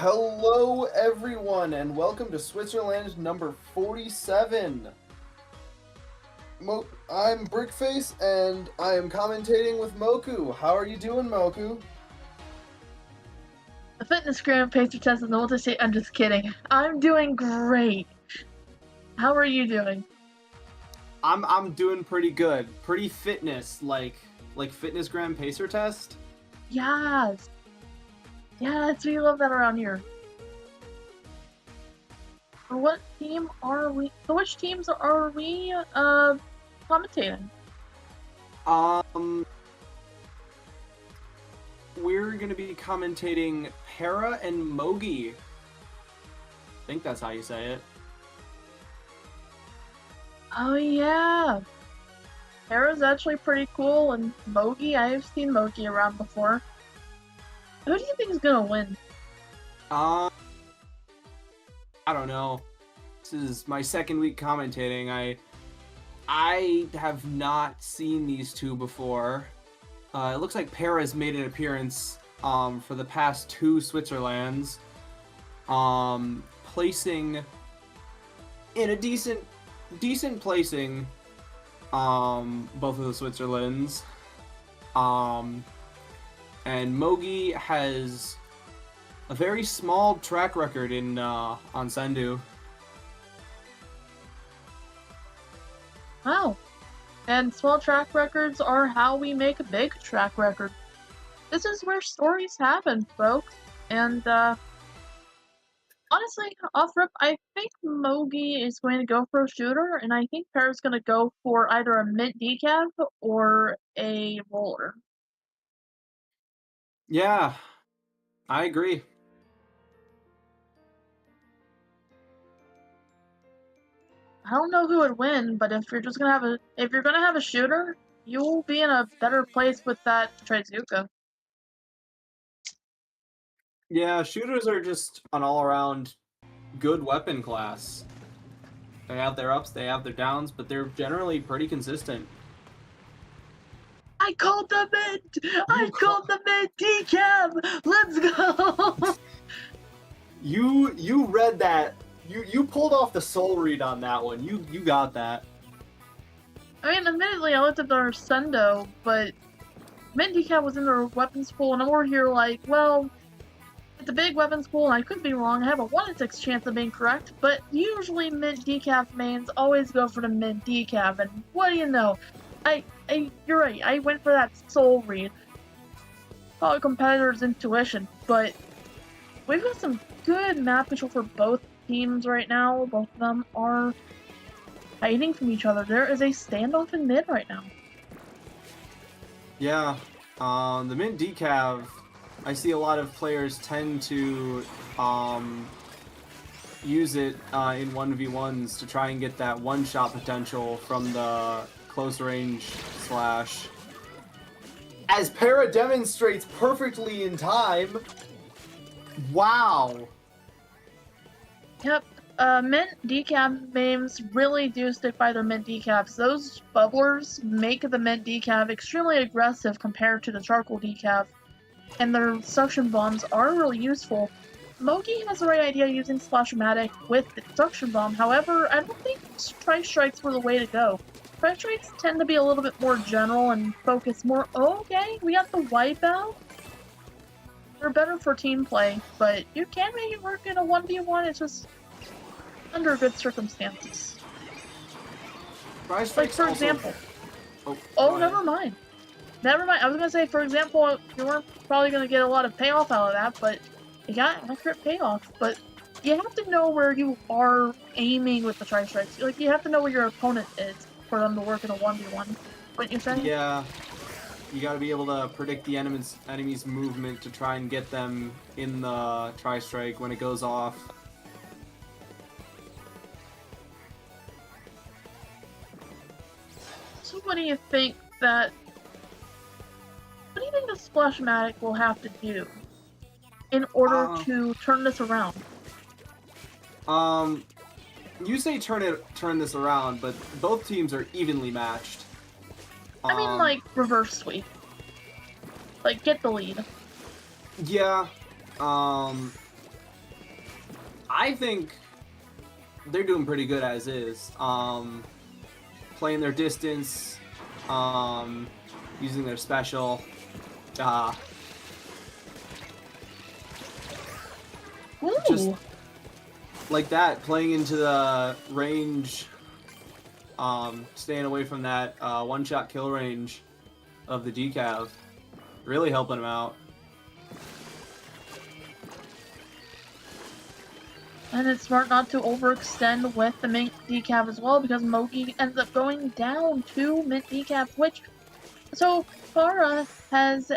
Hello, everyone, and welcome to Switzerland number 47. I'm Brickface, and I am commentating with Moku. How are you doing, Moku? The fitness gram pacer test is the multi-state. I'm just kidding. I'm doing great. How are you doing? I'm doing pretty good. Pretty fitness, like fitness gram pacer test. Yes. Yes, we love that around here. For what team are we? For which teams are we commentating? We're gonna be commentating Para and Mogi. I think that's how you say it. Oh yeah. Para's actually pretty cool, and Mogi, I've seen Mogi around before. Who do you think is gonna win? I don't know. This is my second week commentating. I have not seen these two before. It looks like Para's made an appearance for the past two Switzerlands, placing in a decent placing both of the Switzerlands. And Mogi has a very small track record in on Sendu. Wow. And small track records are how we make a big track record. This is where stories happen, folks. And honestly, off rip, I think Mogi is going to go for a shooter, and I think Para's going to go for either a mint decaf or a roller. Yeah, I agree. I don't know who would win, but if you're gonna have a shooter, you'll be in a better place with that Trizuka. Yeah, shooters are just an all-around good weapon class. They have their ups, they have their downs, but they're generally pretty consistent. I called the mint! I called the mint decaf! Let's go! You read that. You pulled off the soul read on that one. You got that. I mean, admittedly, I looked at their Sendo, but mint decaf was in their weapons pool, and I'm over here like, well, it's a big weapons pool, and I could be wrong. I have a 1 in 6 chance of being correct, but usually mint decaf mains always go for the mint decaf, and what do you know? You're right, I went for that soul read. Probably competitor's intuition, but we've got some good map control for both teams right now. Both of them are hiding from each other. There is a standoff in mid right now. Yeah, the mint decav, I see a lot of players tend to use it in 1v1s to try and get that one-shot potential from the close range slash. As Para demonstrates perfectly in time. Wow. Yep, mint decaf names really do stick by their mint decafs. Those bubblers make the mint decaf extremely aggressive compared to the charcoal decaf, and their suction bombs are really useful. Mogi has the right idea using Splash-O-Matic with the suction bomb, however, I don't think Tri-Strikes were the way to go. Tri-Strikes tend to be a little bit more general and focus more, okay, we got the wipeout. They're better for team play, but you can make it work in a 1v1, it's just under good circumstances. Like, for example... never mind. Never mind, I was gonna say, for example, you weren't probably gonna get a lot of payoff out of that, but you got accurate payoff. But you have to know where you are aiming with the Tri-Strikes. Like, you have to know where your opponent is for them to work in a 1v1. Wouldn't you say? Yeah. You gotta be able to predict the enemy's movement to try and get them in the Tri-Strike when it goes off. So what do you think the Splash-O-Matic will have to do in order to turn this around? You say turn this around, but both teams are evenly matched. I mean, like, reverse sweep. Like, get the lead. Yeah, I think they're doing pretty good as is. Playing their distance, using their special. Just like that, playing into the range, staying away from that one-shot kill range of the decav, really helping them out. And it's smart not to overextend with the mint decaf as well, because Mogi ends up going down to mint decaf, so Farah has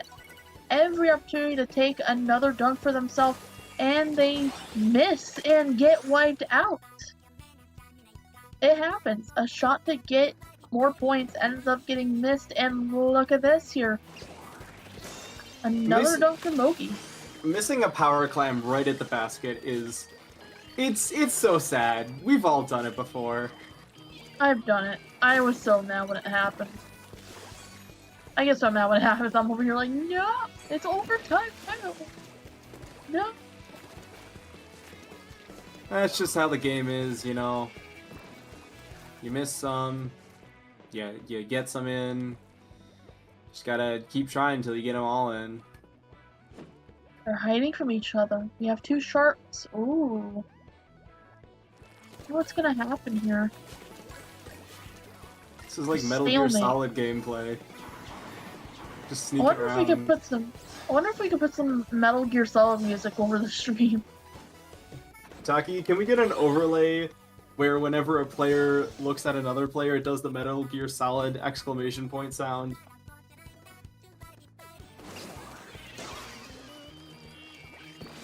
every opportunity to take another dunk for themselves, and they miss and get wiped out. It happens. A shot to get more points ends up getting missed, and look at this here. Another dunk for Mogi. Missing a power clam right at the basket is... It's so sad. We've all done it before. I've done it. I was so mad when it happened. I guess I'm mad when it happens. I'm over here like, no, it's overtime. No. That's just how the game is, you know. You miss some, you get some in. Just gotta keep trying until you get them all in. They're hiding from each other. We have two sharks. Ooh. What's gonna happen here? This is like Metal Gear Solid gameplay. Just sneaking around. I wonder if we could put some Metal Gear Solid music over the stream. Taki, can we get an overlay where whenever a player looks at another player, it does the Metal Gear Solid exclamation point sound?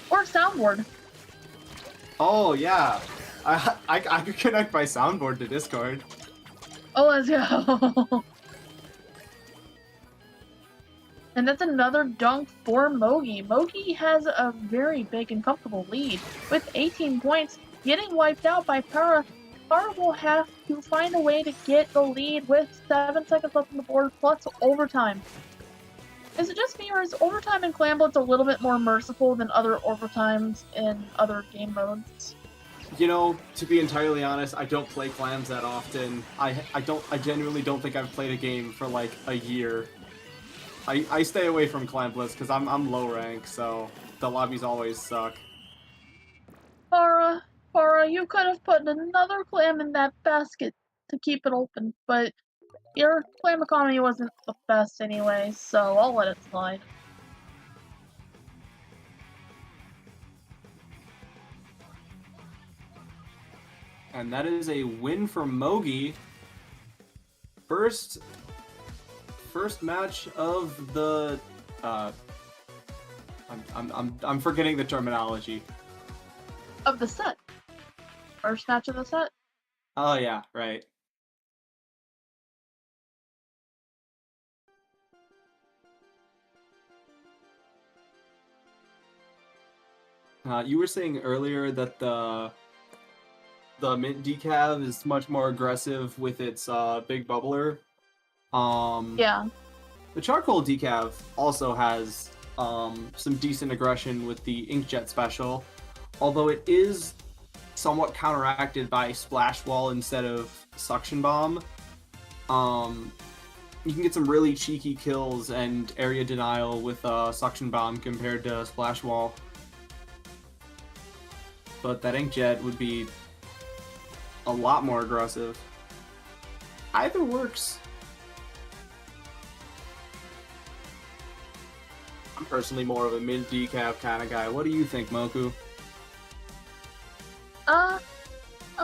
Or soundboard. Oh yeah, I could connect my soundboard to Discord. Oh, let's go. And that's another dunk for Mogi. Mogi has a very big and comfortable lead with 18 points, getting wiped out by Para. Para will have to find a way to get the lead with 7 seconds left on the board plus overtime. Is it just me, or is overtime in Clam Blitz a little bit more merciful than other overtimes in other game modes? You know, to be entirely honest, I don't play clams that often. I genuinely don't think I've played a game for like a year. I stay away from Clam Blitz because I'm low rank, so the lobbies always suck. Farah, you could have put another clam in that basket to keep it open, but your clam economy wasn't the best anyway, so I'll let it slide. And that is a win for Mogi. First match of the I'm forgetting the terminology. Of the set. First match of the set? Oh yeah, right. You were saying earlier that the mint decav is much more aggressive with its big bubbler. Yeah. The charcoal decav also has some decent aggression with the inkjet special, although it is somewhat counteracted by splash wall instead of suction bomb. You can get some really cheeky kills and area denial with suction bomb compared to splash wall. But that inkjet would be a lot more aggressive. Either works. I'm personally more of a mint decav kind of guy. What do you think, Moku? I'm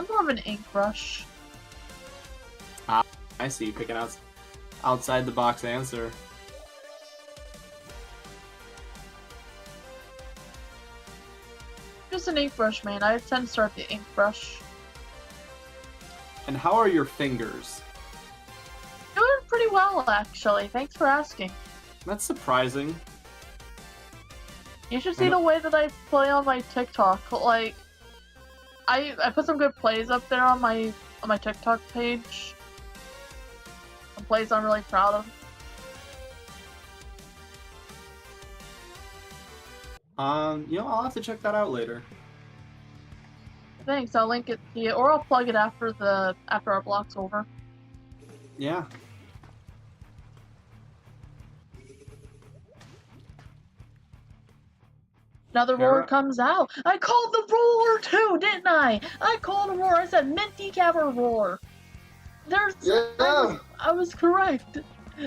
more of an ink brush. I see, picking out outside the box answer. Just an ink brush, man. I tend to start the ink brush. And how are your fingers? Doing pretty well, actually. Thanks for asking. That's surprising. You should see the way that I play on my TikTok. Like, I put some good plays up there on my TikTok page. Some plays I'm really proud of. You know, I'll have to check that out later. Thanks, I'll link it to you, or I'll plug it after our block's over. Yeah. Another roar comes out. I called the roar too, didn't I? I called a roar. I said mint decaf or roar. Yeah. I was correct.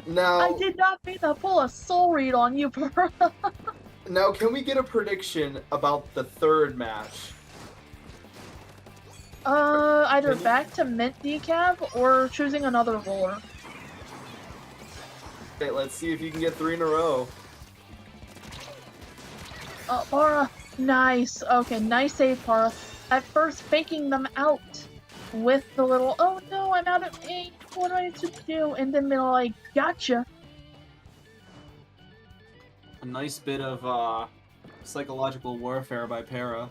Now I did not mean to pull a soul read on you, bro. Now, can we get a prediction about the third match? Either back to mint decaf or choosing another roar. Okay, let's see if you can get 3 in a row. Para, nice. Okay, nice save, Para. At first, faking them out with the little, oh no, I'm out of ink. What do I need to do? And then they're like, gotcha. A nice bit of psychological warfare by Para.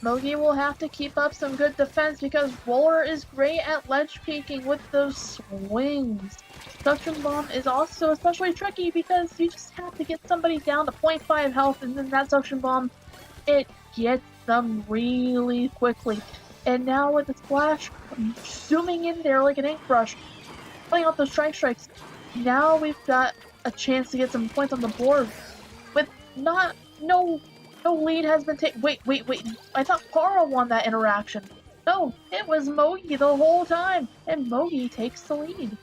Mogi will have to keep up some good defense because Roller is great at ledge peeking with those swings. Suction Bomb is also especially tricky because you just have to get somebody down to 0.5 health, and then that Suction Bomb, it gets them really quickly. And now with the splash, zooming in there like an ink brush, playing out those strikes, now we've got a chance to get some points on the board. With no lead has been taken. Wait. I thought Para won that interaction. No, it was Mogi the whole time, and Mogi takes the lead.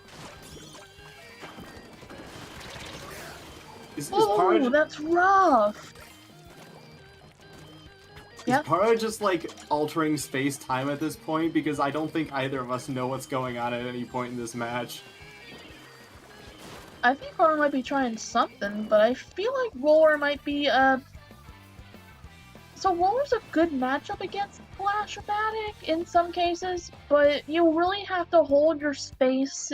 Oh, that's rough. Is Para just like altering space-time at this point? Because I don't think either of us know what's going on at any point in this match. I think Para might be trying something, but I feel like Roller might be So Roller's a good matchup against Flashmatic in some cases, but you really have to hold your space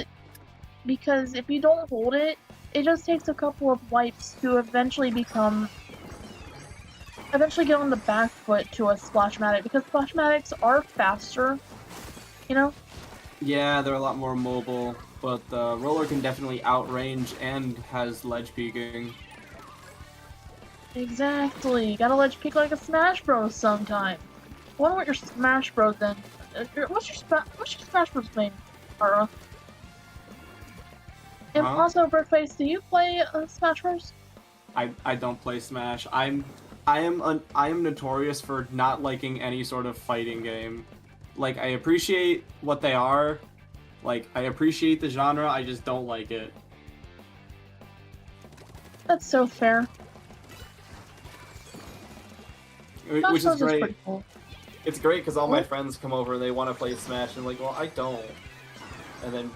because if you don't hold it, it just takes a couple of wipes to eventually get on the back foot to a Splashmatic, because Splashmatics are faster, you know? Yeah, they're a lot more mobile, but the Roller can definitely outrange and has ledge peeking. Exactly. Gotta ledge peek like a Smash Bros sometime. Wonder what your Smash Bros then. What's your Smash Bros name, Ara? And also, Brickface, do you play Smash Bros? I don't play Smash. I am notorious for not liking any sort of fighting game. Like, I appreciate what they are. Like, I appreciate the genre, I just don't like it. That's so fair. Which is great. Pretty cool. It's great because all my friends come over and they want to play Smash, and I'm like, well, I don't. And then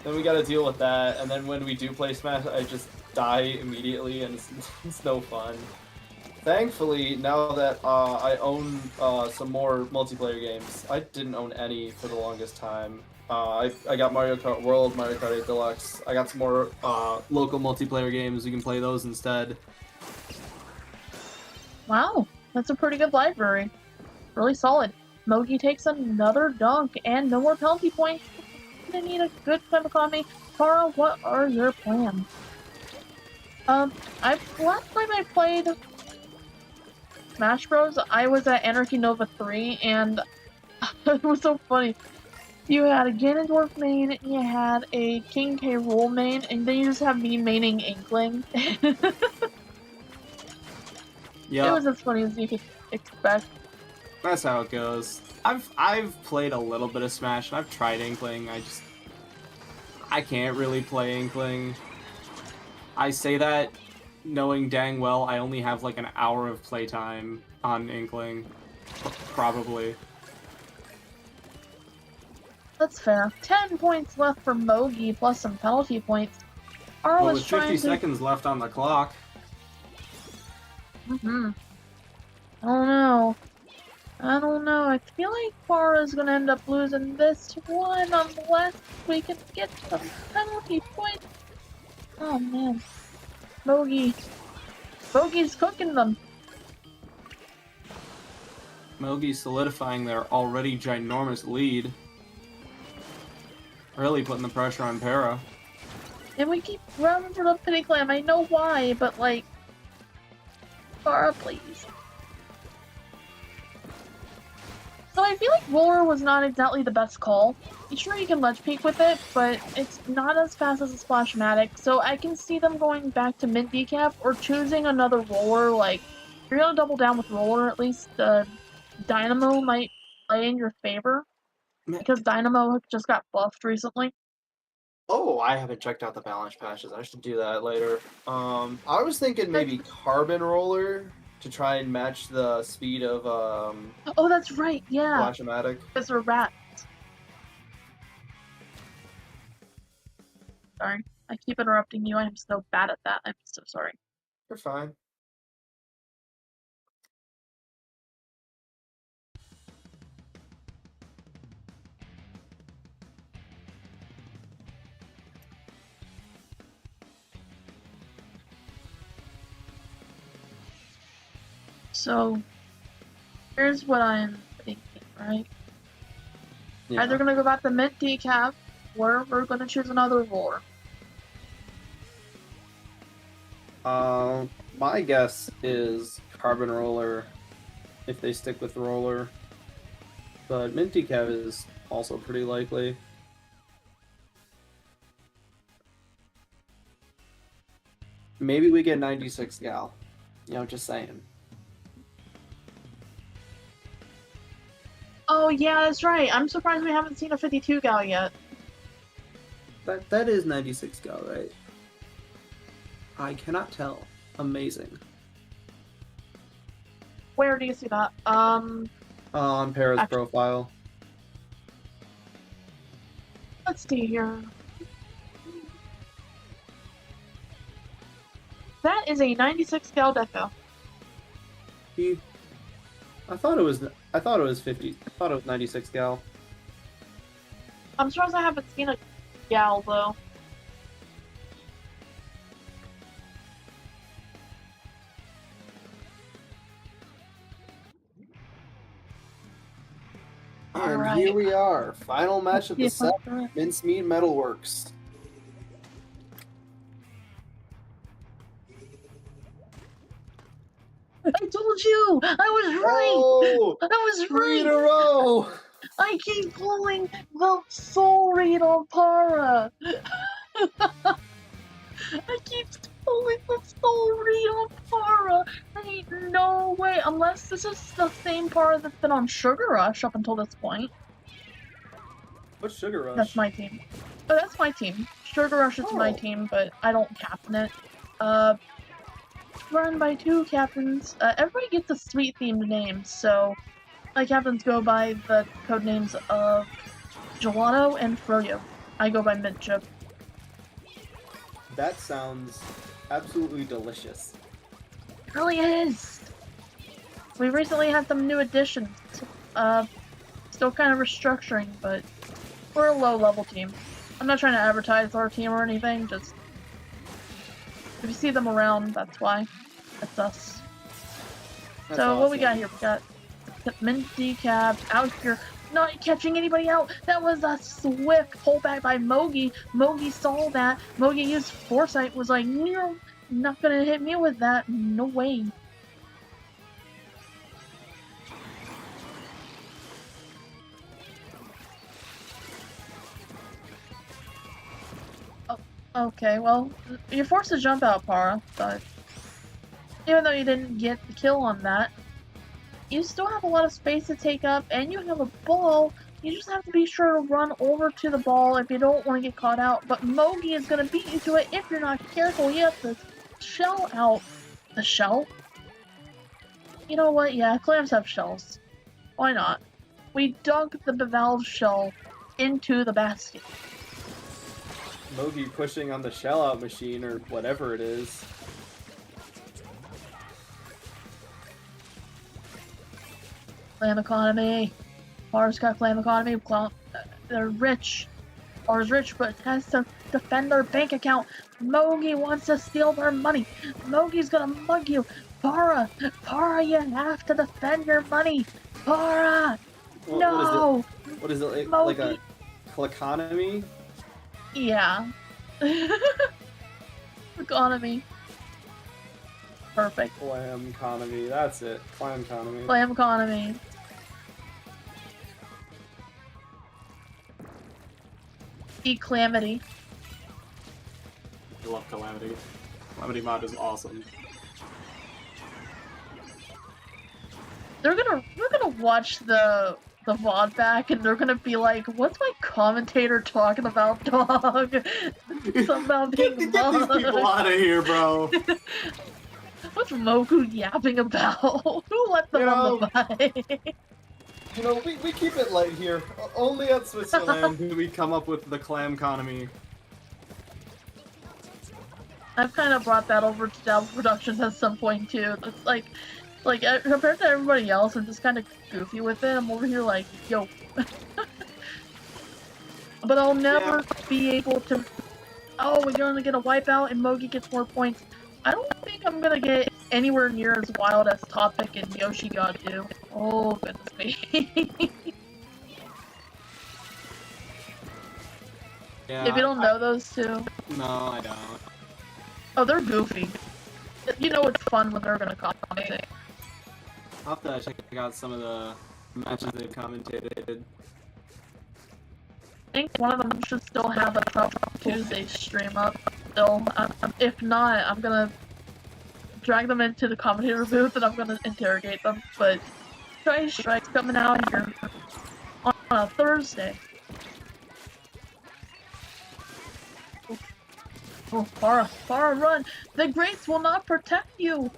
we gotta deal with that, and then when we do play Smash, I just die immediately, and it's no fun. Thankfully, now that I own some more multiplayer games, I didn't own any for the longest time. I got Mario Kart World, Mario Kart 8 Deluxe. I got some more local multiplayer games. You can play those instead. Wow, that's a pretty good library. Really solid. Mogi takes another dunk, and no more penalty points. They need a good Famicom. Para, what are your plans? Last time I played Smash Bros, I was at Anarchy Nova 3, and it was so funny. You had a Ganondorf main, you had a King K. Rool main, and then you just have me maining Inkling. Yeah. It was as funny as you could expect. That's how it goes. I've played a little bit of Smash, and I've tried Inkling. I can't really play Inkling. I say that knowing dang well I only have like an hour of playtime on Inkling. Probably. That's fair. 10 points left for Mogi, plus some penalty points. Well, with 50 seconds left on the clock. I don't know. I feel like Para's gonna end up losing this one unless we can get some penalty points. Oh man. Mogi's cooking them. Mogi's solidifying their already ginormous lead. Really putting the pressure on Para. And we keep running for the pity clam. I know why, but like, Para, please. So I feel like Roller was not exactly the best call. Sure, you can ledge peek with it, but it's not as fast as a Splashmatic, so I can see them going back to Mint Decap or choosing another Roller. Like, if you're gonna double down with Roller, at least Dynamo might play in your favor, because Dynamo just got buffed recently. Oh, I haven't checked out the balance patches. I should do that later. I was thinking maybe Carbon Roller to try and match the speed of Oh, that's right, yeah. Splashmatic. Because they're rats. Sorry, I keep interrupting you. I'm so bad at that. I'm so sorry. You're fine. So, here's what I'm thinking, right? Yeah. Either gonna go back to Mint Decap, or we're gonna choose another Roller. My guess is Carbon Roller, if they stick with Roller. But Mint Decap is also pretty likely. Maybe we get 96 Gal. You know, just saying. Oh yeah, that's right. I'm surprised we haven't seen a 52 Gal yet. That is 96 Gal, right? I cannot tell. Amazing. Where do you see that? On Para's profile. Let's see here. That is a 96 Gal Deco. I thought it was 50. I thought it was 96 Gal. I'm surprised I haven't seen a Gal though. And here we are, final match of the set, Mincemeat Metalworks. I told you! I was right! Oh, I was 3 right! in a row! I keep pulling the soul read on Para! I keep pulling the soul read on Para! There ain't no way, unless this is the same Para that's been on Sugar Rush up until this point. What's Sugar Rush? That's my team. Oh, that's my team. Sugar Rush is my team, but I don't captain it. Run by 2 captains. Everybody gets a sweet themed name, so my captains go by the code names of Gelato and Froyo. I go by Mint Chip. That sounds absolutely delicious. It really is. We recently had some new additions. Still kind of restructuring, but we're a low-level team. I'm not trying to advertise our team or anything, just if you see them around, that's why. That's us. That's so awesome. What we got here? We got Mint Decap out here, not catching anybody out. That was a swift pullback by Mogi. Mogi saw that. Mogi used foresight, was like, no, not gonna hit me with that. No way. Oh, okay, well, you're forced to jump out, Para, but even though you didn't get the kill on that, you still have a lot of space to take up, and you have a ball. You just have to be sure to run over to the ball if you don't want to get caught out. But Mogi is going to beat you to it if you're not careful. You have to shell out the shell. You know what? Yeah, clams have shells. Why not? We dug the bivalve shell into the basket. Mogi pushing on the shell out machine or whatever it is. Clam economy. Para's got clam economy. They're rich. Para's rich, but has to defend their bank account. Mogi wants to steal their money. Mogi's gonna mug you. Para, you have to defend your money. Para, no. What is it? Like a economy? Yeah. Economy. Perfect. Clam economy, that's it. Clam economy. Clam economy. Calamity. I love Calamity. Calamity mod is awesome. We're gonna watch the VOD back and they're gonna be like, what's my commentator talking about, dog? Something about being Get these people out of here, bro. What's Moku yapping about? Who let them on the bike? You know, we keep it light here. Only at Switzerland do we come up with the clam economy. I've kind of brought that over to Dabble Productions at some point too. It's like compared to everybody else, I'm just kind of goofy with it. I'm over here like, yo. But I'll never be able to. Oh, we're gonna get a wipeout and Mogi gets more points. I don't think I'm gonna get anywhere near as wild as Topic and Yoshi God do. Oh goodness me. Yeah, if you don't know those two. No, I don't. Oh, they're goofy. You know it's fun when they're gonna commentate. I'll have to check out some of the matches they've commentated. I think one of them should still have a Trouble Tuesday stream up still. If not, I'm gonna drag them into the commentator booth and I'm gonna interrogate them. But Strike's coming out here on a Thursday. Oh, Farah, run! The Greats will not protect you!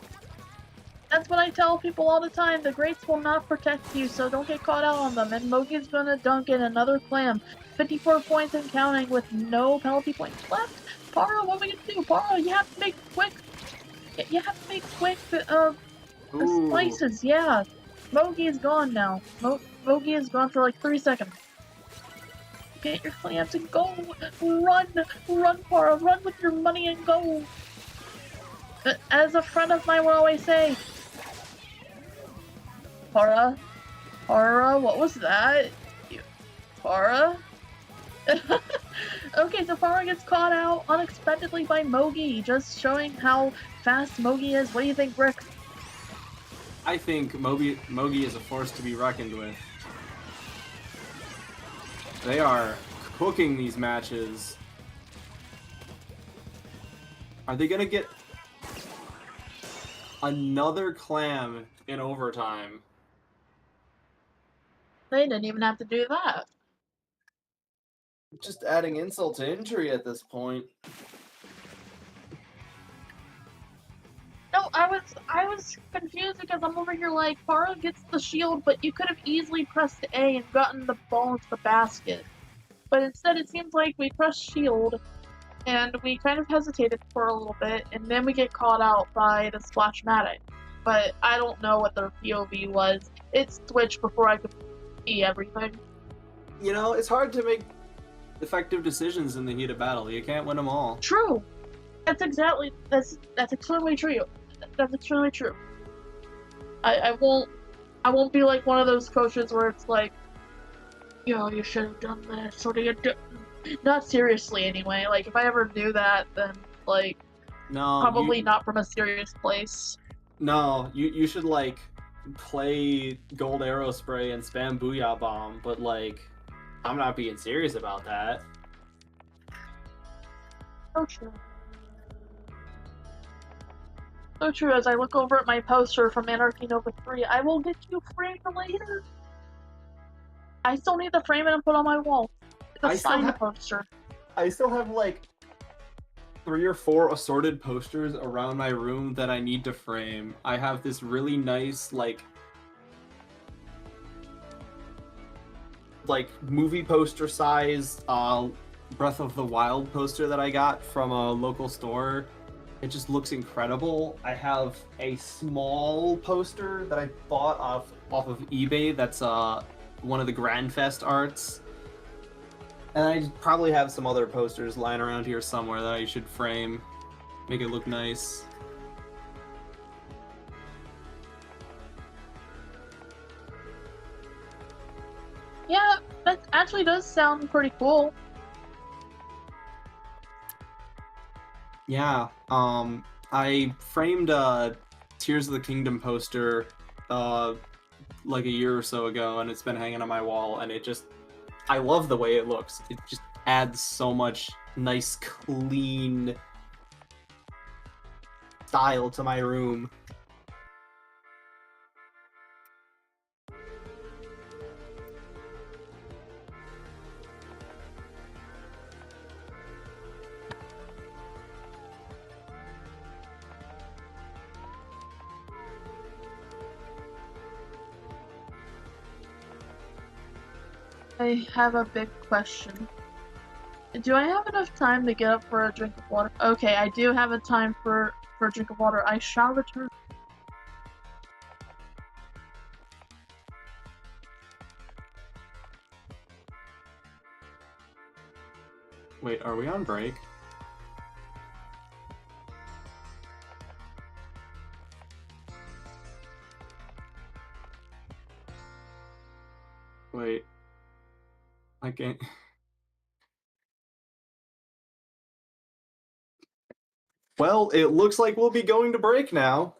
That's what I tell people all the time. The Greats will not protect you, so don't get caught out on them. And Mogi's gonna dunk in another clam. 54 points and counting with no penalty points left. Farah, what are we gonna do? Farah, you have to make quick. You have to make quick slices. Yeah, Mogi is gone now. Mogi is gone for like 3 seconds. Get your clams and go! Run! Run, Farah! Run with your money and go! As a friend of mine would always say, Farah? Farah, what was that? Farah? Okay, so Farah gets caught out unexpectedly by Mogi, just showing how fast Mogi is. What do you think, Brick? I think Mogi is a force to be reckoned with. They are cooking these matches. Are they gonna get another clam in overtime? They didn't even have to do that. Just adding insult to injury at this point. No, I was confused because I'm over here like, Farah gets the shield, but you could have easily pressed A and gotten the ball into the basket. But instead it seems like we pressed shield, and we kind of hesitated for a little bit, and then we get caught out by the Splashmatic. But I don't know what their POV was. It switched before I could see everything. You know, it's hard to make effective decisions in the heat of battle. You can't win them all. True. That's extremely true. That's extremely true. I won't be like one of those coaches where it's like, yo, you should have done this, or you not seriously anyway. Like if I ever do that, then like no, probably not from a serious place. No, you should like play Gold Arrow Spray and spam Booyah Bomb, but like I'm not being serious about that. So true. So true, as I look over at my poster from Anarchy Nova 3, I will get you framed later. I still need to frame it and put on my wall. The signed poster. I still have like 3 or 4 assorted posters around my room that I need to frame. I have this really nice like movie poster size Breath of the Wild poster that I got from a local store. It just looks incredible. I have a small poster that I bought off of eBay that's one of the Grandfest arts. And I probably have some other posters lying around here somewhere that I should frame, make it look nice. Yeah, that actually does sound pretty cool. Yeah, I framed a Tears of the Kingdom poster like a year or so ago, and it's been hanging on my wall, and I love the way it looks. It just adds so much nice, clean style to my room. I have a big question. Do I have enough time to get up for a drink of water? Okay, I do have a time for a drink of water. I shall return. Wait, are we on break? Wait. I can't... Well, it looks like we'll be going to break now.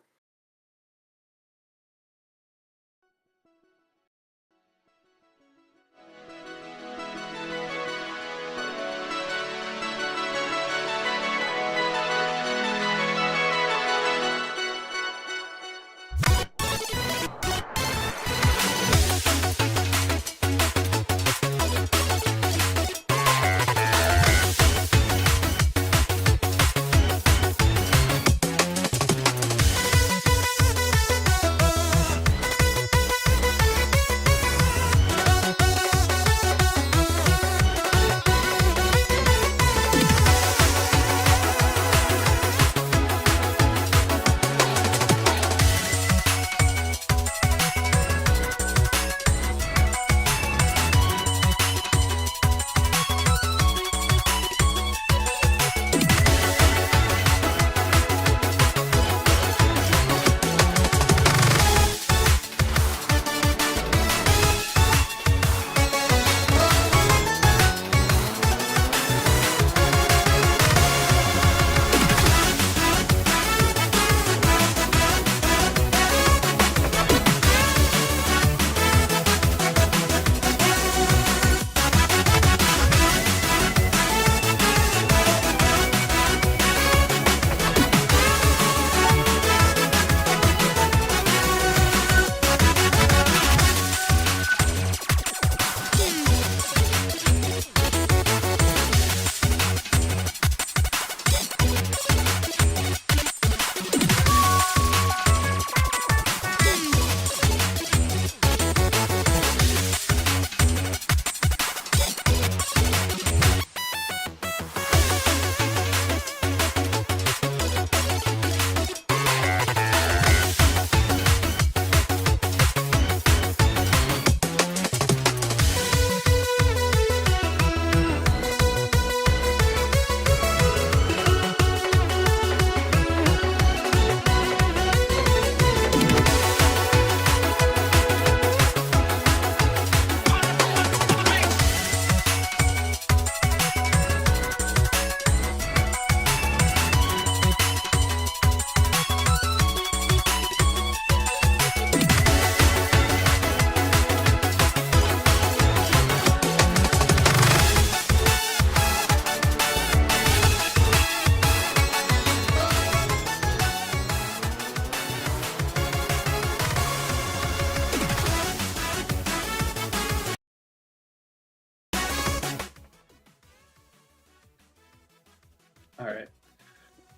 All right.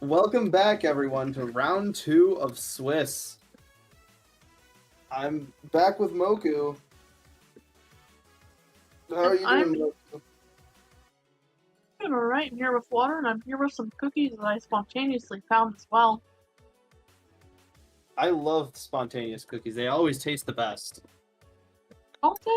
Welcome back, everyone, to round 2 of Swiss. I'm back with Moku. How are you doing, Moku? I'm alright. I'm here with water, and I'm here with some cookies that I spontaneously found as well. I love spontaneous cookies. They always taste the best. Don't they?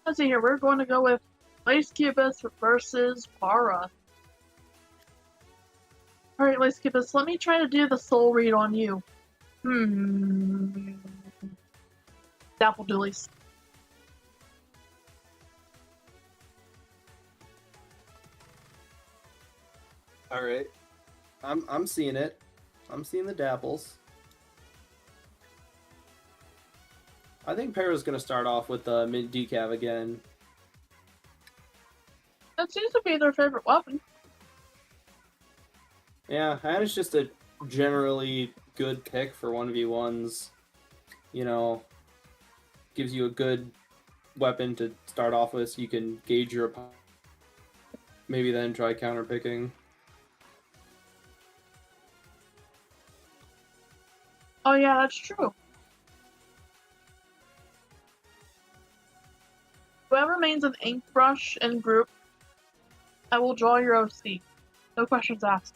Let's see here. We're going to go with Lace Cubus versus Para. Alright, Lace Cubus, let me try to do the soul read on you. Dapple Doolies. All right, I'm seeing it. I'm seeing the dapples. I think Para's gonna start off with the mid decav again. That seems to be their favorite weapon. Yeah, and it's just a generally good pick for 1v1s. You know, gives you a good weapon to start off with so you can gauge your opponent. Maybe then try counter picking. Oh yeah, that's true. Whoever remains an ink brush in group, I will draw your OC. No questions asked.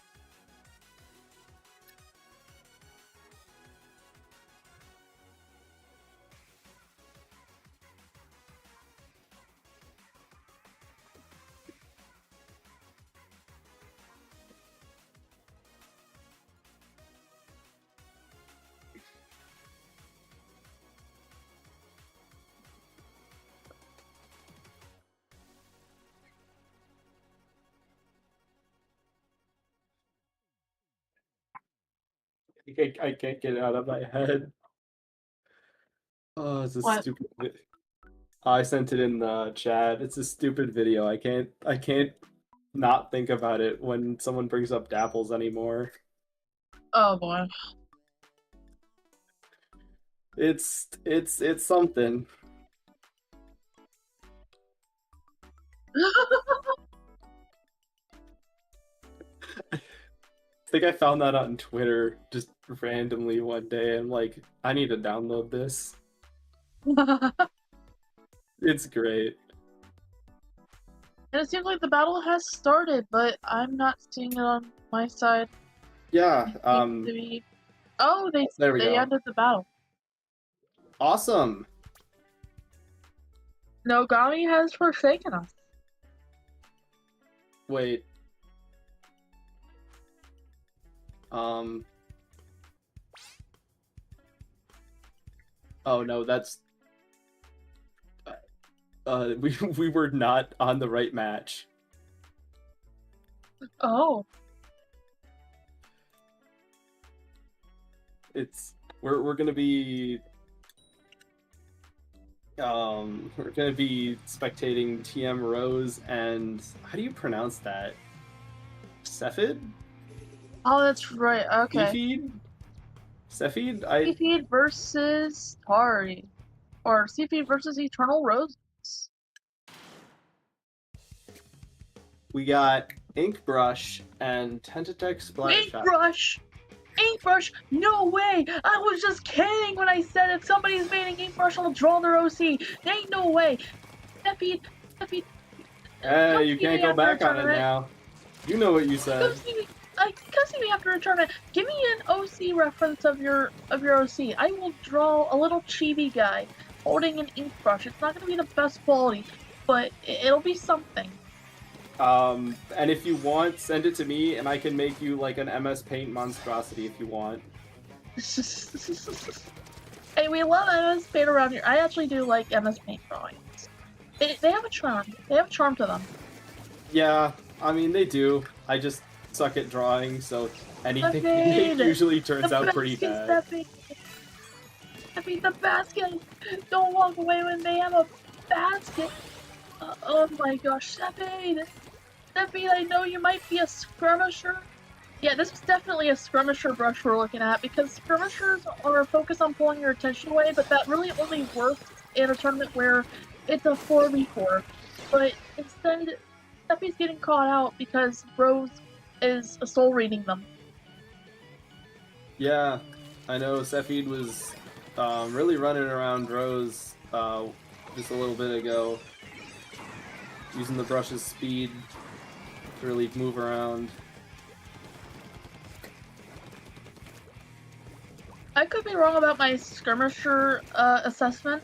I can't get it out of my head. Oh, it's a What? stupid. I sent it in the chat. It's a stupid video. I can't not think about it when someone brings up dapples anymore. Oh boy. It's something. I think I found that on Twitter just randomly one day. I'm like, I need to download this. It's great. And it seems like the battle has started, but I'm not seeing it on my side. Yeah. Oh, There we go. ended the battle. Awesome. Nogami has forsaken us. Wait. Oh no, that's. We were not on the right match. Oh. We're gonna be spectating TM Rose and how do you pronounce that? Cephid? Oh, that's right. Okay. Cephid? Cephid versus Tari. Or Cephid versus Eternal Rose. We got Ink Brush and Tentatek Splattershot. Ink Brush? No way! I was just kidding when I said if somebody's banning Ink Brush, I'll draw their OC. There ain't no way. Cephid. Hey, you can't go back on it now. You know what you said. Come see me after a tournament. Give me an OC reference of your OC. I will draw a little chibi guy holding an ink brush. It's not going to be the best quality, but it'll be something. And if you want, send it to me, and I can make you like an MS Paint monstrosity if you want. Hey, we love MS Paint around here. I actually do like MS Paint drawings. They have a charm. They have a charm to them. Yeah, I mean they do. I just suck at drawing, so anything they make usually turns out pretty bad. Stepping the basket. Don't walk away when they have a basket. Oh my gosh, Stepping, I know you might be a skirmisher. Yeah, this is definitely a skirmisher brush we're looking at because skirmishers are focused on pulling your attention away, but that really only works in a tournament where it's a 4v4. But instead, Steppy's getting caught out because Rose is soul reading them. Yeah, I know Cephid was really running around Rose just a little bit ago, using the brush's speed to really move around. I could be wrong about my skirmisher assessment,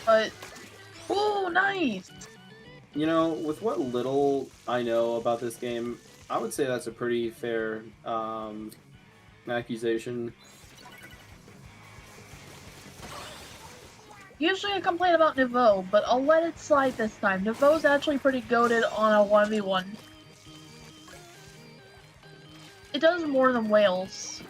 but oh, nice! You know, with what little I know about this game, I would say that's a pretty fair accusation. Usually I complain about Niveau, but I'll let it slide this time. Niveau's actually pretty goated on a 1v1. It does more than Wales.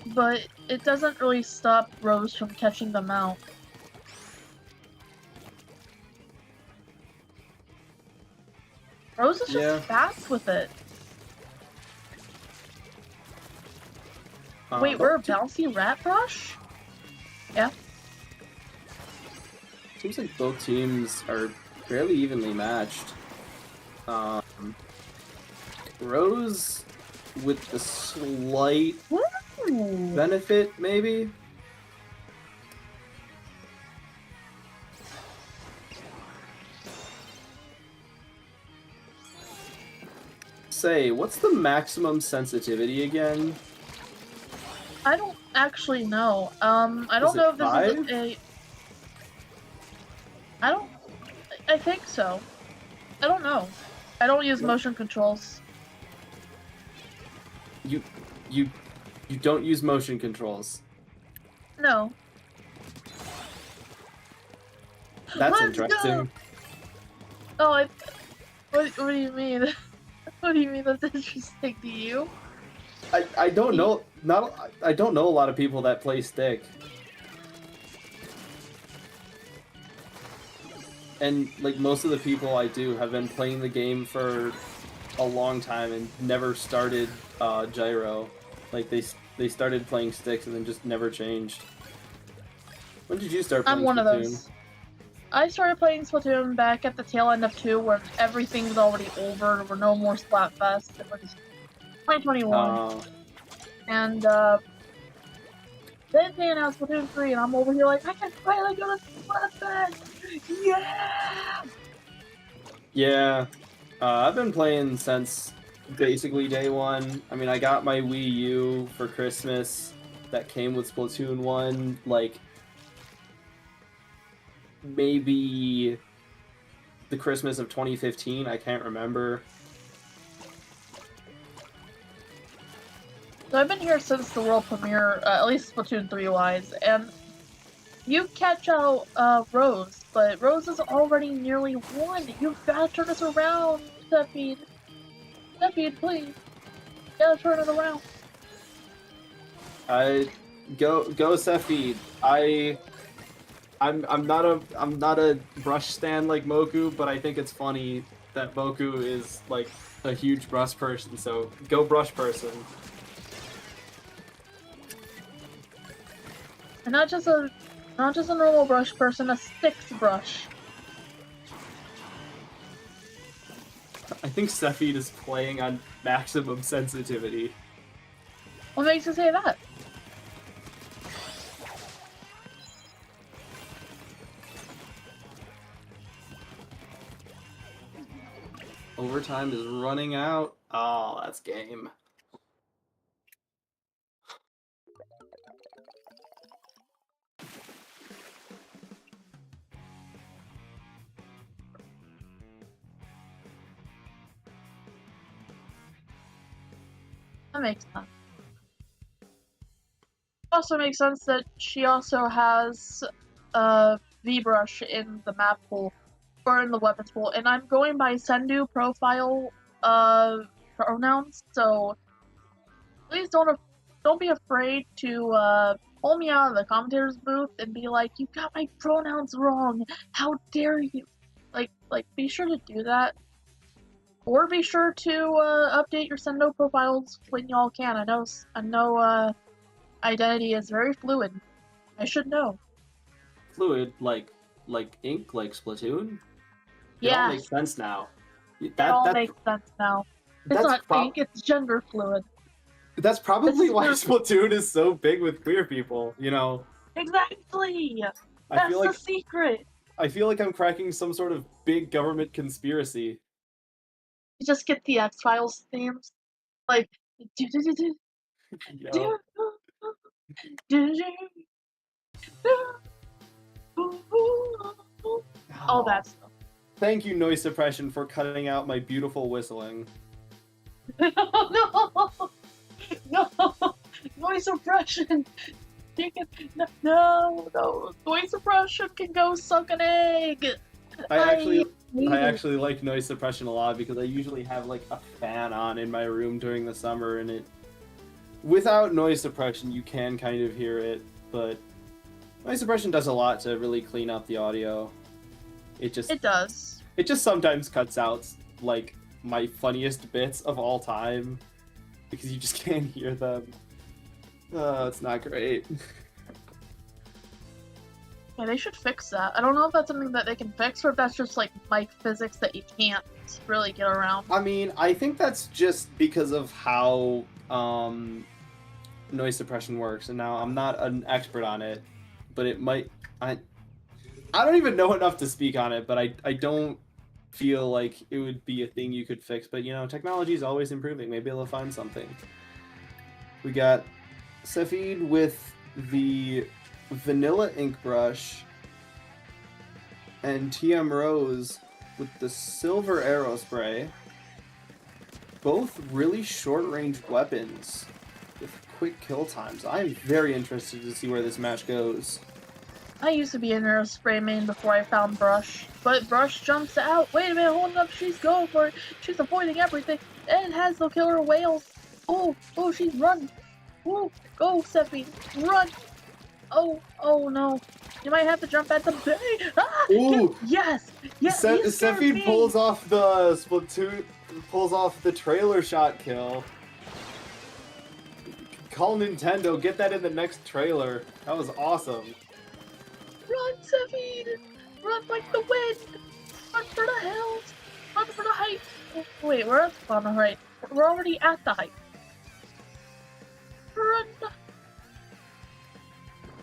But it doesn't really stop Rose from catching them out. Rose is just fast with it. Wait, we're a bouncy rat brush? Yeah. Seems like both teams are fairly evenly matched. Rose with the slight benefit, maybe? Say, what's the maximum sensitivity again? I don't actually know. I don't know if this 5? is a... I think so. I don't know. I don't use motion controls. You don't use motion controls. No. That's Let's interesting. Go! Oh, what do you mean? What do you mean that's interesting to you? I don't know. I don't know a lot of people that play stick. And like most of the people I do have been playing the game for a long time and never started gyro. Like they started playing sticks and then just never changed. When did you start playing I'm one Splatoon? of those. I started playing Splatoon back at the tail end of 2 when everything was already over. There were no more Splatfest. It was 2021. And then they announced Splatoon 3 and I'm over here like, I can finally go to Splatfest! Yeah! Yeah. I've been playing since basically day one. I mean, I got my Wii U for Christmas that came with Splatoon 1, like, maybe the Christmas of 2015, I can't remember. So I've been here since the world premiere, at least Splatoon 3 wise, and you catch out Rose, but Rose is already nearly won. You've got to turn this around, Stephie. Stephie, please. You gotta turn it around. Go Cephid. I'm not a brush stan like Moku, but I think it's funny that Moku is like a huge brush person, so go brush person. And not just a normal brush person, a sticks brush. I think Cephid is playing on maximum sensitivity. What makes you say that? Overtime is running out. Oh, that's game. That makes sense. Also makes sense that she also has V-Brush in the map pool, or in the weapons pool, and I'm going by Sendu profile pronouns, so please don't be afraid to pull me out of the commentators booth and be like, you got my pronouns wrong, how dare you? Like be sure to do that. Or be sure to update your Sendo profiles when y'all can. I know identity is very fluid. I should know. Fluid, like ink, like Splatoon? Yeah. It all makes sense now. It all makes sense now. It's not ink, it's gender fluid. That's probably why Splatoon is so big with queer people, you know? Exactly! That's the secret! I feel like I'm cracking some sort of big government conspiracy. You just get the X-Files themes. Like, all that stuff. Thank you, noise suppression, for cutting out my beautiful whistling. No! noise suppression! No, noise suppression can go suck an egg! I actually like noise suppression a lot because I usually have like a fan on in my room during the summer, and without noise suppression you can kind of hear it, but noise suppression does a lot to really clean up the audio. It does. It just sometimes cuts out like my funniest bits of all time because you just can't hear them. It's not great. Yeah, they should fix that. I don't know if that's something that they can fix or if that's just like mic physics that you can't really get around. I mean, I think that's just because of how noise suppression works, and now I'm not an expert on it, but it might. I don't even know enough to speak on it, but I don't feel like it would be a thing you could fix. But you know, technology is always improving. Maybe they'll find something. We got Cephid with the vanilla ink brush and TM Rose with the silver arrow spray. Both really short-range weapons with quick kill times. I'm very interested to see where this match goes. I used to be an arrow spray main before I found Brush, but Brush jumps out. Wait a minute, hold up, she's going for it. She's avoiding everything, and has the killer whales. Oh, she's run. Oh, go, Cephid, run. Oh no. You might have to jump at the bay. Ah! Ooh. Yes! Cephid pulls off the Splatoon, pulls off the trailer shot kill. Call Nintendo, get that in the next trailer. That was awesome. Run, Cephid! Run like the wind! Run for the hills! Run for the height! Oh, wait, we're at the height. We're already at the height. Run!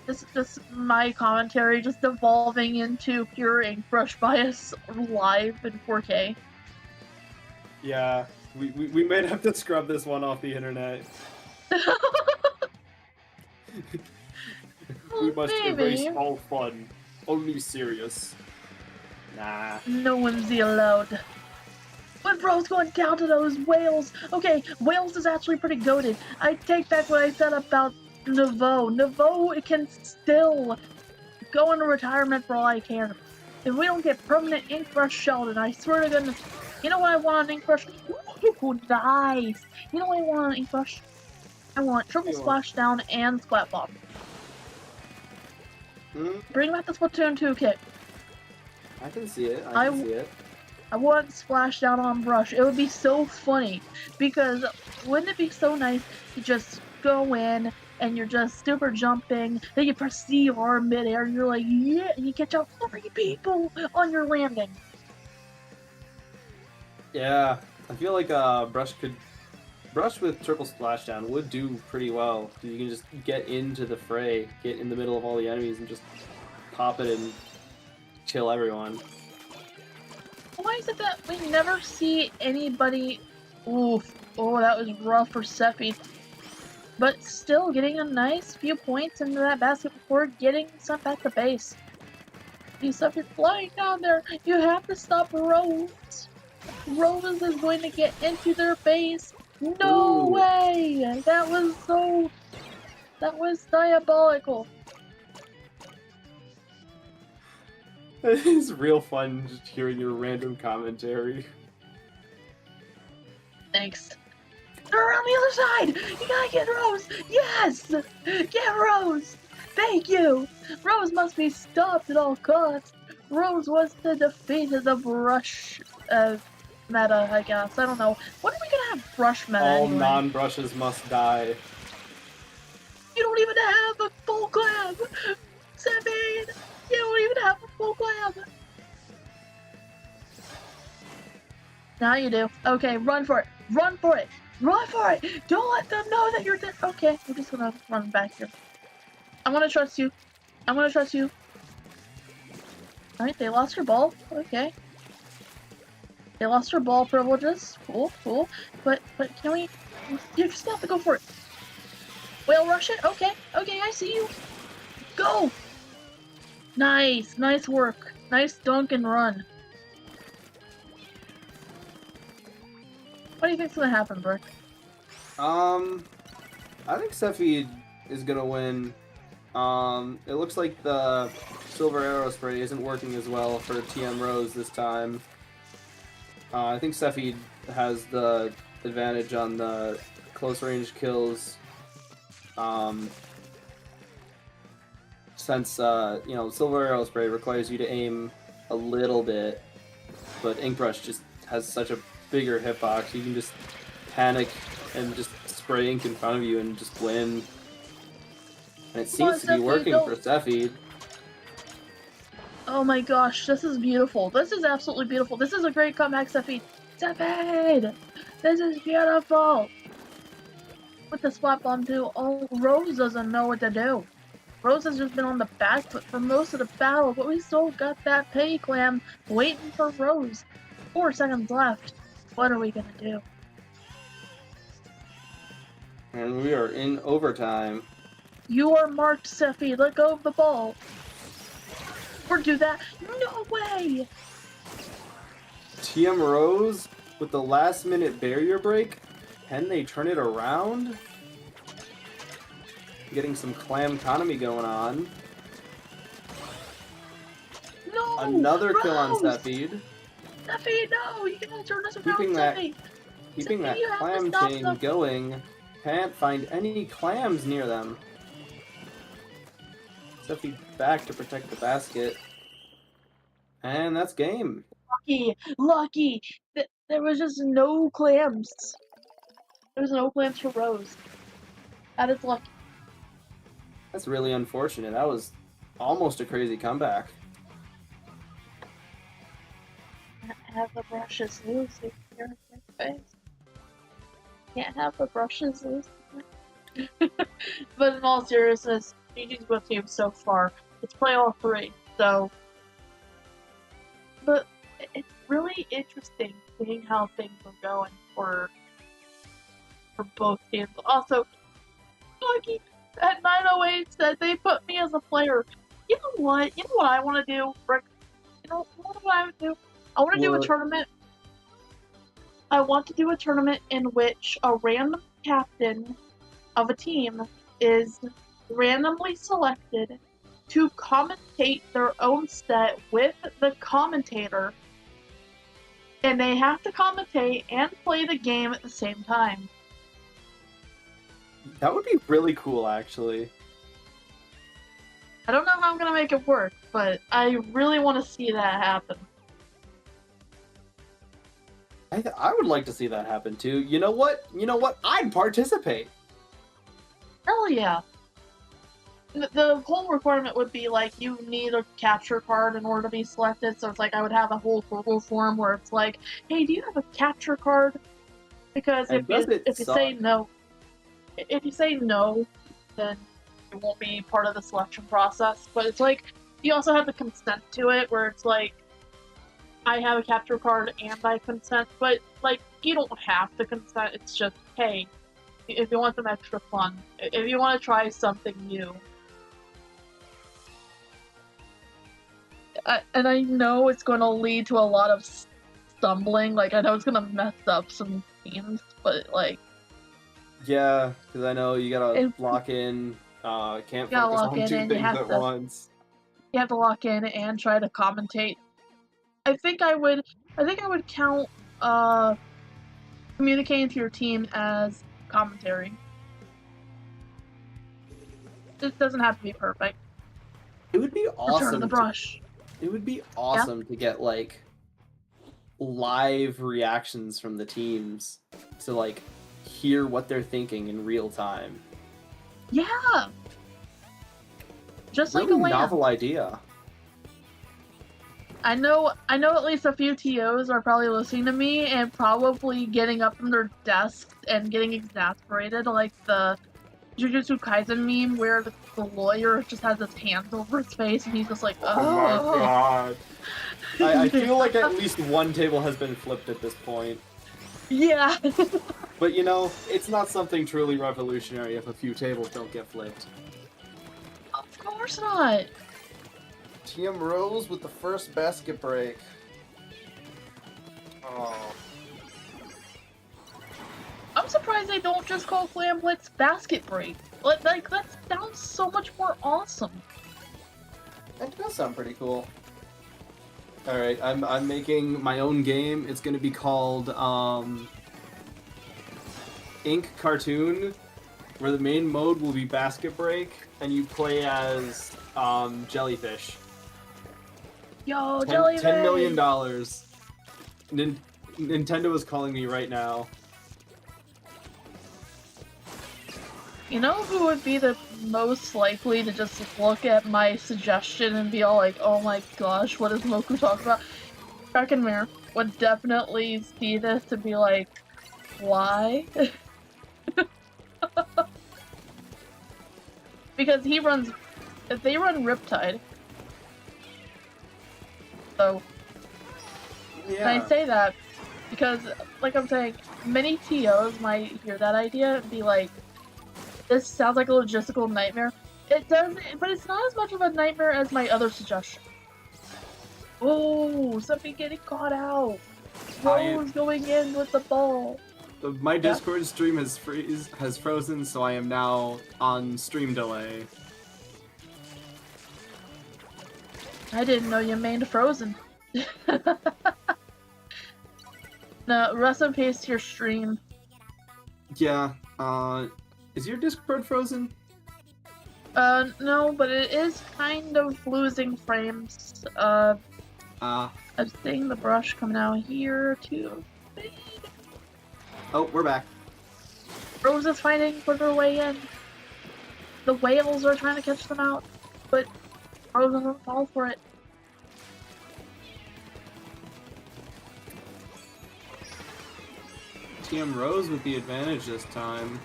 This my commentary just evolving into pure ink brush bias live in 4K. Yeah, we might have to scrub this one off the internet. We must erase all fun. Only serious. Nah. No whimsy allowed. But bro's going down to those whales. Okay, whales is actually pretty goated. I take back what I said about Nouveau. Nouveau can still go into retirement for all I care. If we don't get permanent ink brush Sheldon, I swear to goodness. You know what I want on ink brush? Ooh, nice. You know what I want on ink brush? I want triple splashdown and splat bomb. Bring back the Splatoon 2 kit. I can see it. I can see it. I want splashdown on brush. It would be so funny because wouldn't it be so nice to just go in and you're just super jumping, then you press C or midair, and you're like, yeah, and you catch out 3 people on your landing. Yeah, I feel like Brush with triple splashdown would do pretty well. You can just get into the fray, get in the middle of all the enemies, and just pop it and chill everyone. Why is it that we never see anybody... Oof. Oh, that was rough for Cephid. But still getting a nice few points into that basket before getting sent back to base. You Cephid flying down there. You have to stop Rose. Rose is going to get into their base. No way! That was diabolical. It is real fun just hearing your random commentary. Thanks. They're on the other side! You gotta get Rose! Yes! Get Rose! Thank you! Rose must be stopped at all costs. Rose was the defeat of the brush meta, I guess. I don't know. When are we gonna have brush meta All anyway? non-brushes must die. You don't even have a full clam! Cephid! You don't even have a full clam! Now you do. Okay, run for it! Run for it! Run for it! Don't let them know that you're there! Okay, we're just gonna run back here. I'm gonna trust you. I'm gonna trust you. Alright, they lost your ball. Okay. They lost their ball privileges. Cool, cool. But can we... You just have to go for it. Whale rush it? Okay, okay, I see you. Go! Nice, nice work. Nice dunk and run. What do you think's gonna happen, Brick? I think Cephid is gonna win. It looks like the Silver Arrow Spray isn't working as well for TM Rose this time. I think Seffi has the advantage on the close range kills. Since Silver Arrow Spray requires you to aim a little bit, but Ink Brush just has such a bigger hitbox. You can just panic and just spray ink in front of you and just win. And it seems to be working for Seffi. Oh my gosh, this is beautiful. This is absolutely beautiful. This is a great comeback, Seffi. Seffi! This is beautiful! With the spot bomb too. Oh, Rose doesn't know what to do. Rose has just been on the back foot for most of the battle, but we still got that pay clam waiting for Rose. 4 seconds left. What are we gonna do? And we are in overtime. You are marked, Seffi. Let go of the ball. Or do that. No way! TM Rose with the last minute barrier break. Can they turn it around? Getting some clam economy going on. No! Another Rose! kill on Seffi. Seffi, no! You can turn us around, Keeping that you have to clam stop chain them. going. Can't find any clams near them. Seffi back to protect the basket. And that's game. Lucky! There was just no clams. There was no clams for Rose. That is lucky. That's really unfortunate. That was almost a crazy comeback. Can't have the brushes loose if you're in your face. Can't have the brushes loose. But in all seriousness, GG's both teams so far. Let's play all 3, so... But it's really interesting seeing how things are going for both teams. Also, Lucky at 908 said they put me as a player. You know what? You know what I want to do, Rick? You know what I would do? I want to do a tournament. I want to do a tournament in which a random captain of a team is randomly selected to commentate their own set with the commentator, and they have to commentate and play the game at the same time. That would be really cool, actually. I don't know how I'm gonna make it work, but I really want to see that happen. I would like to see that happen too. You know what? I'd participate. Hell yeah. The whole requirement would be like you need a capture card in order to be selected, so it's like I would have a whole Google form where it's like, hey, do you have a capture card? Because if you say no, then it won't be part of the selection process. But it's like you also have to consent to it, where it's like I have a capture card and I consent, but like you don't have to consent. It's just, hey, if you want some extra fun, if you want to try something new. And I know it's going to lead to a lot of stumbling. Like, I know it's going to mess up some teams, but like... Yeah, because I know you gotta lock in, can't focus on 2 things at once. You have to lock in and try to commentate. I think I would count, communicating to your team as commentary. It doesn't have to be perfect. It would be awesome. Return the brush. It would be awesome to get like live reactions from the teams to like hear what they're thinking in real time. Yeah. Just really like a novel idea. I know at least a few TOs are probably listening to me and probably getting up from their desks and getting exasperated, like the Jujutsu Kaisen meme where the lawyer just has his hands over his face and he's just like, oh my god. I feel like at least one table has been flipped at this point. Yeah. But you know, it's not something truly revolutionary if a few tables don't get flipped. Of course not. TM Rose with the first basket break. Oh. I'm surprised they don't just call Clam Blitz Basket Break. Like that sounds so much more awesome. That does sound pretty cool. All right, I'm making my own game. It's gonna be called Ink Cartoon, where the main mode will be Basket Break, and you play as Jellyfish. Yo, Jellyfish! $10 million. Nintendo is calling me right now. You know who would be the most likely to just look at my suggestion and be all like, oh my gosh, what is Moku talking about? Crack and Mirror would definitely see this and be like, why? Because they run Riptide. So, Yeah. and I say that because, like I'm saying, many TOs might hear that idea and be like, this sounds like a logistical nightmare. It does, but it's not as much of a nightmare as my other suggestion. Oh, something getting caught out. Rose going in with the ball. My Discord stream has frozen, so I am now on stream delay. I didn't know you mained Frozen. No, rest in peace to your stream. Yeah, is your Discord frozen? No, but it is kind of losing frames. I'm seeing the brush coming out here, too. Oh, we're back. Rose is fighting for their way in. The whales are trying to catch them out, but Rose doesn't fall for it. TM Rose with the advantage this time.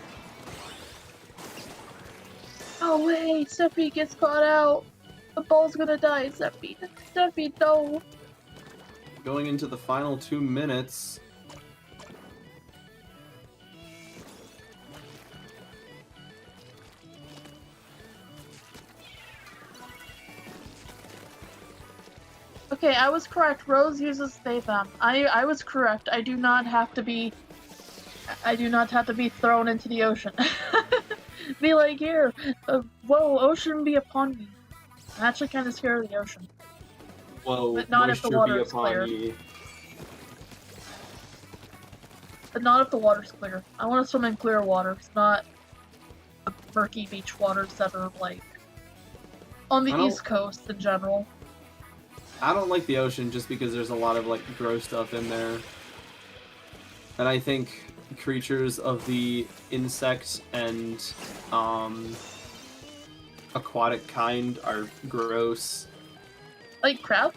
Oh wait, Steffi gets caught out. The ball's gonna die, Steffi. Steffi, no. Going into the final 2 minutes. Okay, I was correct. Rose uses they them. I was correct. I do not have to be thrown into the ocean. Be like, here, whoa, ocean be upon me. I'm actually kind of scared of the ocean. Whoa, but not if the water is clear. Me. But not if the water's clear. I want to swim in clear water. It's not the murky beach waters that are like on the East Coast in general. I don't like the ocean just because there's a lot of like gross stuff in there. And I think creatures of the insect and aquatic kind are gross. Like crabs?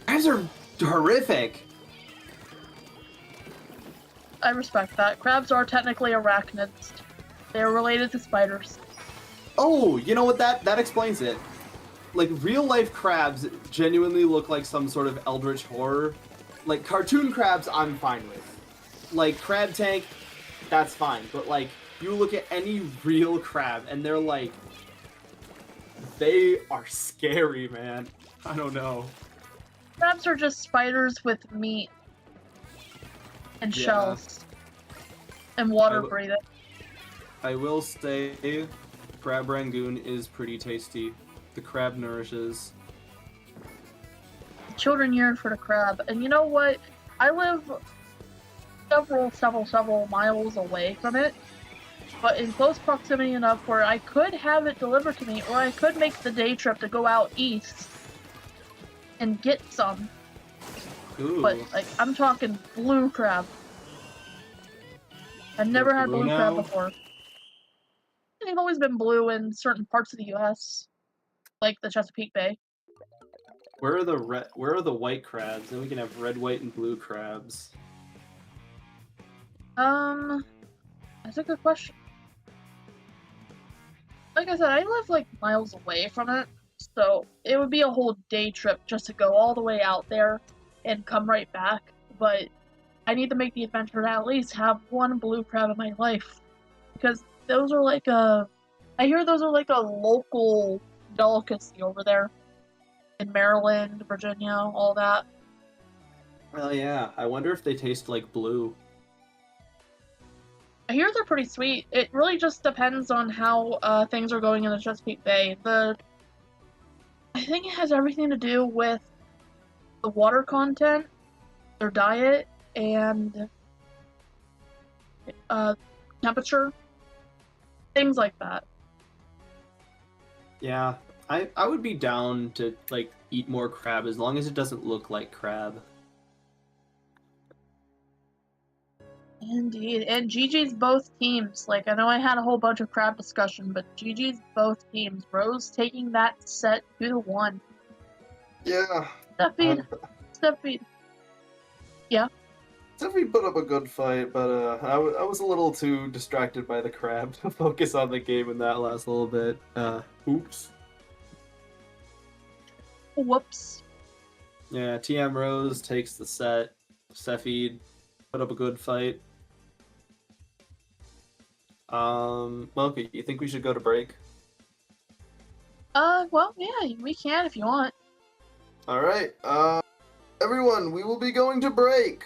Crabs are horrific. I respect that. Crabs are technically arachnids. They are related to spiders. Oh, you know what? That explains it. Like, real-life crabs genuinely look like some sort of eldritch horror. Like, cartoon crabs, I'm fine with. Like, Crab Tank, that's fine. But, like, you look at any real crab, and they're, like... They are scary, man. I don't know. Crabs are just spiders with meat. And shells. And water breathing. I will say, crab rangoon is pretty tasty. The crab nourishes. Children yearn for the crab. And you know what? I live several miles away from it. But in close proximity enough where I could have it delivered to me, or I could make the day trip to go out east and get some. Ooh. But, like, I'm talking blue crab. I've never had blue crab before. They've always been blue in certain parts of the U.S., like the Chesapeake Bay. Where are the white crabs? Then we can have red, white, and blue crabs. That's a good question. Like I said, I live like miles away from it, so it would be a whole day trip just to go all the way out there and come right back. But I need to make the adventure to at least have one blue crab in my life, because those are like I hear those are like a local delicacy over there in Maryland, Virginia, all that. Well, yeah. I wonder if they taste like blue. I hear they're pretty sweet. It really just depends on how things are going in the Chesapeake Bay. I think it has everything to do with the water content, their diet, and temperature, things like that. Yeah, I would be down to like eat more crab as long as it doesn't look like crab. Indeed, and GG's both teams. Like, I know I had a whole bunch of crab discussion, but GG's both teams. Rose taking that set 2-1. Yeah. Step feed. Yeah. Definitely put up a good fight, but I was a little too distracted by the crab to focus on the game in that last little bit. Oops. Whoops. Yeah, TM Rose takes the set. Cepheid put up a good fight. Monkey, you think we should go to break? Well, yeah, we can if you want. All right. Everyone, we will be going to break.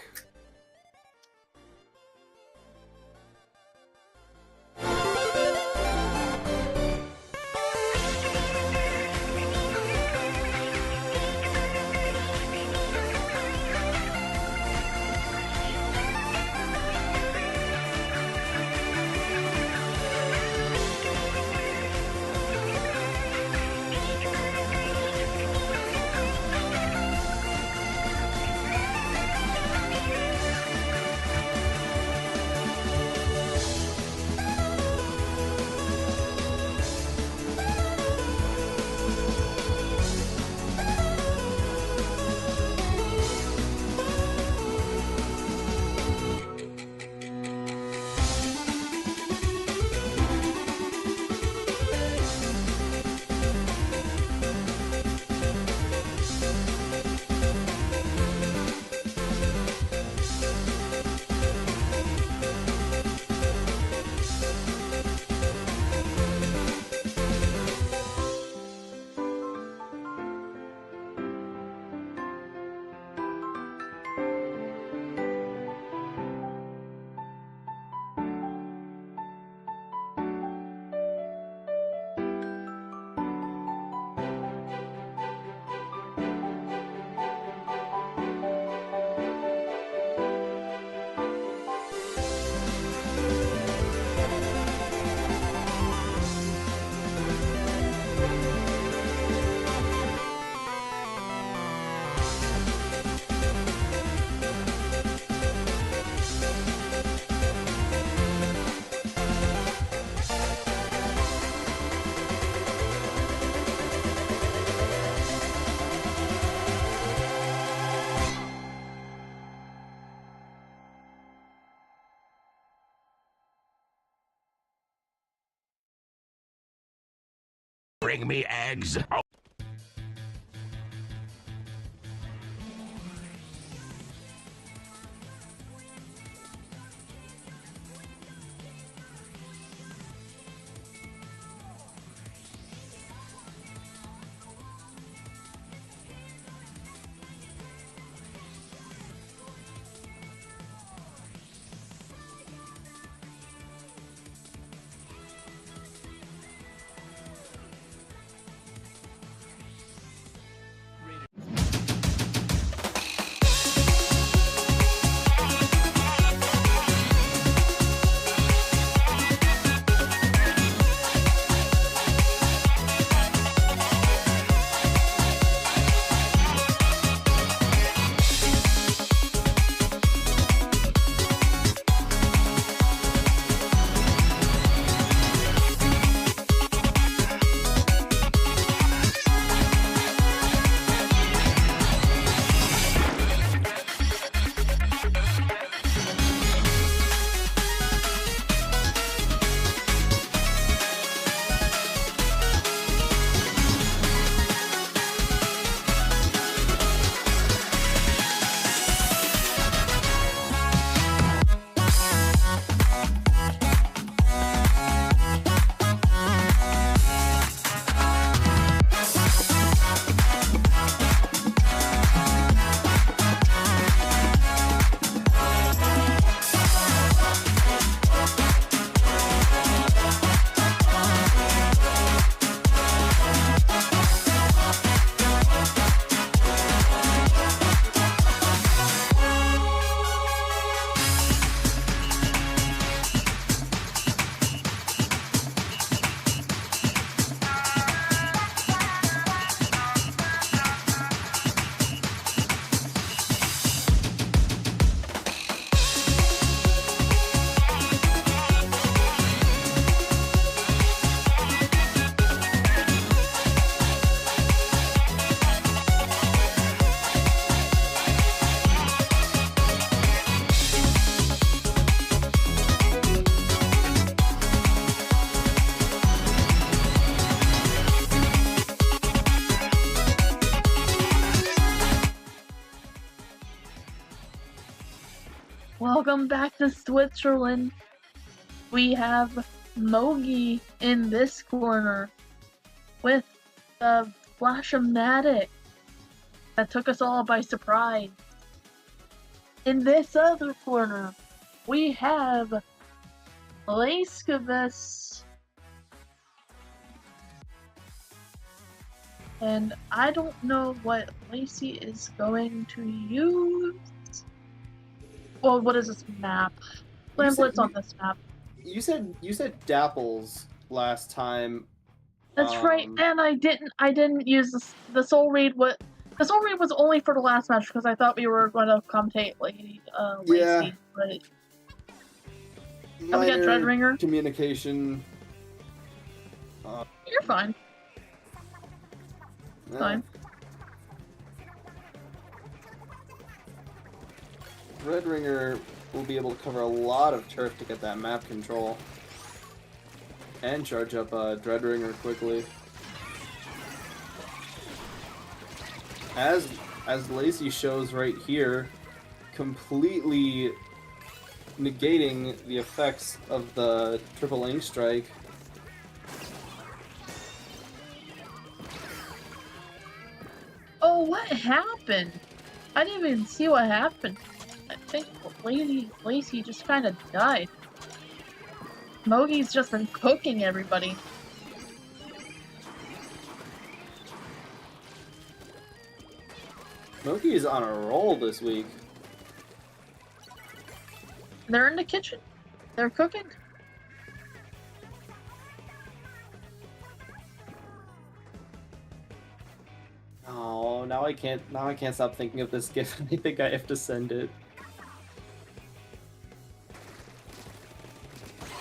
Bring me eggs. Welcome back to Switzerland. We have Mogi in this corner with the Flash-O-Matic that took us all by surprise. In this other corner, we have Lacevis. And I don't know what Lacey is going to use. Well, what is this map? Clam Blitz on this map. You said Dapples last time. That's right, and I didn't use the Soul Read. The Soul Read was only for the last match because I thought we were going to commentate Lacey. Yeah. But we get Dreadringer. Communication. You're fine. Fine. Dreadringer will be able to cover a lot of turf to get that map control. And charge up Dreadringer quickly. As Lacey shows right here, completely negating the effects of the triple ink strike. Oh, what happened? I didn't even see what happened. I think Lacey just kind of died. Mogi's just been cooking everybody. Mogi is on a roll this week. They're in the kitchen. They're cooking. Oh, now I can't stop thinking of this gift. I think I have to send it.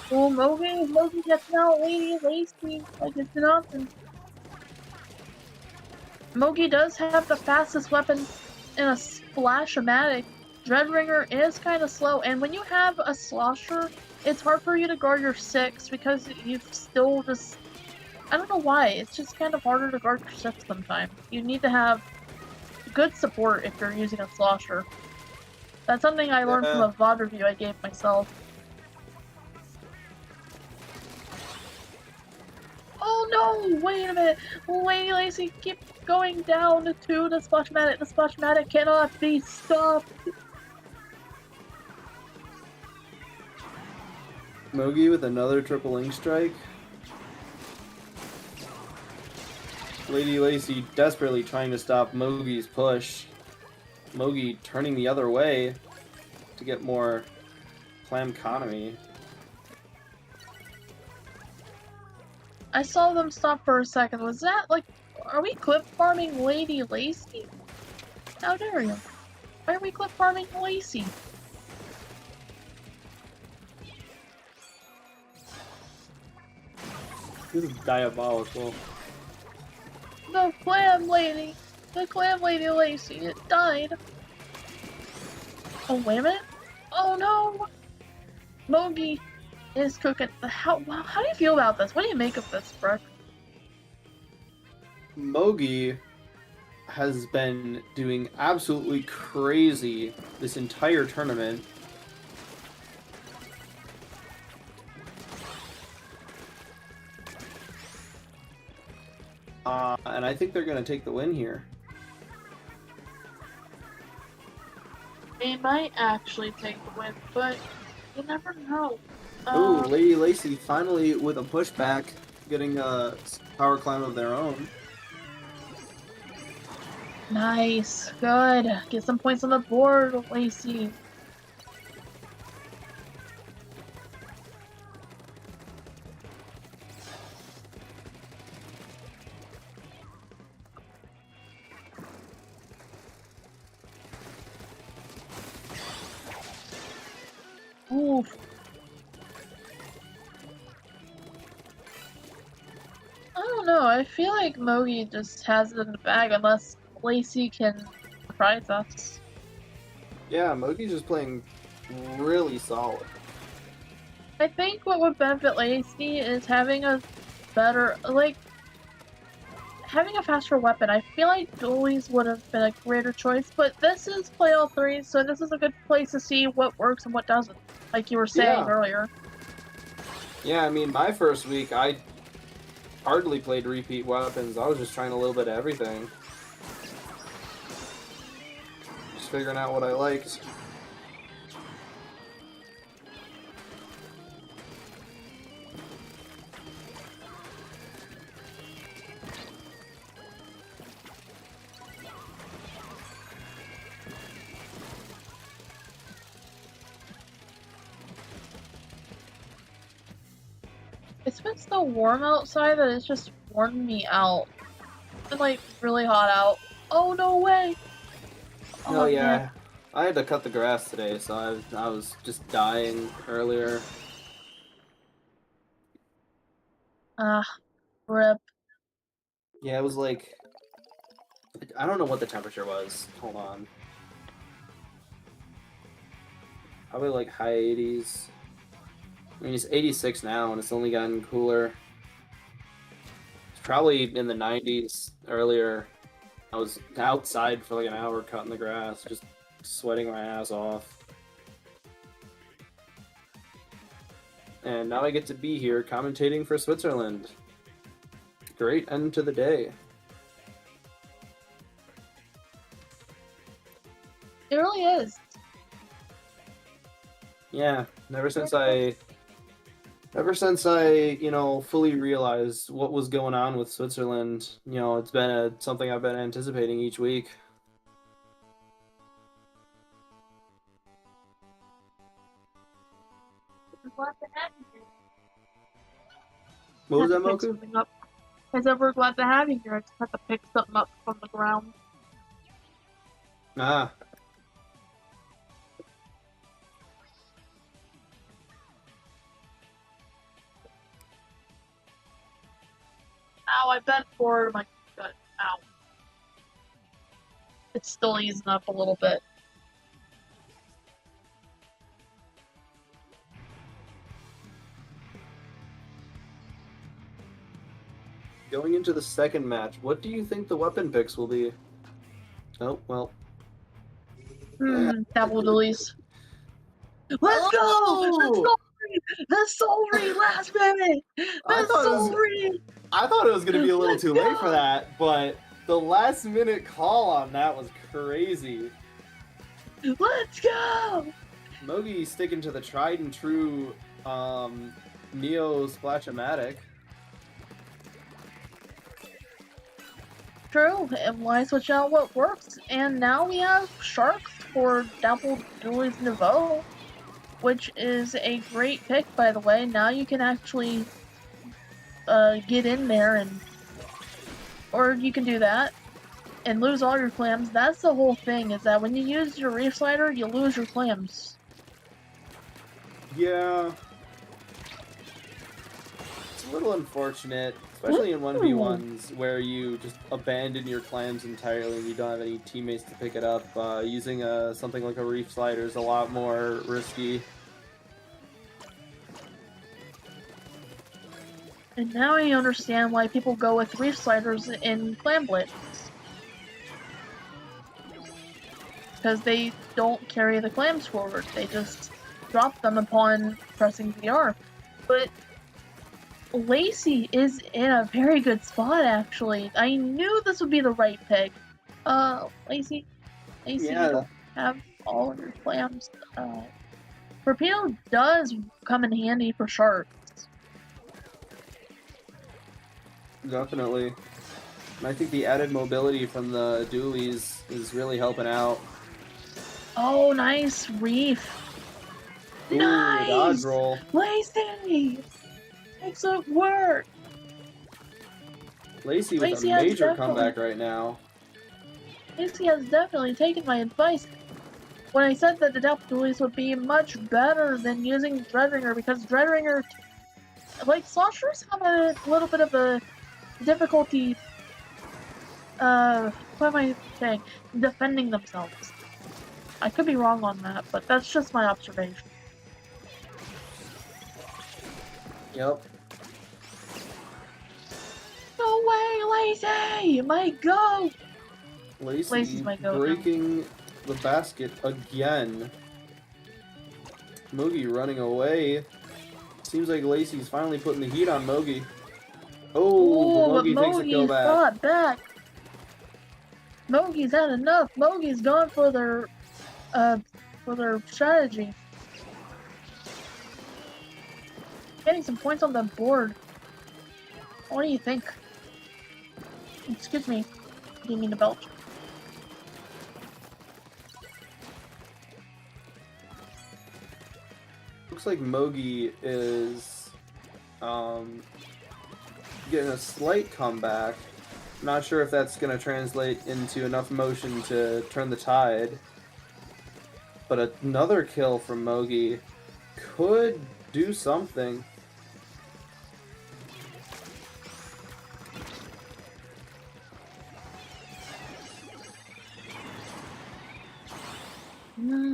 Well, Mogi gets out Lacey like it's nothing. Mogi does have the fastest weapon in a Splash-O-Matic. Dreadringer is kind of slow, and when you have a Slosher, it's hard for you to guard your 6 because you've still just... I don't know why, it's just kind of harder to guard your 6 sometimes. You need to have good support if you're using a Slosher. That's something I learned from a VOD review I gave myself. Oh no! Wait a minute! Lady Lacey, keep going down to the Splash-O-Matic. The Splash-O-Matic cannot be stopped! Mogi with another triple ink strike. Lady Lacey desperately trying to stop Mogi's push. Mogi turning the other way to get more Clam economy. I saw them stop for a second. Was that like... Are we clip farming Lady Lacey? How dare you? Why are we clip farming Lacey? This is diabolical. The Clam Lady Lacey, it died. Oh, wait a minute. Oh no! Mogi is cooking. How do you feel about this? What do you make of this, Brooke? Mogi has been doing absolutely crazy this entire tournament. And I think they're going to take the win here. They might actually take the win, but you never know. Ooh, Lady Lacey finally with a pushback, getting a power climb of their own. Nice, good. Get some points on the board, Lacey. Oof. I don't know, I feel like Mogi just has it in the bag unless Lacey can surprise us. Yeah, Mogi's just playing really solid. I think what would benefit Lacey is having a better, like, having a faster weapon, I feel like dualies would have been a greater choice, but this is Play All 3, so this is a good place to see what works and what doesn't, like you were saying earlier. Yeah, I mean, my first week, I hardly played repeat weapons. I was just trying a little bit of everything. Just figuring out what I liked. It's been so warm outside that it's just worn me out. It's been like really hot out. Oh, no way! Oh yeah, man. I had to cut the grass today, so I was just dying earlier. Rip. Yeah, it was like, I don't know what the temperature was. Hold on. Probably like high 80s. I mean, it's 86 now, and it's only gotten cooler. It's probably in the 90s earlier. I was outside for like an hour cutting the grass, just sweating my ass off. And now I get to be here commentating for Switzerland. Great end to the day. It really is. Yeah, ever since I, you know, fully realized what was going on with Switzerland, you know, it's been something I've been anticipating each week. What was that, Moku? I said we're glad to have you here. I just had to pick something up from the ground. Ah. Ow, I bent forward my gut. Ow. It's still easing up a little bit. Going into the second match, what do you think the weapon picks will be? Oh, well. Double deletes. Let's go! Let's go! The Soul Read last minute! I thought it was going to be a little too late for that, but the last minute call on that was crazy. Let's go! Mogi sticking to the tried and true Neo Splash-O-Matic. True, and why switch out what works? And now we have Sharks for Double Dualies Nouveau, which is a great pick, by the way. Now you can actually get in there and, or you can do that and lose all your clams. That's the whole thing, is that when you use your Reef Slider, you lose your clams. Yeah. It's a little unfortunate, especially in 1v1s where you just abandon your clams entirely and you don't have any teammates to pick it up. Using something like a Reef Slider is a lot more risky. And now I understand why people go with Reef Sliders in Clam Blitz. Because they don't carry the clams forward, they just drop them upon pressing VR. But Lacey is in a very good spot, actually. I knew this would be the right pick. Lacey, yeah. You don't have all of your clams. Torpedo does come in handy for Sharks. Definitely. And I think the added mobility from the dualies is really helping out. Oh, nice Reef. Ooh, nice! Dodge roll. Lacey! Excellent work! Lacey with a major comeback right now. Lacey has definitely taken my advice when I said that the Double Dualies would be much better than using Dreadringer, because Dreadringer, like, Sloshers have a little bit of a difficulty, what am I saying? Defending themselves. I could be wrong on that, but that's just my observation. Yep. No way, Lacey, my goat! Lacey Lacey's my goat now. breaking the basket again. Mogi running away. Seems like Lacey's finally putting the heat on Mogi. Oh, but Mogi takes a kill back. Fought back. Mogi's had enough. Mogi's gone for their strategy. Getting some points on the board. What do you think? Excuse me. Didn't mean to belch. Looks like Mogi is getting a slight comeback. Not sure if that's going to translate into enough motion to turn the tide. But another kill from Mogi could do something.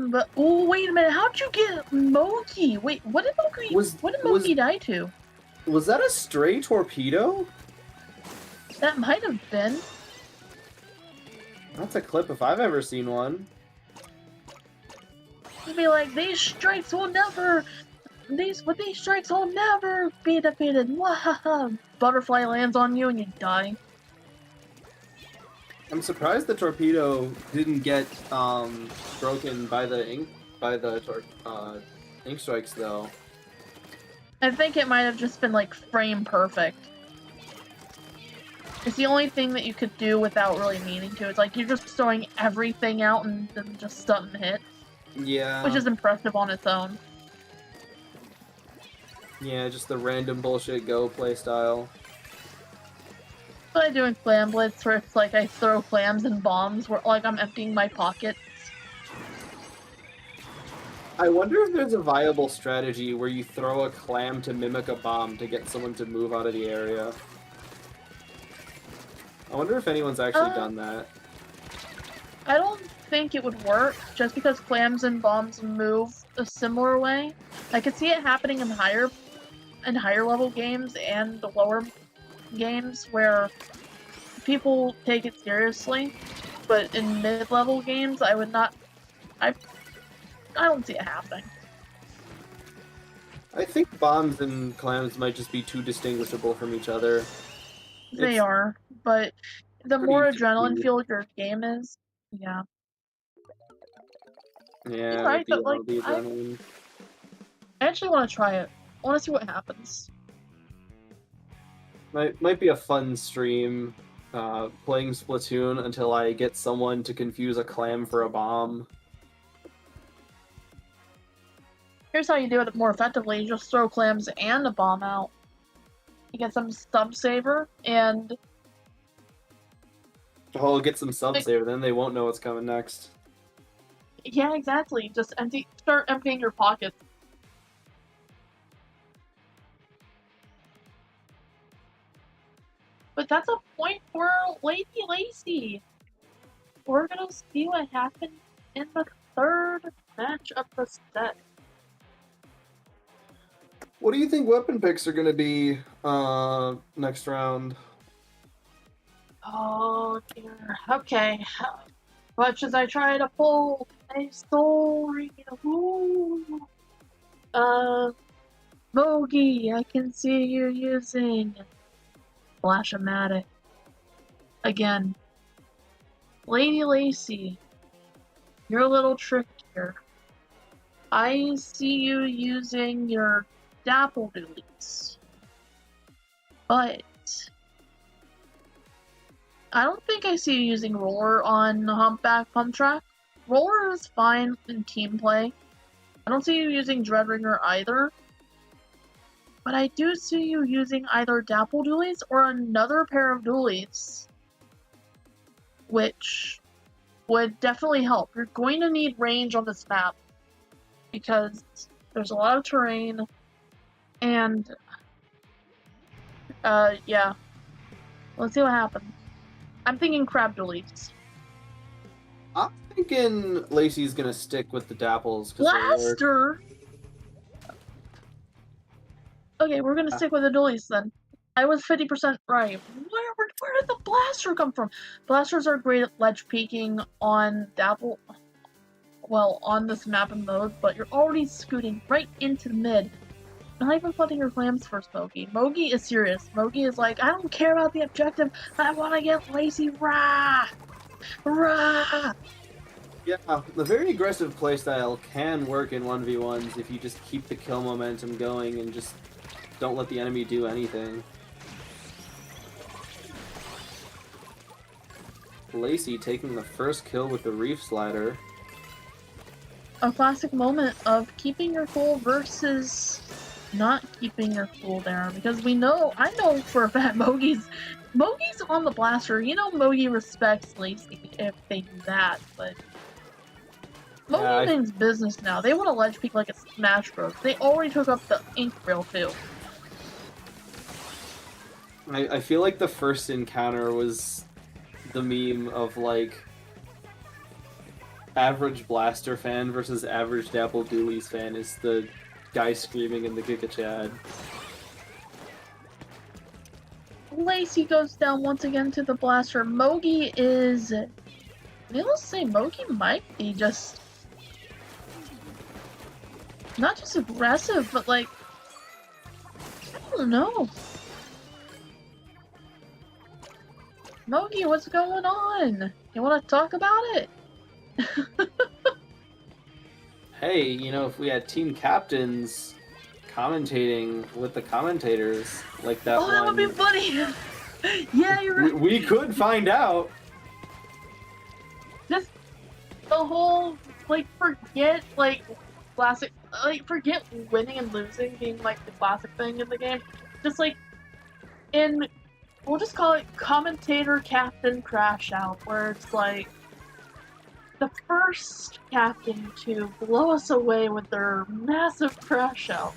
But oh, wait a minute! How'd you get Mogi? Wait, what did Mogi die to? Was that a stray torpedo? That might have been. That's a clip if I've ever seen one. You'd be like, these strikes will never be defeated. Wahaha! Butterfly lands on you and you die. I'm surprised the torpedo didn't get broken by the ink strikes though. I think it might have just been like frame perfect. It's the only thing that you could do without really meaning to. It's like you're just throwing everything out and then just doesn't hit. Yeah. Which is impressive on its own. Yeah, just the random bullshit go playstyle. What I do in Clam Blitz, where it's like I throw clams and bombs, where like I'm emptying my pockets. I wonder if there's a viable strategy where you throw a clam to mimic a bomb to get someone to move out of the area. I wonder if anyone's actually done that. I don't think it would work, just because clams and bombs move a similar way. I could see it happening in higher level games and the lower games where people take it seriously, but in mid-level games, I would not. I don't see it happening. I think bombs and clams might just be too distinguishable from each other. They are, but the more adrenaline-fueled your game is, yeah. Yeah, right, the, but like, the adrenaline. I actually want to try it. I want to see what happens. Might be a fun stream, playing Splatoon until I get someone to confuse a clam for a bomb. Here's how you do it more effectively. You just throw clams and a bomb out. You get some sub-saver, and... Oh, get some sub-saver, then they won't know what's coming next. Yeah, exactly. Just start emptying your pockets. But that's a point for Lady Lacey. We're gonna see what happens in the third match of the set. What do you think weapon picks are going to be next round? Oh dear. Okay. Much as I try to pull a story. Ooh. Mogi, I can see you using Flash-O-Matic. Again. Lady Lacey, you're a little trickier. I see you using your Dapple Doolies. But I don't think I see you using Roller on Humpback Pump Track. Roller is fine in team play. I don't see you using Dreadringer either. But I do see you using either Dapple Doolies or another pair of Doolies, which would definitely help. You're going to need range on this map because there's a lot of terrain, and yeah. Let's see what happens. I'm thinking Crab Doolies. I'm thinking Lacey's gonna stick with the Dapples. Blaster! Okay, we're gonna stick with the Doolies then. I was 50% right. Where did the blaster come from? Blasters are great at ledge peeking on Dapple, well, on this map and mode, but you're already scooting right into the mid. Not even putting your clams first, Mogi. Mogi is serious. Mogi is like, I don't care about the objective. I want to get Lacey. Rah! Rah! Yeah, the very aggressive playstyle can work in 1v1s if you just keep the kill momentum going and just don't let the enemy do anything. Lacey taking the first kill with the Reef Slider. A classic moment of keeping your cool versus not keeping your cool down, because I know for a fact Mogi's on the blaster. You know Mogi respects Lacey if they do that, but Mogi means business now. They want to ledge peek like a Smash Bros. They already took up the ink rail too. I feel like the first encounter was the meme of like average Blaster fan versus average Dapple Doolies fan is the guy screaming in the Giga Chad. Lacey goes down once again to the blaster. Mogi is... Needless to say, Mogi might be just... not just aggressive, but like... I don't know. Mogi, what's going on? You want to talk about it? Hey, you know, if we had team captains commentating with the commentators like that that would be funny! Yeah, you're right. We could find out. Just the whole, like, forget winning and losing being, like, the classic thing in the game. Just, like, we'll just call it commentator captain crash out, where it's, like, the first captain to blow us away with their massive crash out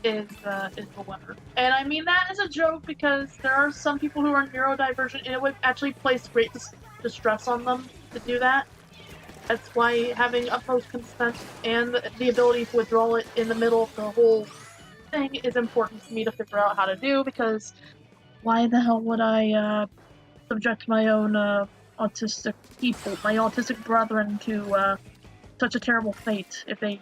is the winner. And I mean that as a joke because there are some people who are neurodivergent and it would actually place great distress on them to do that. That's why having utmost consent and the ability to withdraw it in the middle of the whole thing is important for me to figure out how to do, because why the hell would I subject my own autistic people, my autistic brethren, to such a terrible fate if they...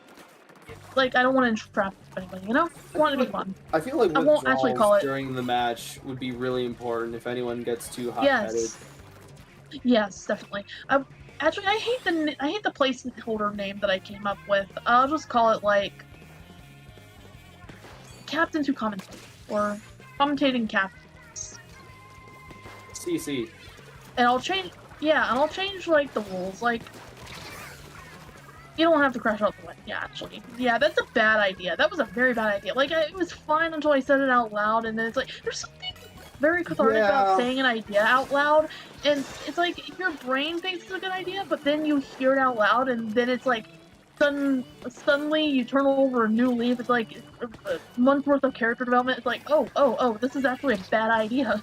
Like, I don't want to entrap anybody, you know? I want it to be fun. I feel like I won't actually call it during the match would be really important if anyone gets too hot-headed. Yes, definitely. Actually, I hate the placeholder name that I came up with. I'll just call it, like, Captains Who Commentate, or Commentating Captains. CC. And I'll change, like, the rules, like, you don't have to crash out the way. Yeah, actually. Yeah, that's a bad idea. That was a very bad idea. Like, it was fine until I said it out loud, and then it's like, there's something very cathartic about saying an idea out loud, and it's like, your brain thinks it's a good idea, but then you hear it out loud, and then it's like, suddenly you turn over a new leaf. It's like a month's worth of character development. It's like, oh, this is actually a bad idea.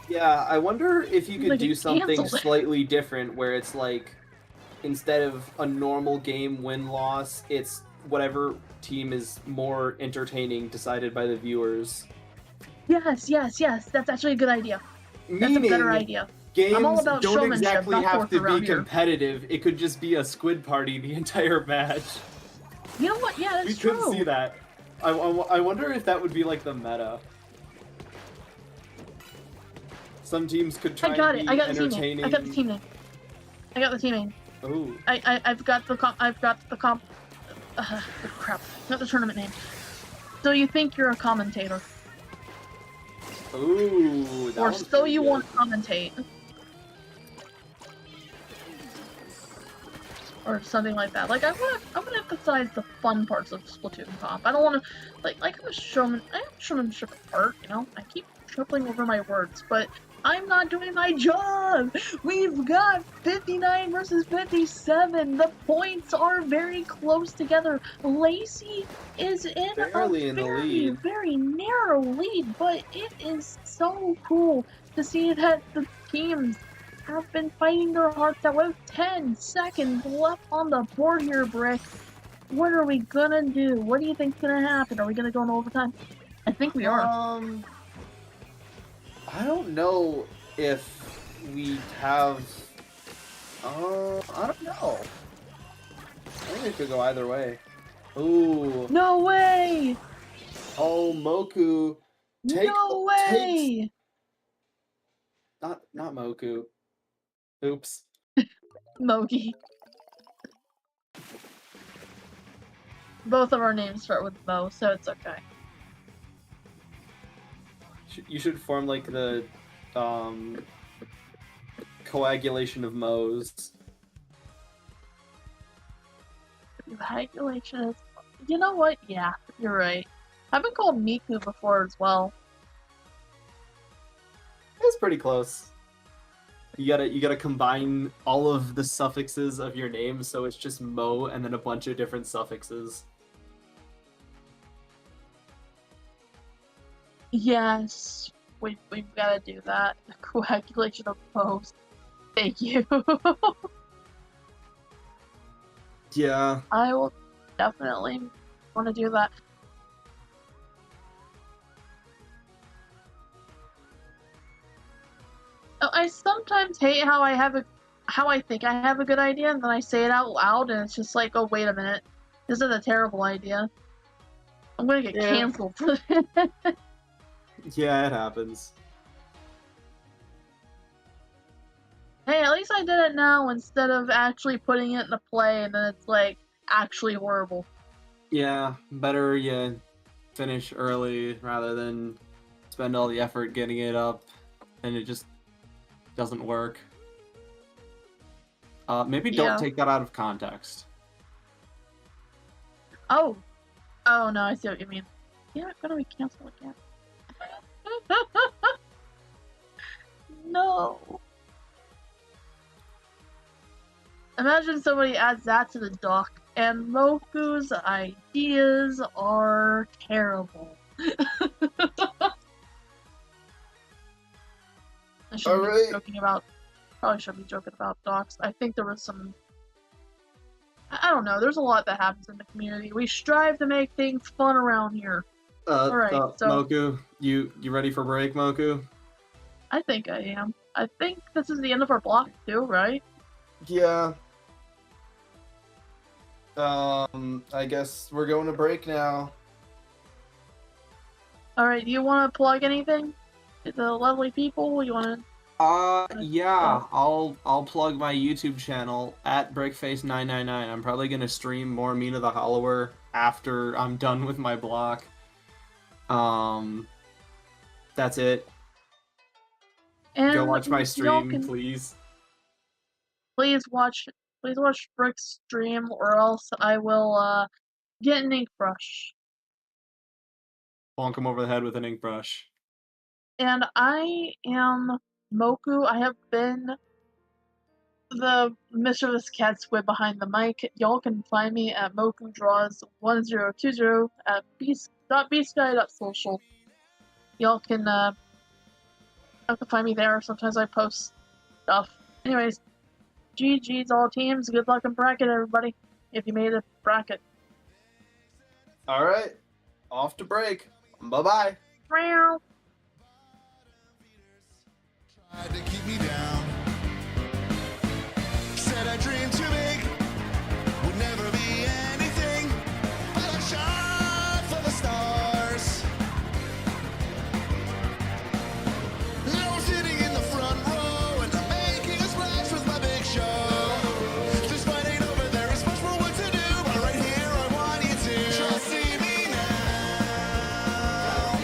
Yeah, I wonder if you could Like, do something canceled. slightly different where it's like, instead of a normal game win-loss, it's whatever team is more entertaining decided by the viewers. Yes, that's actually a good idea. That's a better idea. Games I'm all about don't showmanship, exactly not have forth to around be here. competitive. It could just be a squid party the entire match. You know what? Yeah, that's We true. could see that. I wonder if that would be like the meta. Some teams could try and be entertaining. I got the team name. Ooh. I've got the crap. Not the tournament name. So you think you're a commentator. Ooh. Or so you want to commentate. Or something like that. Like, I want to emphasize the fun parts of Splatoon comp. I don't want to, like I'm a showmanship part, you know? I keep tripling over my words, but I'm not doing my job! We've got 59 versus 57. The points are very close together. Lacey is in Barely in the lead. very narrow lead, but it is so cool to see that the teams have been fighting their hearts out with 10 seconds left on the board here, Brick. What are we gonna do? What do you think's gonna happen? Are we gonna go in overtime? I think we are. I don't don't know if we have. I don't know. I think it could go either way. Ooh. No way! Oh, Moku. No way! Not Moku. Oops. Mogi. Both of our names start with Mo, so it's okay. You should form like the coagulation of Mo's. Coagulation is. You know what? Yeah, you're right. I've been called Miku before as well. It's pretty close. You gotta combine all of the suffixes of your name, so it's just Mo and then a bunch of different suffixes. Yes, we've got to do that. The coagulation of Mo's. Thank you. Yeah. I will definitely want to do that. I sometimes hate how I think I have a good idea, and then I say it out loud, and it's just like, oh, wait a minute. This is a terrible idea. I'm gonna get canceled for this. Yeah, it happens. Hey, at least I did it now instead of actually putting it in the play, and then it's like actually horrible. Yeah, better you finish early rather than spend all the effort getting it up and it just doesn't work. Maybe don't take that out of context. Oh no, I see what you mean. Yeah, I'm gonna be canceled again. No. Imagine somebody adds that to the doc, and Moku's ideas are terrible. I shouldn't be joking about. Probably shouldn't be joking about docs. I think there was some. I don't know. There's a lot that happens in the community. We strive to make things fun around here. All right, so Moku, you ready for break, Moku? I think I am. I think this is the end of our block too, right? Yeah. I guess we're going to break now. All right. Do you want to plug anything to the lovely people? You want to? Yeah. I'll plug my YouTube channel at Breakface999. I'm probably gonna stream more Mina the Hollower after I'm done with my block. That's it. And go watch my stream, can, please. Please watch Brick's stream, or else I will get an ink brush. Bonk him over the head with an ink brush. And I am Moku. I have been the mischievous cat squid behind the mic. Y'all can find me at MokuDraws1020 at beast.beastguy.social. Y'all can find me there. Sometimes I post stuff. Anyways, GG's all teams. Good luck in bracket, everybody. If you made a bracket. All right, off to break. Bye-bye. Meow. Tried to keep me down. Said I dreamed too big, would never be anything, but I shot for the stars. Now I'm sitting in the front row and I'm making a splash with my big show. This fight ain't over, there is much more work to do, but right here I want you to just see me now.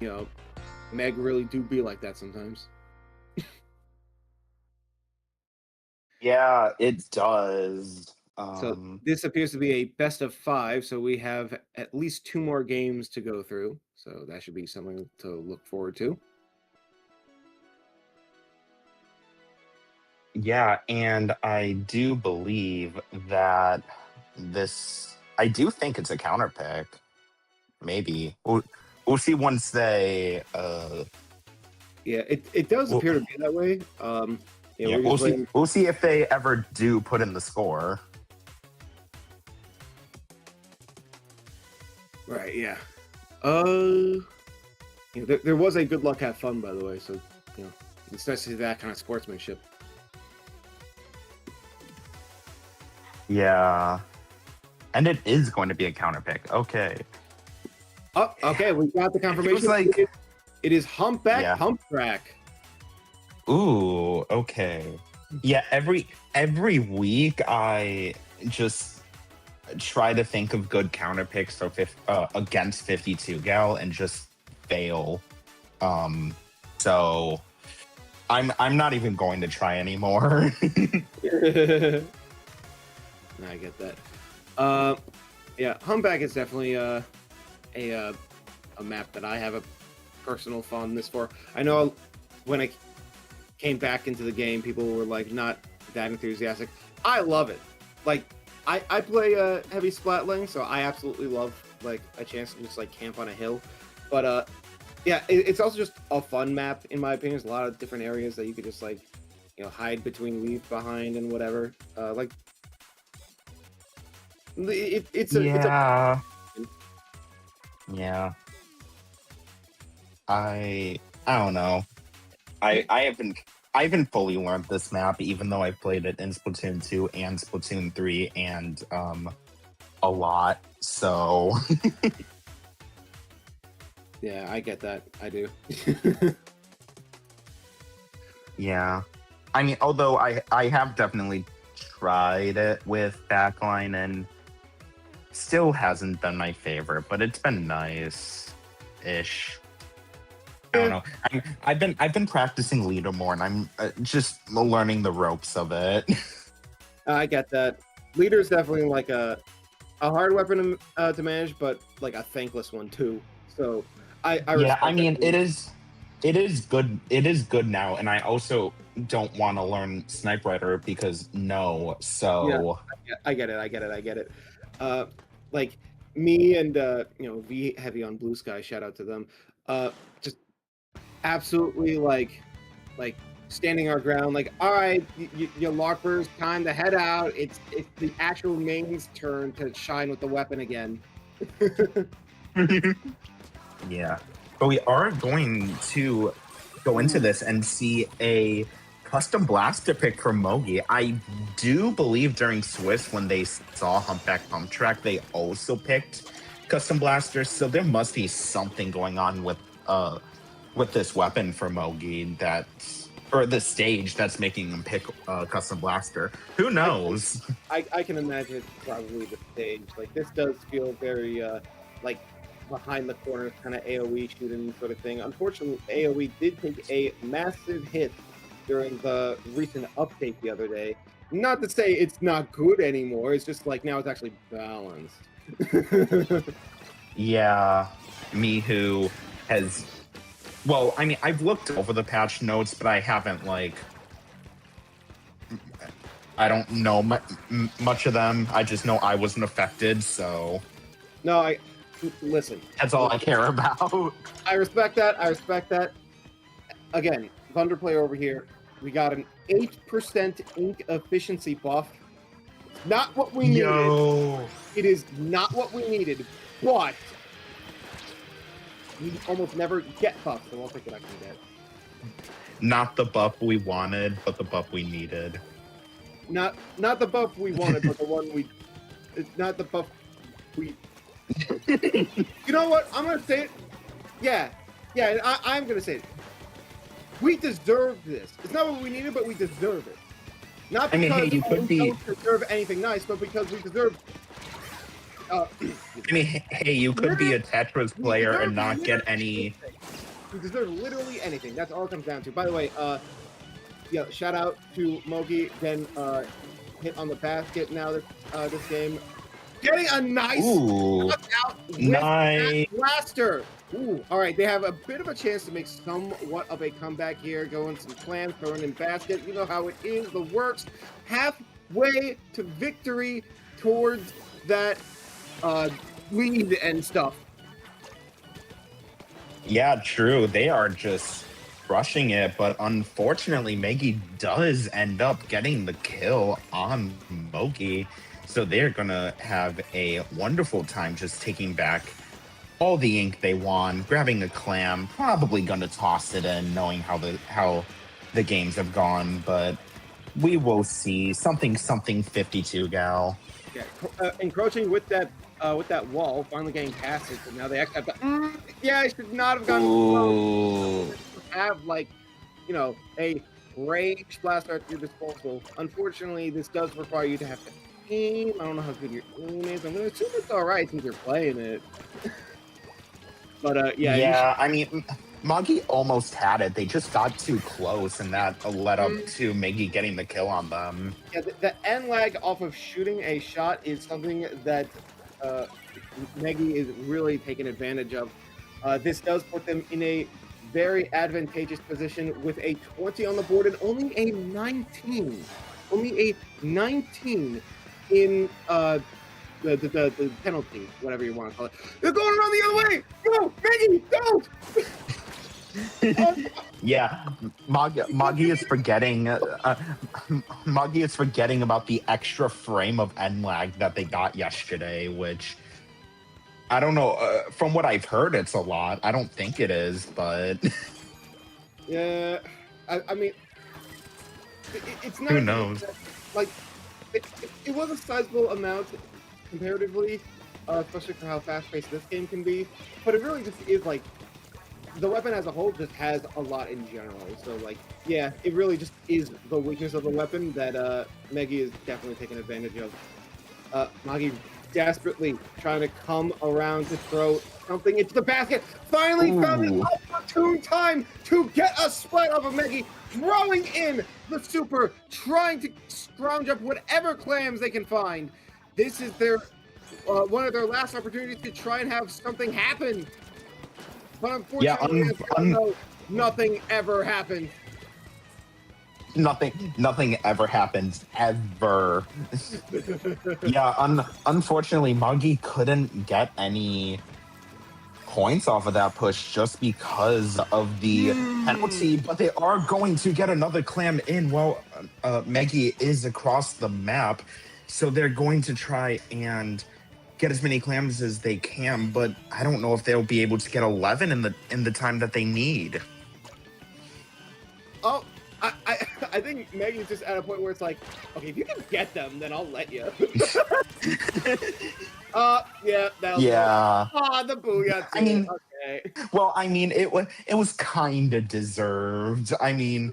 you know, Meg really do be like that sometimes. Yeah, it does. So this appears to be a best of 5, so we have at least 2 more games to go through. So that should be something to look forward to. Yeah, and I do believe that I do think it's a counter pick. Maybe. We'll see once they Yeah, it does appear to be that way. yeah, we'll see if they ever do put in the score. Right, yeah. There was a good luck have fun, by the way, so it's nice to see that kind of sportsmanship. Yeah. And it is going to be a counter pick. Okay. Oh, okay, we got the confirmation. It is Humpback Hump Track. Ooh, okay. Yeah, every week I just try to think of good counter picks for against 52 Gal and just fail. So I'm not even going to try anymore. I get that. Yeah, Humpback is definitely a map that I have a personal fondness for. I know when I came back into the game, people were like not that enthusiastic. I love it. Like I play heavy splatling, so I absolutely love like a chance to just like camp on a hill. But yeah, it's also just a fun map in my opinion. There's a lot of different areas that you could just like hide between, leave behind, and whatever. Like it's a yeah. I don't know. I haven't fully learned this map, even though I've played it in Splatoon 2 and Splatoon 3 and a lot. So yeah, I get that. I do. Yeah. I mean, although I have definitely tried it with backline and still hasn't been my favorite, but it's been nice-ish. I don't know. I've been practicing leader more, and I'm just learning the ropes of it. I get that. Leader is definitely like a hard weapon to manage, but like a thankless one too. So I mean it is good. It is good now, and I also don't want to learn Snipe Rider because no. So yeah, I get it. Like me and V Heavy on Blue Sky, shout out to them. Just absolutely like standing our ground. Like, all right, your LARPers, time to head out. It's the actual main's turn to shine with the weapon again. Yeah, but we are going to go into this and see a custom blaster pick for Mogi. I do believe during Swiss, when they saw Humpback Pump Track, they also picked custom blasters. So there must be something going on with this weapon for Mogi or the stage that's making them pick custom blaster. Who knows? I can imagine it's probably the stage. Like this does feel very like behind the corner kind of AoE shooting sort of thing. Unfortunately, AoE did take a massive hit during the recent update the other day. Not to say it's not good anymore, it's just like now it's actually balanced. Yeah, me who has... Well, I mean, I've looked over the patch notes, but I haven't, like... I don't know much of them. I just know I wasn't affected, so... No, listen. That's all I care about. I respect that. Again, Thunder player over here. We got an 8% ink efficiency buff. Not what we needed. It is not what we needed, but we almost never get buffs, so I'll take what I can get. Not the buff we wanted, but the buff we needed. Not the buff we wanted, but the one we... It's not the buff we... You know what? I'm going to say it. Yeah, I'm going to say it. We deserve this. It's not what we needed, but we deserve it. Not because we don't deserve anything nice, but because we deserve uh, I mean, hey, you could be a Tetris player and not get any. You deserve literally anything. That's all it comes down to. By the way, yeah, shout out to Mogi. Then hit on the basket now this game. Getting a nice Ooh, knockout with nice. that blaster. Ooh, all right. They have a bit of a chance to make somewhat of a comeback here. Going some clams, throwing in basket. You know how it is. The works. Halfway to victory towards that lead and stuff. Yeah, true. They are just crushing it, but unfortunately, Maggie does end up getting the kill on Mogi. So they're gonna have a wonderful time just taking back all the ink they won, grabbing a clam, probably gonna toss it in, knowing how the games have gone, but we will see. Something 52 gal. Yeah, encroaching with that wall, finally getting past it, and now they actually have to. Yeah, I should not have gone. Ooh. Have like, you know, a range blaster at your disposal. Unfortunately, this does require you to have to aim. I don't know how good your aim is. I'm gonna assume it's all right since you're playing it. But yeah. Yeah, I mean, Mogi almost had it. They just got too close, and that led up to Maggie getting the kill on them. Yeah, the end lag off of shooting a shot is something that Maggie is really taking advantage of. This does put them in a very advantageous position with a 20 on the board and only a 19. Only a 19 in the penalty, whatever you want to call it. They're going around the other way! Go! Maggie, don't! Yeah, Mogi is forgetting. Mogi is forgetting about the extra frame of end lag that they got yesterday, which I don't know. From what I've heard, it's a lot. I don't think it is, but yeah, I mean, it's not. Who knows? Like, it was a sizable amount comparatively, especially for how fast-paced this game can be. But it really just is like. The weapon as a whole just has a lot in general. So, like, yeah, it really just is the weakness of the weapon that Maggie is definitely taking advantage of. Maggie desperately trying to come around to throw something into the basket. Finally found an opportune time to get a split off of Maggie, throwing in the super, trying to scrounge up whatever clams they can find. This is their one of their last opportunities to try and have something happen. But unfortunately, nothing ever happened. Nothing ever happens, ever. Yeah, unfortunately, Mogi couldn't get any points off of that push just because of the penalty, but they are going to get another clam in while Maggie is across the map. So they're going to try and get as many clams as they can, but I don't know if they'll be able to get 11 in the time that they need. Oh, I think Maggie's just at a point where it's like, okay, if you can get them, then I'll let you. Yeah, that was the booyah. I mean, okay. Well, I mean, it was kind of deserved. I mean,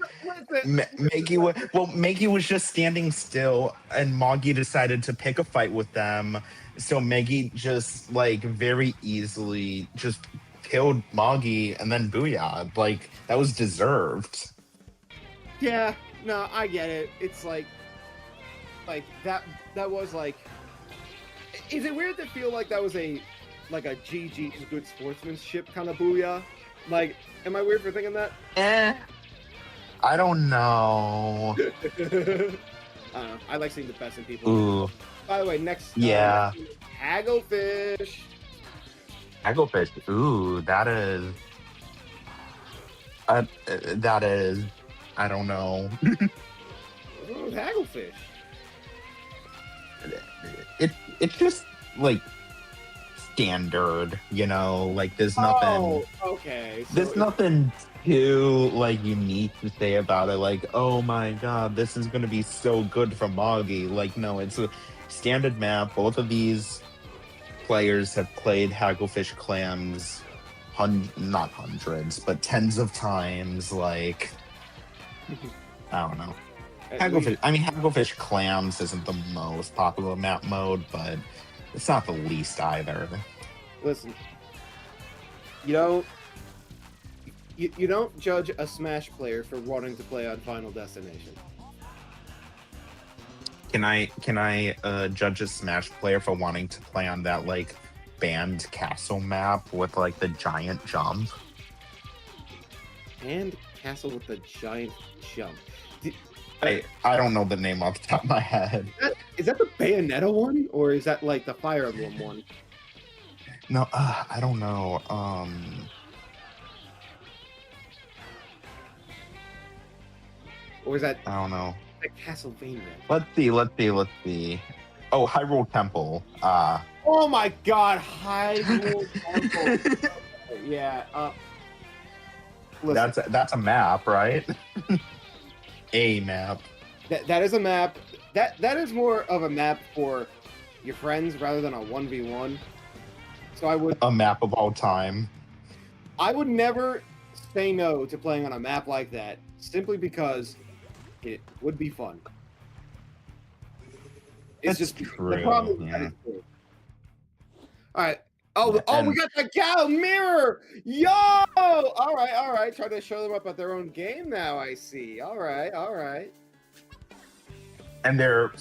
Maggie was just standing still, and Mogi decided to pick a fight with them. So Maggie just like very easily just killed Mogi, and then booyah. Like that was deserved. Yeah, no, I get it. It's like that was like. Is it weird to feel like that was a GG good sportsmanship kind of booyah? Like, am I weird for thinking that? I don't know. I don't know. I like seeing the best in people. Ooh. By the way, next Hagglefish. Hagglefish. Ooh, that is. I don't know. What's wrong with Hagglefish? It's just like standard, you know. Like there's nothing. Oh, okay. So there's nothing too like unique to say about it. Like, oh my god, this is gonna be so good for Mogi. Like, no, it's a standard map. Both of these players have played Hagglefish clams, not hundreds, but tens of times. Like, I don't know. Hagglefish clams isn't the most popular map mode, but it's not the least either. Listen, you don't judge a Smash player for wanting to play on Final Destination. Can I judge a Smash player for wanting to play on that like banned castle map with like the giant jump? And castle with the giant jump. I don't know the name off the top of my head. Is that the Bayonetta one, or is that like the Fire Emblem one? No, I don't know. Or is that I don't know. like Castlevania? Let's see. Oh, Hyrule Temple. Oh my God, Hyrule Temple. Yeah. Listen, That's a map, right? A map. that is a map. That is more of a map for your friends rather than a 1v1. So A map of all time. I would never say no to playing on a map like that, simply because it would be fun. It's That's just true, the problem is that yeah. it's true. All right. Oh, we got the Gal mirror. Yo! All right. Try to show them up at their own game now. I see. All right. And they're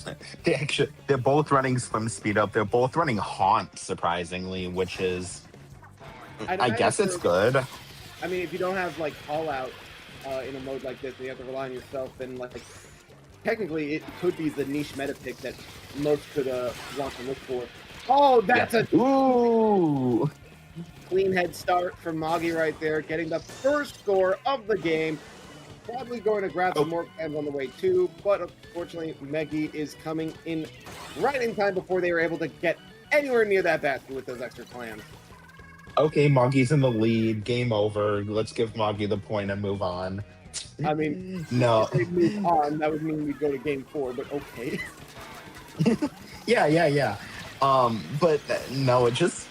both running swim speed up. They're both running haunt, surprisingly, which is I guess it's good. I mean, if you don't have like call out in a mode like this, and you have to rely on yourself, then like technically it could be the niche meta pick that most could want to look for. Oh, that's a Ooh. clean head start from Moggy right there, getting the first score of the game. Probably going to grab some more clams on the way too, but unfortunately Meggy is coming in right in time before they were able to get anywhere near that basket with those extra clams. Okay, Moggy's in the lead. Game over. Let's give Moggy the point and move on. I mean, no. if they move on, that would mean we'd go to game 4, but okay. Yeah. But no, it just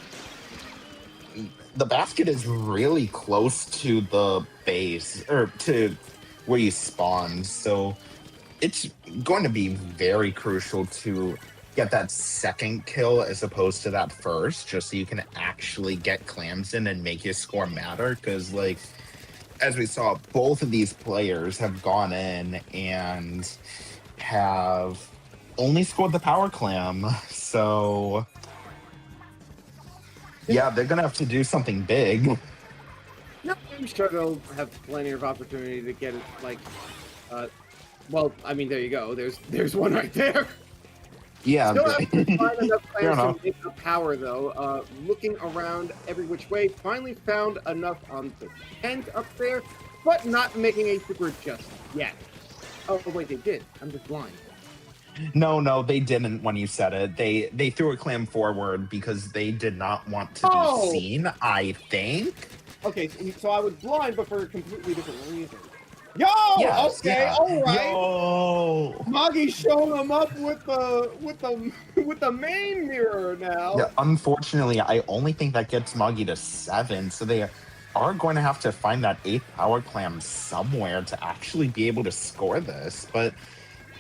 the basket is really close to the base or to where you spawn, so it's going to be very crucial to get that second kill as opposed to that first, just so you can actually get clams in and make your score matter. Because, like, as we saw, both of these players have gone in and have only scored the power clam, so yeah, they're gonna have to do something big. No, I'm sure they'll have plenty of opportunity to get it. Like, well, I mean, there you go. There's one right there. Yeah, Still have to find enough fair players enough. to make the power, though. Looking around every which way, finally found enough on the tent up there, but not making a super just yet. Oh, wait, they did. I'm just blind. No, they didn't when you said it. They threw a clam forward because they did not want to Oh! be seen, I think. Okay, so I was blind, but for a completely different reason. Yo! Yes, Okay, yeah. all right. Yo! Moggy's showing them up with the main mirror now. Yeah, unfortunately, I only think that gets Moggy to 7, so they are going to have to find that 8th power clam somewhere to actually be able to score this. But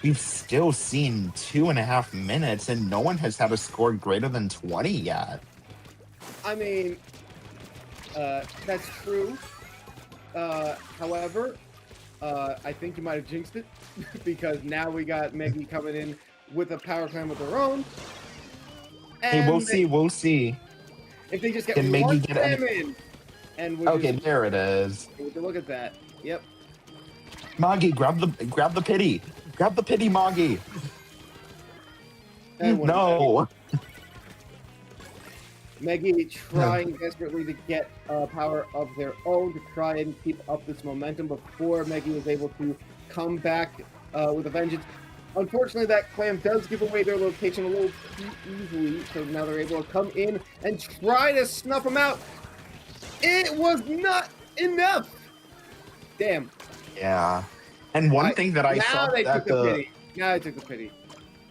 we've still seen 2.5 minutes, and no one has had a score greater than 20 yet. I mean, that's true. However, I think you might have jinxed it because now we got Meggy coming in with a power clam of their own. Hey, we'll see. If they just get Can one Meggy get clam in, and we Okay, just, there it is. would you look at that? Yep. Moggy, grab the pity. Grab the pity, Moggy. And one No. Meggy trying desperately to get power of their own to try and keep up this momentum before Meggy was able to come back with a vengeance. Unfortunately, that clam does give away their location a little too easily, so now they're able to come in and try to snuff them out. It was not enough. Damn. Yeah. And one thing that I now saw they that took the pity. Now they took the pity.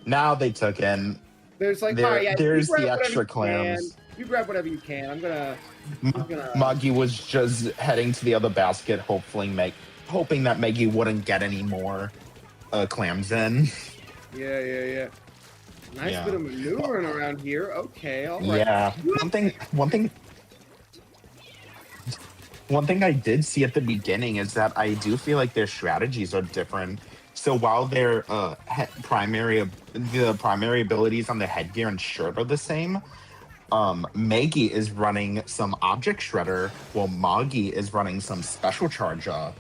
now they took in There's like, There- all right, yeah, there's you grab the whatever extra you can. clams. You grab whatever you can. I'm gonna. Moggy was just heading to the other basket, hoping that Meggy wouldn't get any more clams in. Yeah. Nice Yeah. bit of maneuvering around here. Okay, all right. Yeah. One thing I did see at the beginning is that I do feel like their strategies are different. So while their the primary abilities on the headgear and shirt are the same, Maggie is running some object shredder, while Moggy is running some special charge up.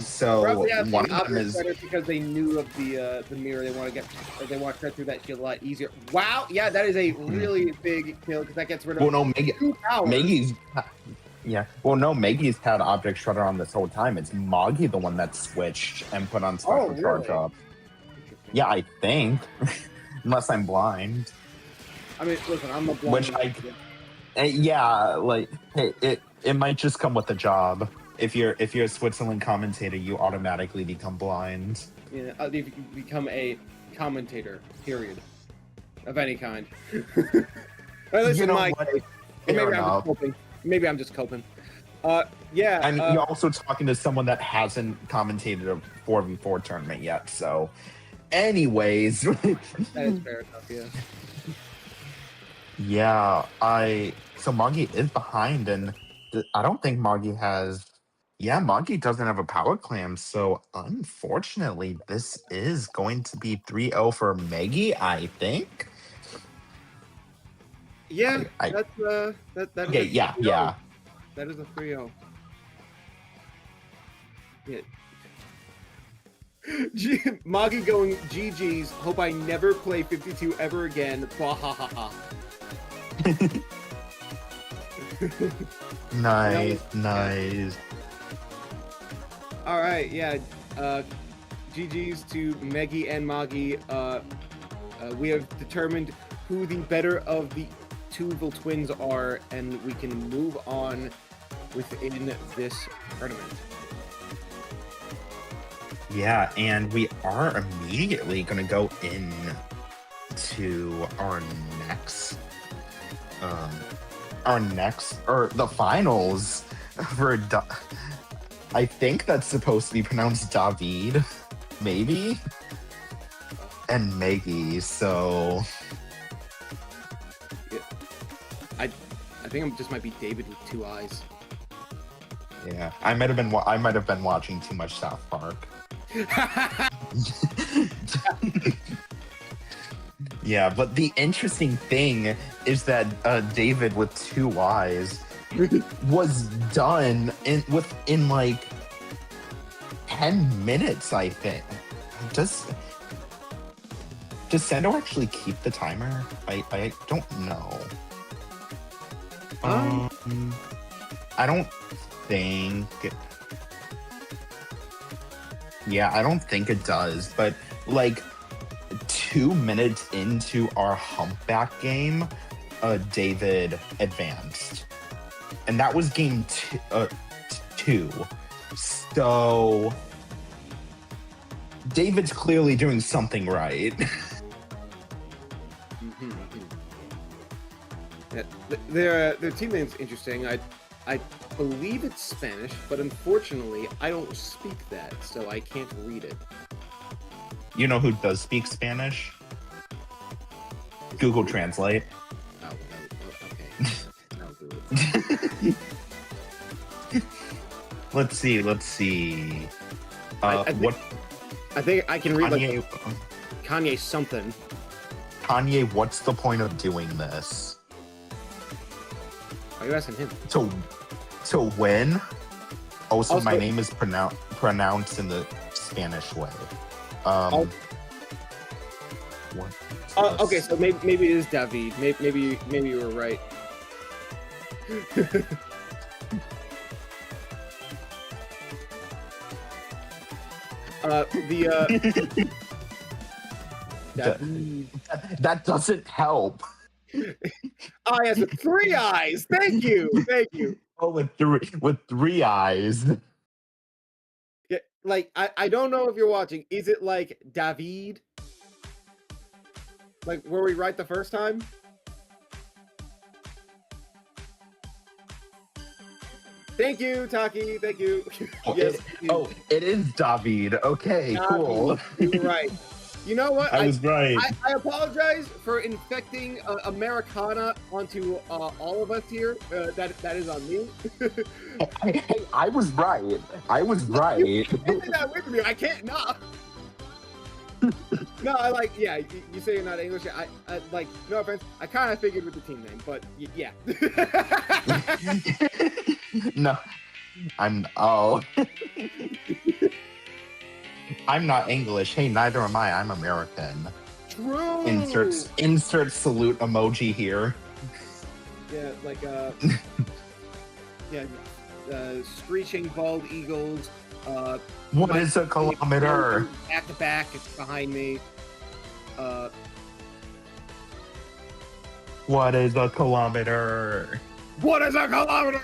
So Probably have one the of them object is better because they knew of the mirror. They want to get, or they want to cut through that shield a lot easier. Wow, yeah, that is a really big kill because that gets rid of. well, no, 2 powers. Maggie's. Yeah. Well, no, Maggie's had object shredder on this whole time. It's Moggy the one that switched and put on special charge really? up. Yeah, I think, unless I'm blind. I mean, listen, I'm a blind. Which yeah, like it might just come with the job. If you're a Switzerland commentator, you automatically become blind. Yeah, you become a commentator. Period. Of any kind. At least in my case. Maybe I'm just coping. Yeah. I mean, you're also talking to someone that hasn't commentated a 4v4 tournament yet. So, anyways. That is fair enough. Yeah. Yeah, so Moggy is behind, and I don't think Moggy has. Yeah, Moggy doesn't have a power clam, so unfortunately, this is going to be 3-0 for Maggie, I think. Yeah, that okay, is yeah. That is a 3-0. Yeah. Moggy going GG's. Hope I never play 52 ever again. Bahahaha. Nice. All right, yeah. GG's to Meggy and Moggy. We have determined who the better of the two evil twins are, and we can move on within this tournament. Yeah, and we are immediately going to go in to our next, or the finals for, I think that's supposed to be pronounced David, maybe, and Maggie, so. Yeah. I think I just might be David with 2 eyes. Yeah, I might have been watching too much South Park. Yeah, but the interesting thing is that David with 2 eyes was done within like 10 minutes, I think. Does Sando actually keep the timer? I don't know. I don't think. Yeah, I don't think it does, but like 2 minutes into our humpback game, David advanced. And that was game 2. So David's clearly doing something right. Yeah, their teammate's interesting. I believe it's Spanish, but unfortunately, I don't speak that, so I can't read it. You know who does speak Spanish? Google Translate. Oh, okay. I'll do it. Let's see. I think I can read Kanye, like Kanye something. Kanye, what's the point of doing this? Are you asking him? To win? Also, my name is pronounced in the Spanish way. What? Okay, so maybe it is David. Maybe you were right. That doesn't help. I has 3 eyes. Thank you. Oh, with 3 eyes. Yeah, like I don't know if you're watching. Is it like David? Like were we right the first time? Thank you, Taki. Thank you. Yes. It is David. Okay, David. cool. You're right. You know what? I was right. I apologize for infecting Americana onto all of us here. That is on me. I was right. I was right. You can't say that with me. I can't. No. No, I like. Yeah, you say you're not English. I like. No offense. I kind of figured with the team name, but yeah. No, I'm. Oh. I'm not English. Hey, neither am I. I'm American. True. Insert salute emoji here. Yeah, like yeah, screeching bald eagles. What is a kilometer? Back to back, it's behind me. What is a kilometer? What is a kilometer?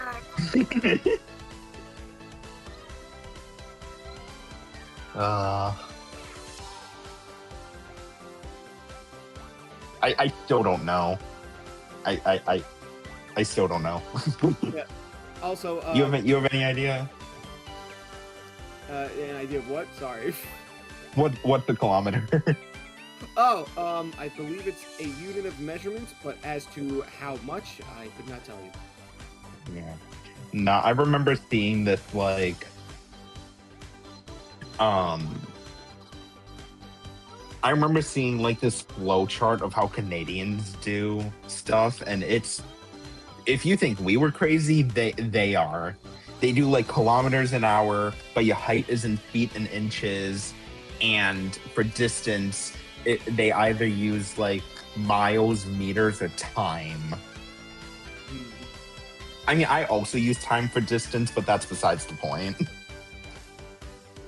I still don't know. I still don't know. Yeah. Also, you have any idea? An idea of what? Sorry. What's the kilometer? Oh, I believe it's a unit of measurement, but as to how much, I could not tell you. Yeah. No, I remember seeing this like I remember seeing like this flow chart of how Canadians do stuff, and it's, if you think we were crazy, they are. They do like kilometers an hour, but your height is in feet and inches, and for distance, they either use like miles, meters, or time. I mean, I also use time for distance, but that's besides the point.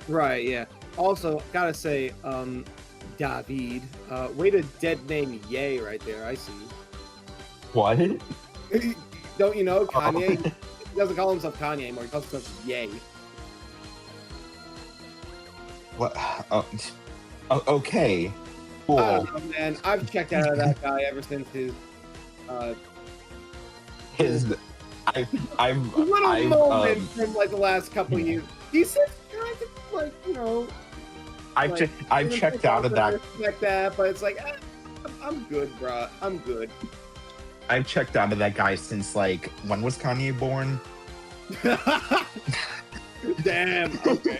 Right, yeah. Also, gotta say, David, way to dead name Ye right there, I see. What? Don't you know, Kanye? He doesn't call himself Kanye anymore, he calls himself Ye. What? Okay. Cool. I don't know, man. I've checked out of that guy ever since his little moment from like the last couple years. He said kind of like, you know, I've checked out of that. Like that, but it's like, I'm good, bro. I'm good. I've checked out of that guy since like, when was Kanye born? Damn. Okay.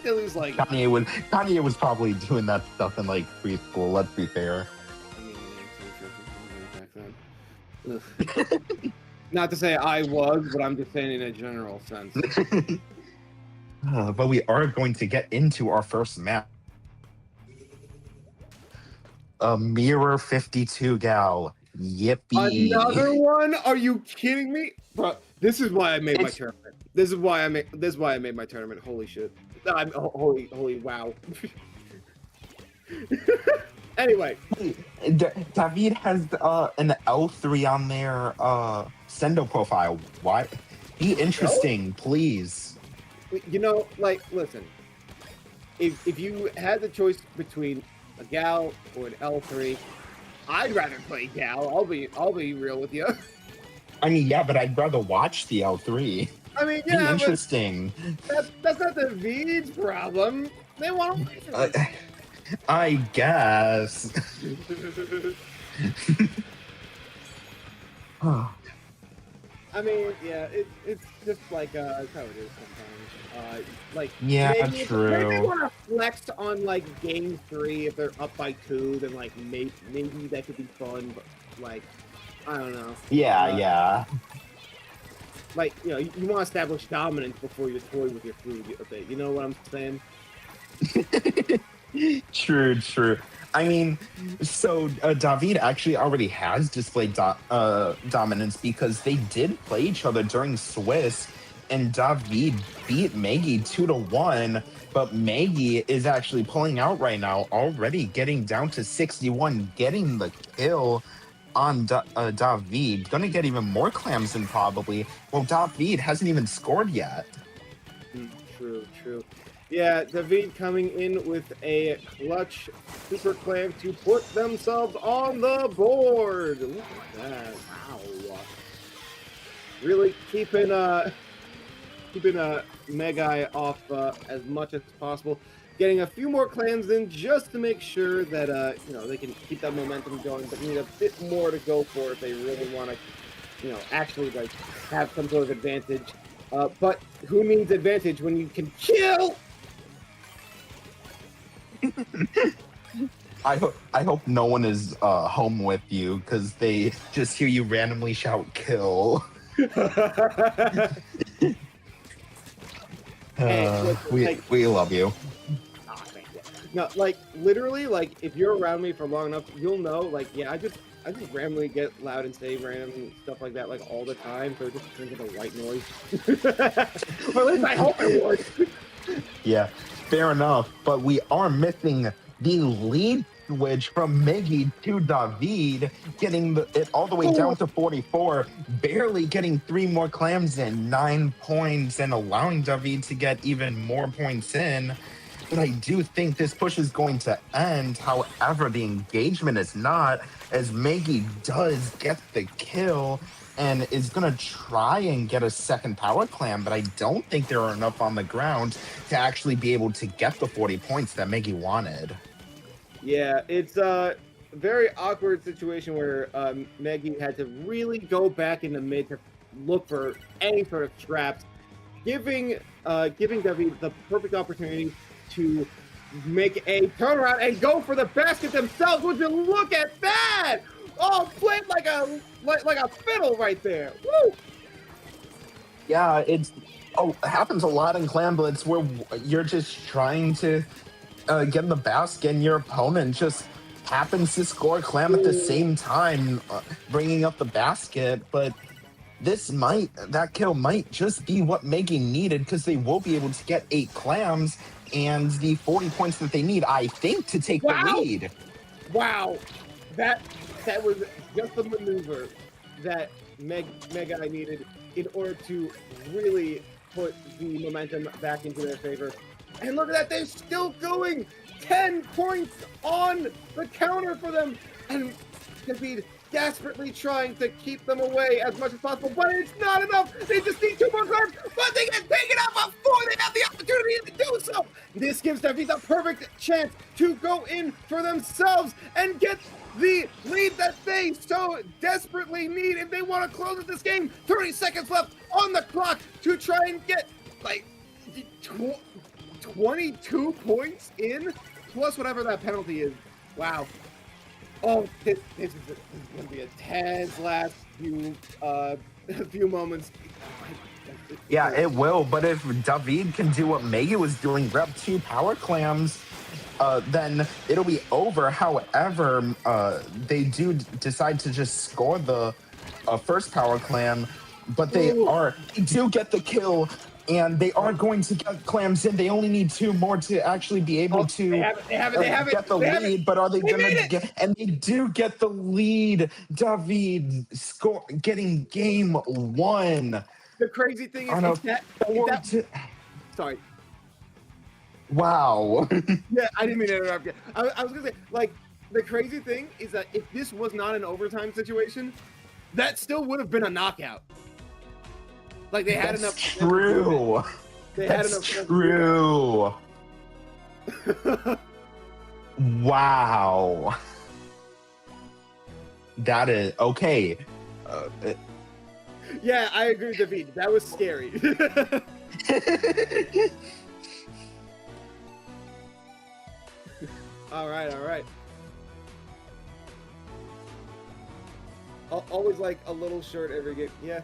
It was like Kanye was probably doing that stuff in like preschool. Let's be fair. Not to say I was, but I'm just saying in a general sense. But we are going to get into our first map. A Mirror 52 gal. Yippee. Another one? Are you kidding me? Bro, this is why I made my tournament. This is why I made my tournament. Holy shit. Holy wow. Anyway. David has an L3 on their Sendo profile. Why? Be interesting, please. You know, like, listen. If you had the choice between a gal or an L3, I'd rather play gal. I'll be real with you. I mean, yeah, but I'd rather watch the L3. I mean, yeah, be interesting. That's not the V's problem. They want to. I guess. I mean, yeah, it's just like that's how it is sometimes. Like, yeah, maybe, true. Maybe they want to flex on like game 3 if they're up by 2, then like maybe that could be fun. But like, I don't know. Yeah. Like, you know, you want to establish dominance before you toy with your food a bit. You know what I'm saying? True. I mean, so David actually already has displayed dominance because they did play each other during Swiss, and David beat Maggie 2-1, but Maggie is actually pulling out right now, already getting down to 61, getting the kill on David. Gonna get even more clams in probably. Well, David hasn't even scored yet. True. Yeah, David coming in with a clutch super clam to put themselves on the board. Look at that. Wow. Really keeping keeping Megi off as much as possible, getting a few more clams in just to make sure that they can keep that momentum going, but need a bit more to go for if they really want to actually like have some sort of advantage. But who needs advantage when you can kill? I hope no one is home with you because they just hear you randomly shout "kill." We love you. No, like literally, like if you're around me for long enough, you'll know. Like, yeah, I just randomly get loud and say random stuff like that, like all the time. So it just turns into white noise. Or at least I hope it works. Yeah, fair enough. But we are missing the lead switch from Miggy to David, getting it all the way down to 44, barely getting 3 more clams in, 9 points, and allowing David to get even more points in. But I do think this push is going to end. However, the engagement is not, as Miggy does get the kill and is going to try and get a second power clam, but I don't think there are enough on the ground to actually be able to get the 40 points that Miggy wanted. Yeah, it's a very awkward situation where Miggy had to really go back into mid to look for any sort of traps, giving David the perfect opportunity to make a turnaround and go for the basket themselves. Would you look at that? Oh, played like a fiddle right there. Woo! Yeah, it happens a lot in Clam Blitz where you're just trying to get in the basket and your opponent just happens to score clam at the same time, bringing up the basket. But that kill might just be what Miggy needed, because they will be able to get 8 clams and the 40 points that they need, I think, to take the lead. Wow, that was just the maneuver that Megi needed in order to really put the momentum back into their favor. And look at that, they're still going! 10 points on the counter for them! And David desperately trying to keep them away as much as possible, but it's not enough! They just need 2 more cards, but they get taken out before they have the opportunity to do so! This gives David the perfect chance to go in for themselves and get the lead that they so desperately need if they want to close this game. 30 seconds left on the clock to try and get, like, 22 points in, plus whatever that penalty is. Wow. Oh, this is going to be a tense last few moments. Yeah, it will. But if David can do what Megi was doing, grab 2 power clams, then it'll be over. However, they do decide to just score the first power clam, but they do get the kill. And they are going to get clams in. They only need 2 more to actually be able to get the lead. But are they going to get? And they do get the lead. David getting game 1. The crazy thing is sorry. Wow. Yeah, I didn't mean to interrupt you. I was going to say, like, the crazy thing is that if this was not an overtime situation, that still would have been a knockout. Like, they had enough. True. That's true. Wow. That is okay. Yeah, I agree with David. That was scary. All right. Always like a little short every game. Yeah.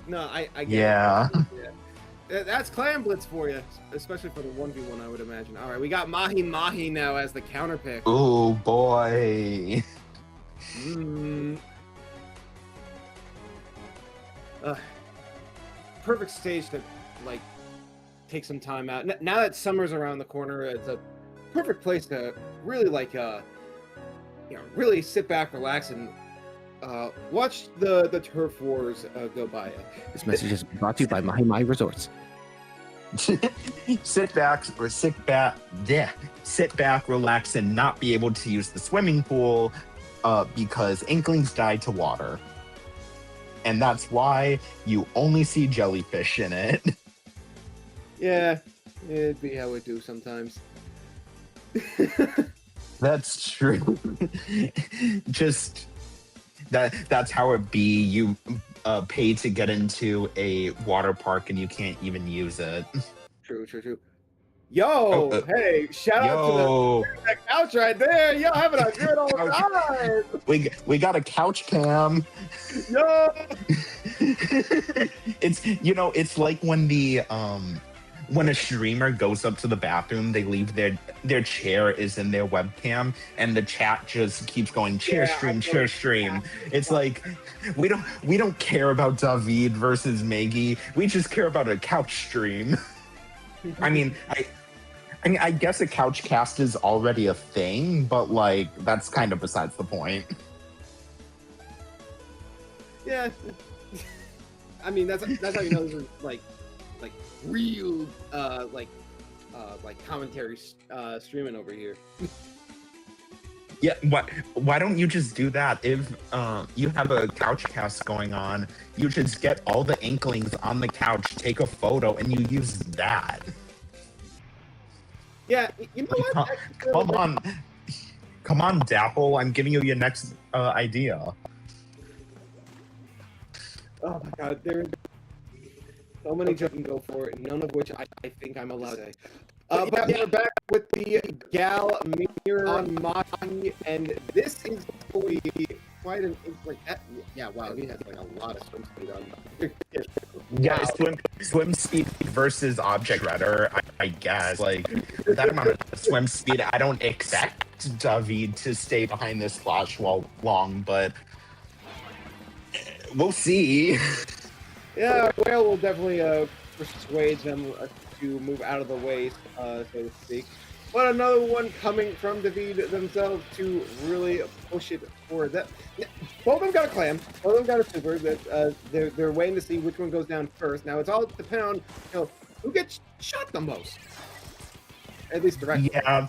No, I get it. Yeah. That's Clam Blitz for you, especially for the 1v1, I would imagine. All right, we got Mahi now as the counter pick. Oh, boy. Perfect stage to, like, take some time out. Now that summer's around the corner, it's a perfect place to really, like, really sit back, relax, and watch the turf wars go by. This message is brought to you by Mahi Resorts. Sit back, relax, and not be able to use the swimming pool because Inklings died to water. And that's why you only see jellyfish in it. Yeah, it'd be how we do sometimes. That's true. Just that's how it be. You pay to get into a water park and you can't even use it. True. Yo, hey, shout out to that couch right there. Yo, having a good old time. We got a couch cam. Yo. It's like when when a streamer goes up to the bathroom, they leave their chair is in their webcam, and the chat just keeps going chair stream. It's like we don't care about David versus Maggie. We just care about a couch stream. I mean, I guess a couch cast is already a thing, but like that's kind of besides the point. Yeah. I mean, that's how you know this is like real commentary streaming over here. Yeah, why don't you just do that? If you have a couch cast going on, you just get all the inklings on the couch, take a photo, and you use that. Yeah, you know what? Come on, Dapple. I'm giving you your next idea. Oh my god, there's so many jokes you can go for, none of which I think I'm allowed to say. But we're back with the Gal Mirror Mahi, and this is going to be quite an yeah, wow, he has like a lot of swim speed on. Yeah, swim speed versus object rudder, I guess. Like that amount of swim speed, I don't expect David to stay behind this splash wall long, but we'll see. Yeah, Whale will definitely persuade them to move out of the way, so to speak. But another one coming from David themselves to really push it forward. Both of them got a clam. Both of them got a super. That they're waiting to see which one goes down first. Now it's all dependent on who gets shot the most. At least directly. Yeah,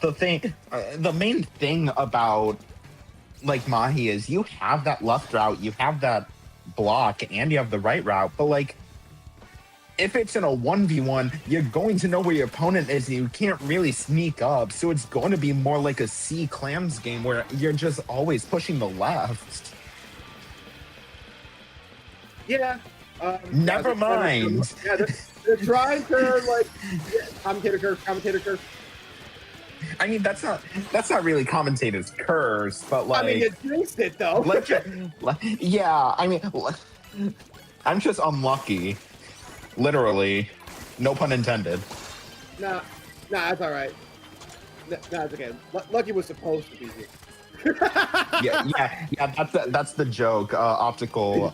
the main thing about like Mahi is you have that left route, you have that block, and you have the right route, but like if it's in a 1v1, you're going to know where your opponent is and you can't really sneak up, so it's going to be more like a C Clams game where you're just always pushing the left. Yeah. Never mind. Yeah, they're trying to like commentator curve. I mean, that's not really commentator's curse, but like. I mean, you jinxed it though. Yeah, I mean, I'm just unlucky, literally. No pun intended. Nah, that's all right. Nah, it's okay. Lucky was supposed to be here. yeah. That's the joke. Optical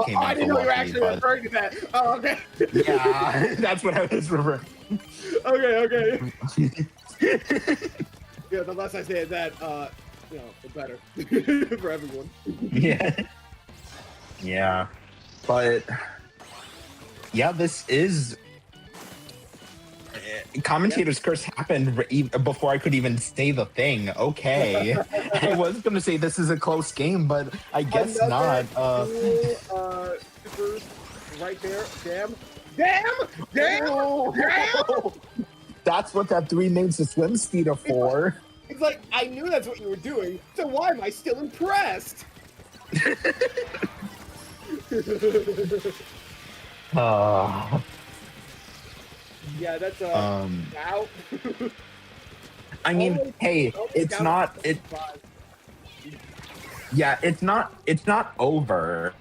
came in. I didn't know you were actually referring to that. Oh, okay. Yeah, that's what I was referring. Okay. Yeah, the less I say that, the better for everyone. Yeah, but yeah, this is commentator's curse happened before I could even say the thing. Okay, I was gonna say this is a close game, but I guess not. Supers right there. Damn. That's what that 3 makes the swim speed of 4. It's like, I knew that's what you were doing, so why am I still impressed? Yeah, that's now. I mean, hey, it's not over.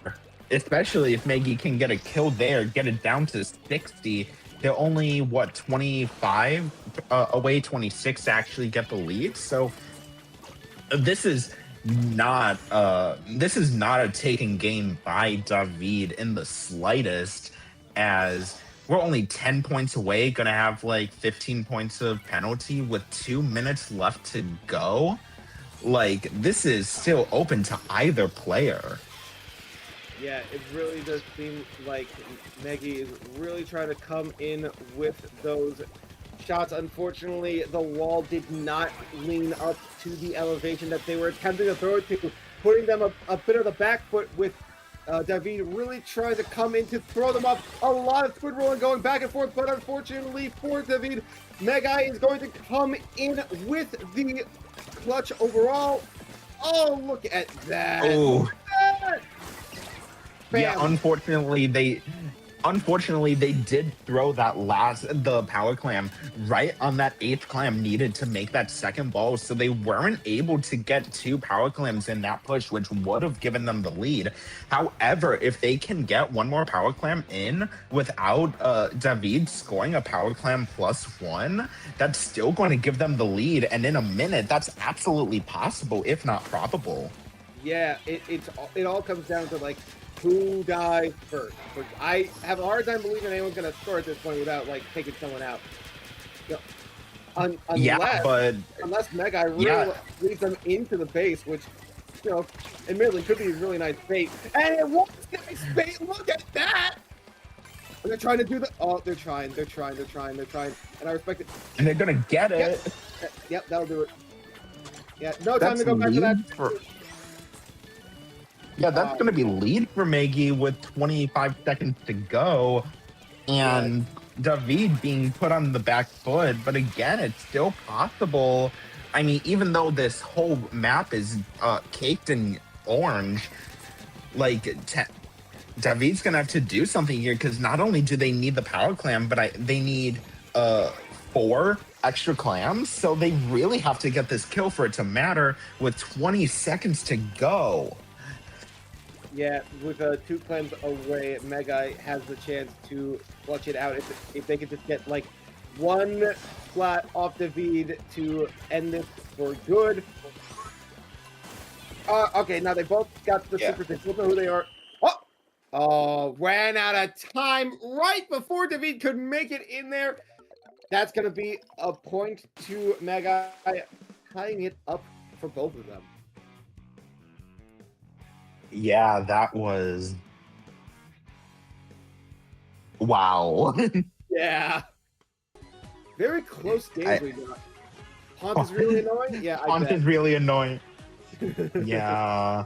Especially if Maggie can get a kill there, get it down to 60. They're only 25 away, 26 to actually get the lead. So this is not a taking game by David in the slightest, as we're only 10 points away, gonna have like 15 points of penalty with 2 minutes left to go. Like, this is still open to either player. Yeah, it really does seem like Maggie is really trying to come in with those shots. Unfortunately, the wall did not lean up to the elevation that they were attempting to throw it to, putting them a bit of the back foot with David really trying to come in to throw them up. A lot of squid rolling going back and forth, but unfortunately for David, Megai is going to come in with the clutch overall. Oh, look at that. Oh. Bam. Yeah, unfortunately they did throw the power clam right on that 8th clam needed to make that second ball, so they weren't able to get 2 power clams in that push, which would have given them the lead. However, if they can get 1 more power clam in without David scoring a power clam +1, that's still going to give them the lead, and in a minute that's absolutely possible, if not probable. Yeah, it all comes down to like who dies first. Which I have a hard time believing anyone's gonna score at this point without like taking someone out. You know, unless Megai really leads them into the base, which, you know, admittedly could be a really nice bait. And it was nice bait. Look at that. And they're trying to do the. Oh, they're trying. And I respect it. And they're gonna get it. Yep, that'll do it. Yeah, no time to go back to that. Yeah, that's going to be lead for Maggie with 25 seconds to go. And David being put on the back foot. But again, it's still possible. I mean, even though this whole map is caked in orange, like, David's going to have to do something here, because not only do they need the power clam, but they need 4 extra clams. So they really have to get this kill for it to matter with 20 seconds to go. Yeah, with 2 clams away, Megai has the chance to clutch it out if they could just get like 1 flat off David to end this for good. Okay, now they both got the secret. They both know who they are. Oh, ran out of time right before David could make it in there. That's going to be a point to Megai, tying it up for both of them. Yeah, that was... Wow. Yeah. Very close games we got. Haunt is really annoying? Yeah, Haunt is really annoying. Yeah.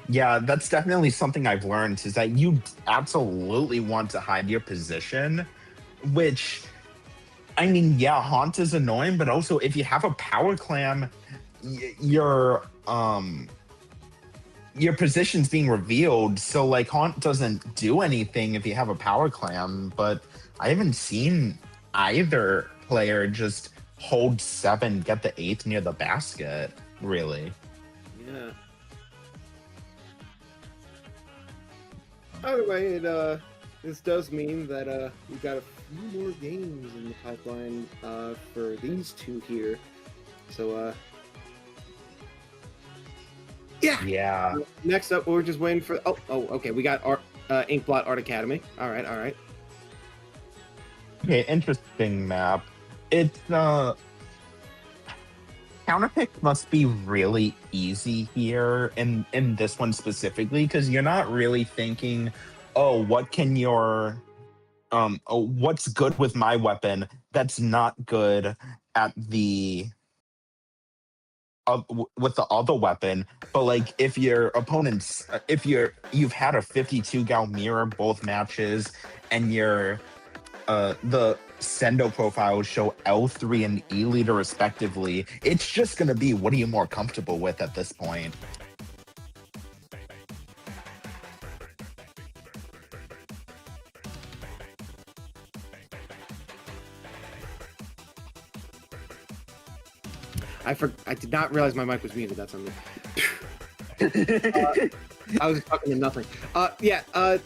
Yeah, that's definitely something I've learned, is that you absolutely want to hide your position, which, I mean, yeah, Haunt is annoying, but also if you have a power clam, your position's being revealed, so like Haunt doesn't do anything if you have a power clam, but I haven't seen either player just hold 7, get the 8th near the basket, really. Yeah. Either way, this does mean that we've got a few more games in the pipeline for these 2 here. So yeah. Next up, we're just waiting for. Oh, okay. We got Inkblot Art Academy. All right. Okay, interesting map. It's counterpick must be really easy here in this one specifically, because you're not really thinking, oh, what can your what's good with my weapon that's not good at the with the other weapon. But like if your opponents, you've had a 52 gal mirror both matches, and your the Sendo profiles show L3 and E leader respectively, it's just gonna be, what are you more comfortable with at this point? I did not realize my mic was muted. That's on me. I was talking to nothing. I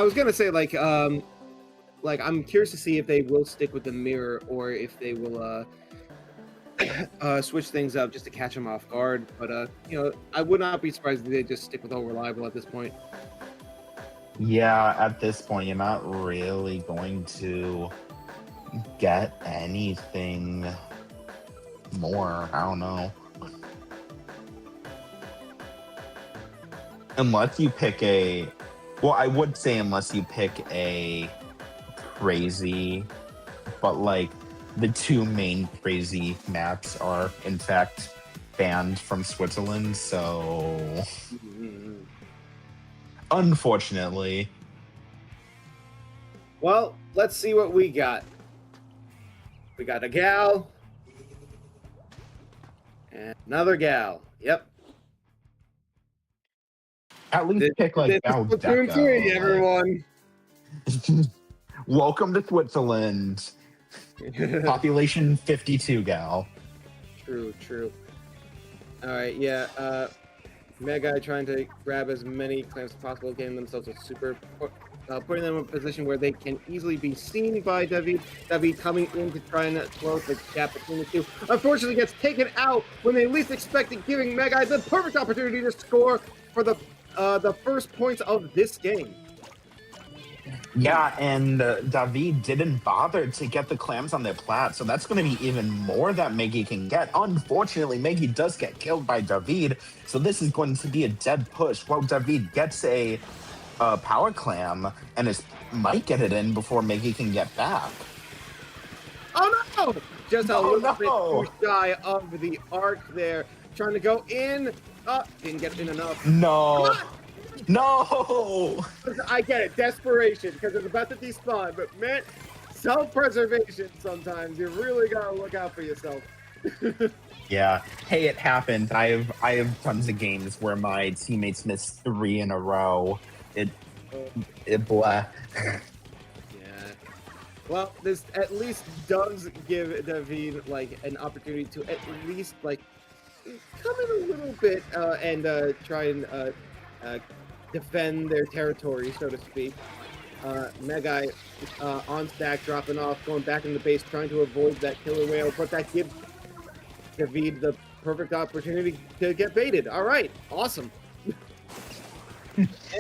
was gonna say like I'm curious to see if they will stick with the mirror or if they will switch things up just to catch them off guard. But I would not be surprised if they just stick with all reliable at this point. Yeah, at this point, you're not really going to get anything more. I don't know. Unless you pick I would say unless you pick a crazy, but like the 2 main crazy maps are in fact banned from Switzerland, so Unfortunately. Well, let's see what we got. We got a gal. And another gal. Yep. At least pick like This is Gal Splatoon 3, everyone. Welcome to Switzerland. Population 52, Gal. True. All right, yeah. Mega trying to grab as many clams as possible, getting themselves a super, putting them in a position where they can easily be seen by David. David coming in to try and close the gap between the two. Unfortunately, gets taken out when they least expect it, giving Mega the perfect opportunity to score for the first points of this game. Yeah, and David didn't bother to get the clams on their plat, so that's going to be even more that Meggy can get. Unfortunately, Meggy does get killed by David, so this is going to be a dead push. Well, David gets a power clam, and might get it in before Meggy can get back. Oh no! Just a little bit no. too shy of the arc there. Trying to go in. Didn't get in enough. No. No! I get it, desperation, because it's about to despawn, but man, self-preservation sometimes. You really gotta look out for yourself. Yeah. Hey, it happened. I have tons of games where my teammates missed 3 in a row. It blah. Yeah. Well, this at least does give David like an opportunity to at least like come in a little bit and try and defend their territory, so to speak. Mega on stack, dropping off, going back in the base, trying to avoid that killer whale, but that gives David the perfect opportunity to get baited. All right, awesome.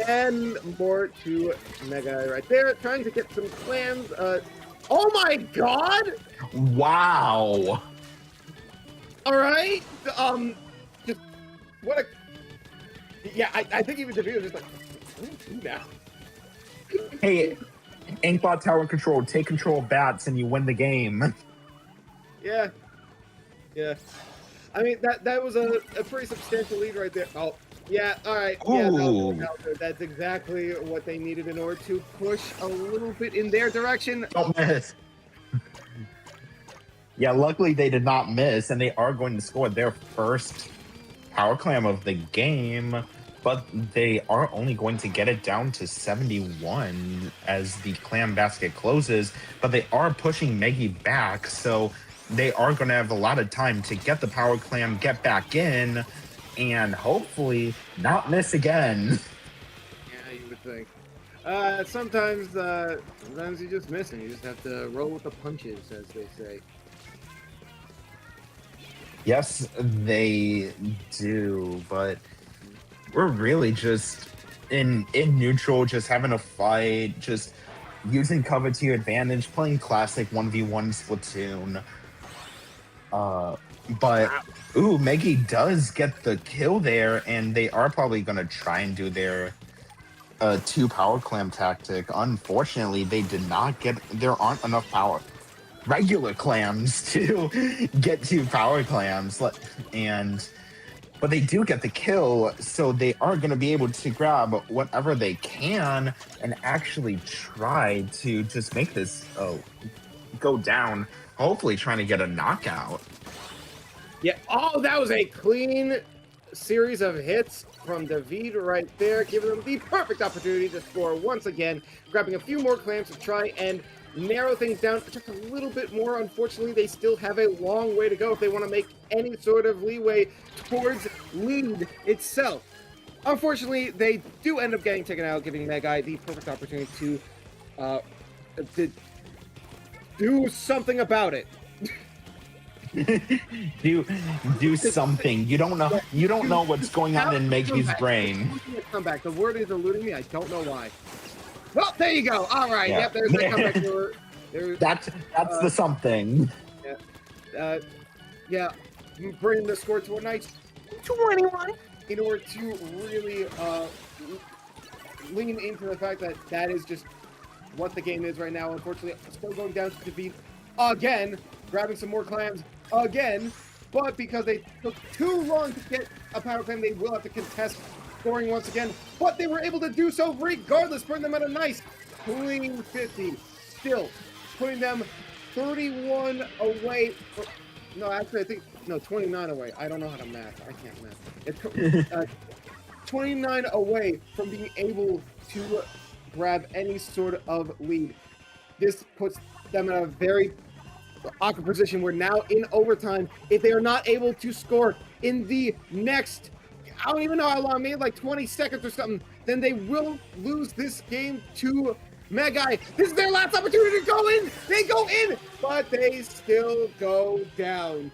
And more to Mega right there, trying to get some clams. Oh my god! Wow. All right, just what a. Yeah, I think even David was just like, what do I do now? Hey, Inkbot Tower Control, take control of bats and you win the game. Yeah. I mean, that was a pretty substantial lead right there. Oh, yeah, all right. Yeah, that's exactly what they needed in order to push a little bit in their direction. Don't miss. Yeah, luckily they did not miss, and they are going to score their first power clam of the game, but they are only going to get it down to 71 as the clam basket closes, but they are pushing Meggy back, so they are going to have a lot of time to get the power clam, get back in, and hopefully not miss again. Yeah, you would think. Sometimes you just miss and you just have to roll with the punches, as they say. Yes, they do, but we're really just in neutral, just having a fight, just using cover to your advantage, playing classic 1v1 Splatoon. But Meggy does get the kill there, and they are probably gonna try and do their 2 power clam tactic. Unfortunately, they did not get. There aren't enough regular clams to get 2 power clams, but they do get the kill, so they are going to be able to grab whatever they can and actually try to just make this go down, hopefully trying to get a knockout. Yeah, that was a clean series of hits from David right there, giving them the perfect opportunity to score once again, grabbing a few more clams to try and narrow things down just a little bit more. Unfortunately, they still have a long way to go if they want to make any sort of leeway towards lead itself. Unfortunately, they do end up getting taken out, giving Mega the perfect opportunity to do something about it. do something. You don't know what's going on in Meggy's brain. Comeback. The word is eluding me. I don't know why. Well, there you go. All right. Yeah. Yep, there's the comeback. That's the something. Yeah. Bringing the score to a nice 21 in order to really lean into the fact that that is just what the game is right now. Unfortunately, still going down to defeat again, grabbing some more clams again, but because they took too long to get a power clam, they will have to contest scoring once again, but they were able to do so regardless, putting them at a nice clean 50. Still putting them 31 away. No, actually, I think, no, 29 away. I don't know how to math. I can't math. It's 29 away from being able to grab any sort of lead. This puts them in a very awkward position where now in overtime, if they are not able to score in the next, I don't even know how long, maybe like 20 seconds or something, then they will lose this game to Magi. This is their last opportunity to go in. They go in, but they still go down.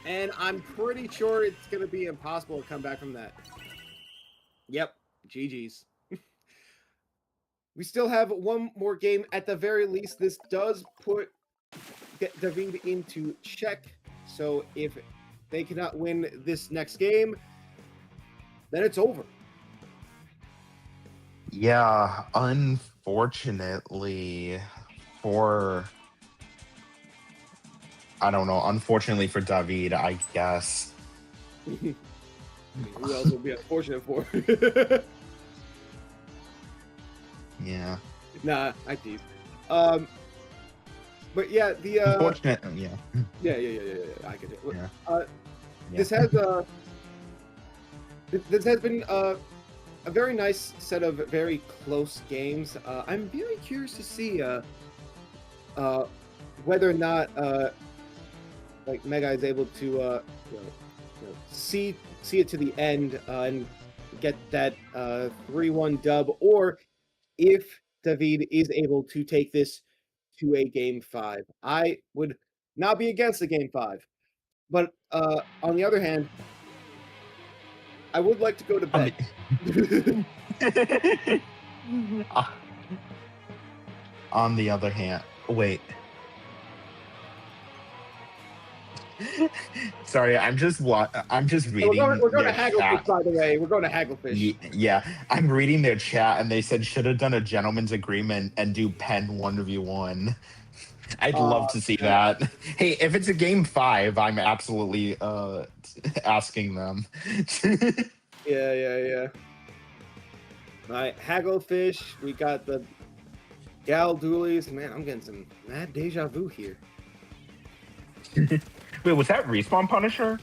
And I'm pretty sure it's going to be impossible to come back from that. Yep, GG's. We still have one more game at the very least. This does put David into check. So if they cannot win this next game, then it's over. Yeah, unfortunately for David, I guess. Who else would be unfortunate for? Yeah. Nah, I tease. But yeah, the Unfortunate, yeah. Yeah, I get it. Yeah. This has this has been a very nice set of very close games. I'm very curious to see whether or not like Mega is able to see it to the end and get that 3-1 dub, or if David is able to take this to a game 5. I would not be against a game 5, but on the other hand, I would like to go to bed. On the other hand, wait. Sorry, I'm just reading. We're going to their Hagglefish, chat. by the way. We're going to Hagglefish. Yeah, I'm reading their chat, and they said should have done a gentleman's agreement and do pen 1v1. I'd love to see that. Hey, if it's a game 5, I'm absolutely asking them. Yeah. All right, Hagglefish. We got the Gal Doolies. Man, I'm getting some mad deja vu here. Wait, was that Respawn Punisher?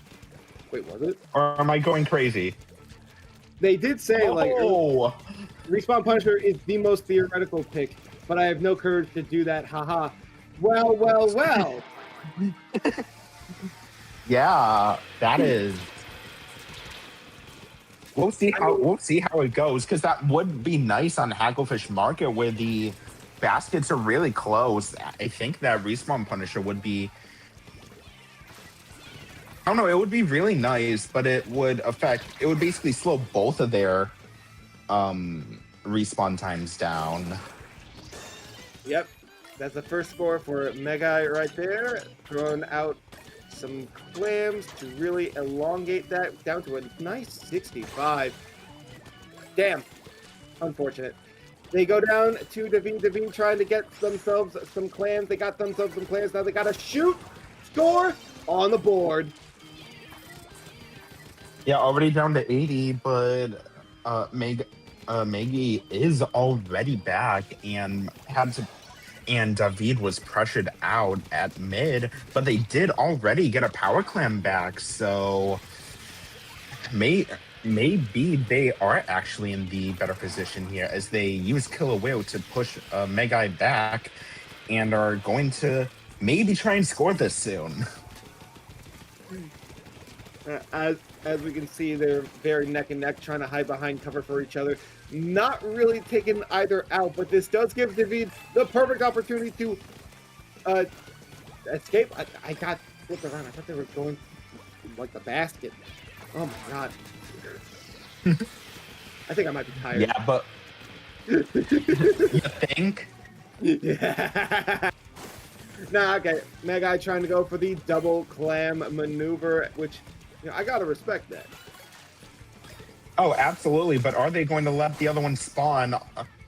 Wait, was it? Or am I going crazy? They did say, Respawn Punisher is the most theoretical pick, but I have no courage to do that. Haha. Well. Yeah, that is. We'll see how it goes, because that would be nice on Hagglefish Market where the baskets are really close. I think that Respawn Punisher would be. I don't know, it would be really nice, but it would basically slow both of their respawn times down. Yep, that's the first score for Mega right there. Throwing out some clams to really elongate that down to a nice 65. Damn, unfortunate. They go down to David trying to get themselves some clams. They got themselves some clams. Now they got to shoot, score on the board. Yeah, already down to 80, but Maggie is already back and David was pressured out at mid, but they did already get a power clam back, so maybe they are actually in the better position here as they use Killer Whale to push Megi back and are going to maybe try and score this soon. As we can see, they're very neck and neck, trying to hide behind cover for each other. Not really taking either out, but this does give David the perfect opportunity to escape. I got flipped around. I thought they were going like the basket. Oh my god. I think I might be tired. Yeah, but you think? Yeah. Nah, okay. Mega trying to go for the double clam maneuver, which, you know, I gotta respect that. Oh, absolutely. But are they going to let the other one spawn?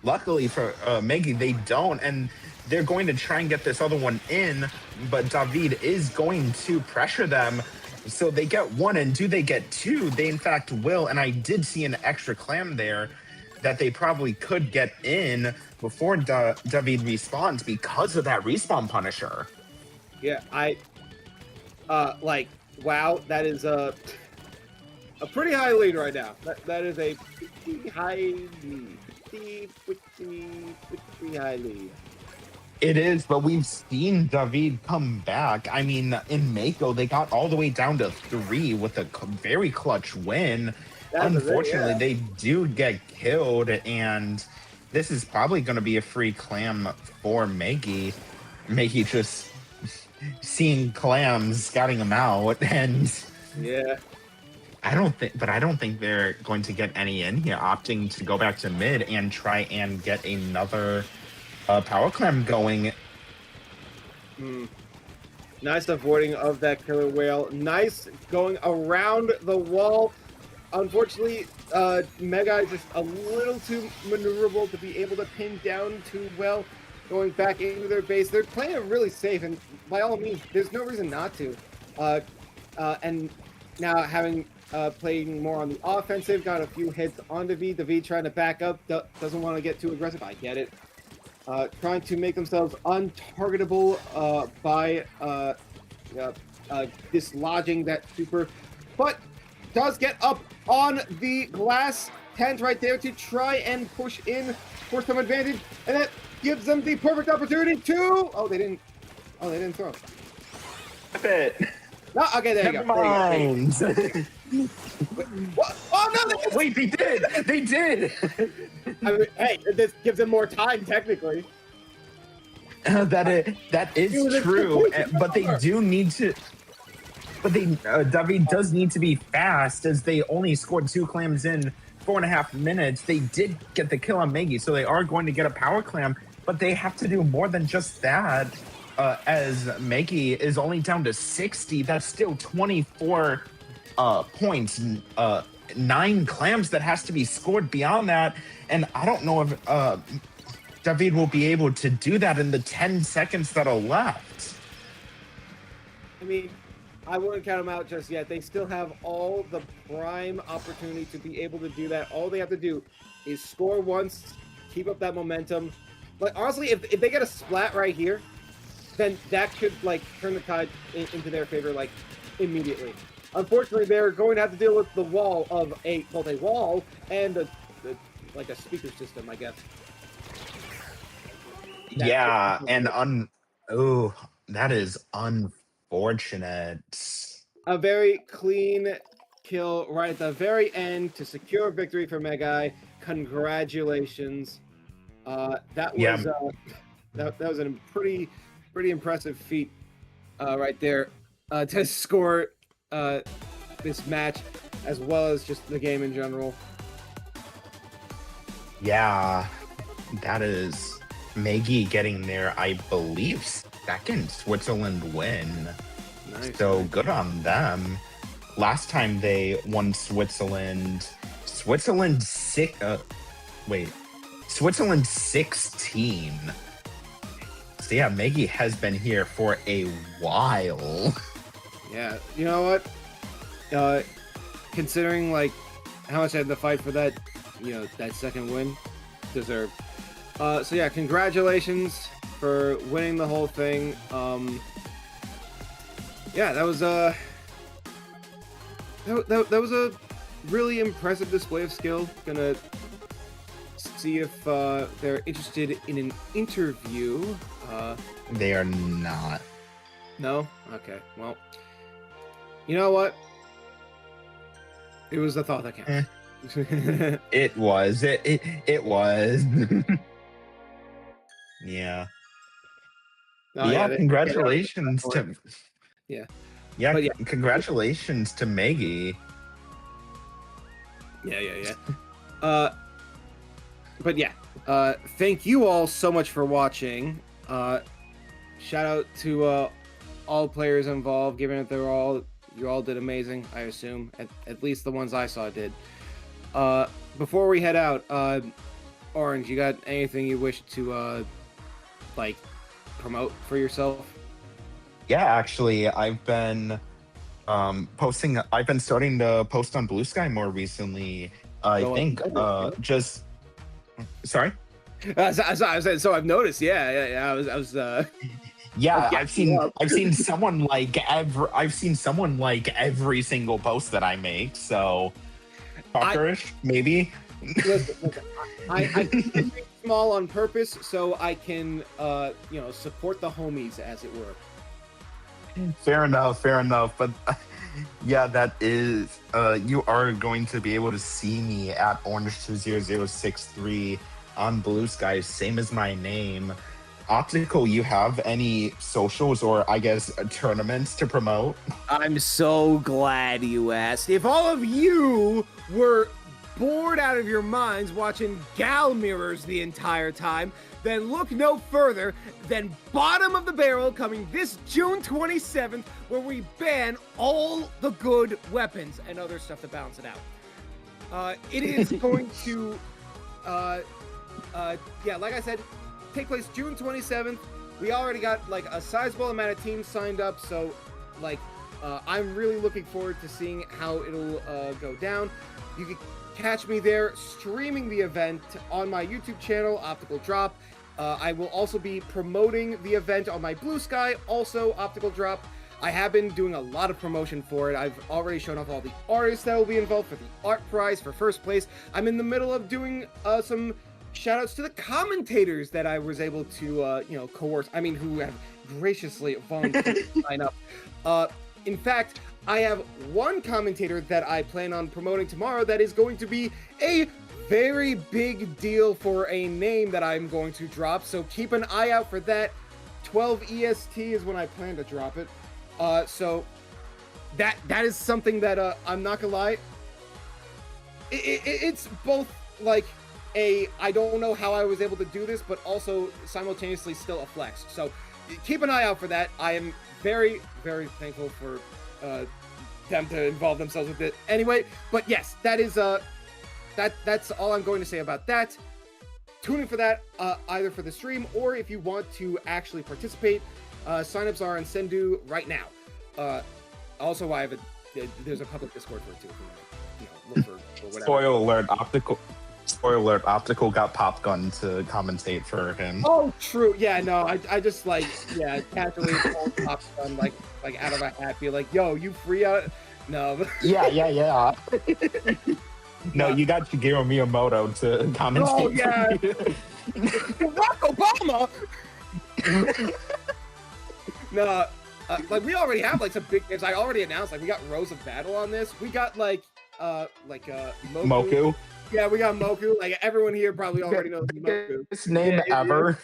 Luckily for Maggie, they don't, and they're going to try and get this other one in. But David is going to pressure them, So they get one, and do they get two? They in fact will, and I did see an extra clam there that they probably could get in before David respawns because of that respawn punisher. Yeah, wow, that is a pretty high lead right now. That is a pretty high lead. Pretty high lead. It is, but we've seen David come back. I mean, in Mako, they got all the way down to 3 with a very clutch win. Unfortunately, they do get killed, and this is probably going to be a free clam for Maggie. Maggie just seeing clams, scouting them out, and yeah. I don't think they're going to get any in here, opting to go back to mid and try and get another power clam going. Nice avoiding of that killer whale. Nice going around the wall. Unfortunately, Mega is just a little too maneuverable to be able to pin down too well. Going back into their base, they're playing it really safe, and by all means, there's no reason not to. And now having playing more on the offensive, got a few hits on David. David trying to back up, doesn't want to get too aggressive. I get it. Trying to make themselves untargetable by dislodging that super, but does get up on the glass tent right there to try and push in for some advantage, and that gives them the perfect opportunity to. Oh, they didn't throw. It. No, okay, there you go. Mind. What? Oh no! Wait, they did. They did. I mean, hey, this gives them more time technically. That is true, but they do need to. But David does need to be fast, as they only scored 2 clams in 4.5 minutes. They did get the kill on Maggie, so they are going to get a power clam, but they have to do more than just that. As Maggie is only down to 60, that's still 24 points, 9 clams that has to be scored beyond that, and I don't know if David will be able to do that in the 10 seconds that are left. I mean, I wouldn't count them out just yet. They still have all the prime opportunity to be able to do that. All they have to do is score once, keep up that momentum. Like, honestly, if they get a splat right here, then that could, like, turn the tide into their favor, like, immediately. Unfortunately, they're going to have to deal with the wall of both a wall and a speaker system, I guess. Yeah, and that is unfortunate. A very clean kill right at the very end to secure a victory for Megai. Congratulations. That was that was a pretty impressive feat right there to score this match, as well as just the game in general. Yeah, that is Maggie getting their, I believe, second Switzerland win. Nice. So good on them. Last time they won Switzerland 16. So yeah, Maggie has been here for a while. Yeah, you know what? Considering like how much I had to fight for that, that second win, deserved. So yeah, congratulations for winning the whole thing. Yeah, that was a really impressive display of skill. Gonna see if they're interested in an interview. They are not. No? Okay. Well, you know what? It was the thought that counted. It was. It was. Yeah. Oh, yeah, congratulations to. Yeah. Yeah, But yeah. Congratulations to Maggie. Yeah. But yeah, thank you all so much for watching. Shout out to all players involved, given that you all did amazing, I assume. At least the ones I saw did. Before we head out, Orange, you got anything you wish to promote for yourself? Yeah, actually, I've been posting. I've been starting to post on Blue Sky more recently. I think just. Sorry. So I've noticed. Yeah. I was. Yeah, I've seen someone like every single post that I make. So, talkerish, maybe. Listen, I keep it small on purpose so I can, support the homies, as it were. Fair enough. But yeah, that is. You are going to be able to see me at Orange20063 on Blue Sky, same as my name. Optical, you have any socials or I guess tournaments to promote? I'm so glad you asked. If all of you were bored out of your minds watching Gal Mirrors the entire time, then look no further than Bottom of the Barrel coming this June 27th, where we ban all the good weapons and other stuff to balance it out. It is going to, like I said, take place June 27th. We already got like a sizable amount of teams signed up, so I'm really looking forward to seeing how it'll go down. You can catch me there streaming the event on my YouTube channel, Optical Drop. I will also be promoting the event on my Blue Sky, also Optical Drop. I have been doing a lot of promotion for it. I've already shown off all the artists that will be involved for the art prize for first place. I'm in the middle of doing some shoutouts to the commentators that I was able to, coerce. I mean, who have graciously volunteered to sign up. In fact, I have one commentator that I plan on promoting tomorrow that is going to be a very big deal for a name that I'm going to drop. So keep an eye out for that. 12 EST is when I plan to drop it. So that is something that I'm not gonna lie. It's both like I don't know how I was able to do this, but also simultaneously still a flex. So keep an eye out for that. I am very, very thankful for them to involve themselves with it. Anyway, but yes, that is that's all I'm going to say about that. Tune in for that, either for the stream or if you want to actually participate. Signups are on Sendu right now. Also, there's a public Discord for it too. If you look for whatever. Spoiler alert, Optical got Pop Gun to commentate for him. Oh, true. Yeah, no, I just casually pulled Pop Gun like out of my hat, be like, yo, you free out? No. Yeah. No, you got Shigeru Miyamoto to commentate. Oh, yeah. Barack Obama! No, we already have some big games. I already announced we got Rose of Battle on this. We got Moku. Yeah, we got Moku. Everyone here probably already knows Moku. Biggest name ever.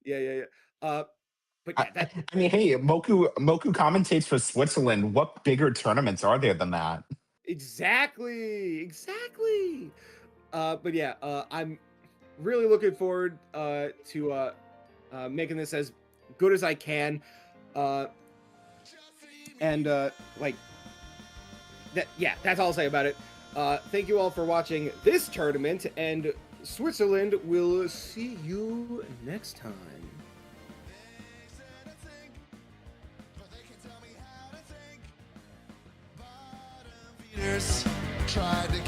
Yeah. But yeah, that. I mean, hey, Moku commentates for Switzerland. What bigger tournaments are there than that? Exactly. But yeah, I'm really looking forward to making this as good as I can, and that. Yeah, that's all I'll say about it. Thank you all for watching this tournament, and Switzerland will see you next time. Tried to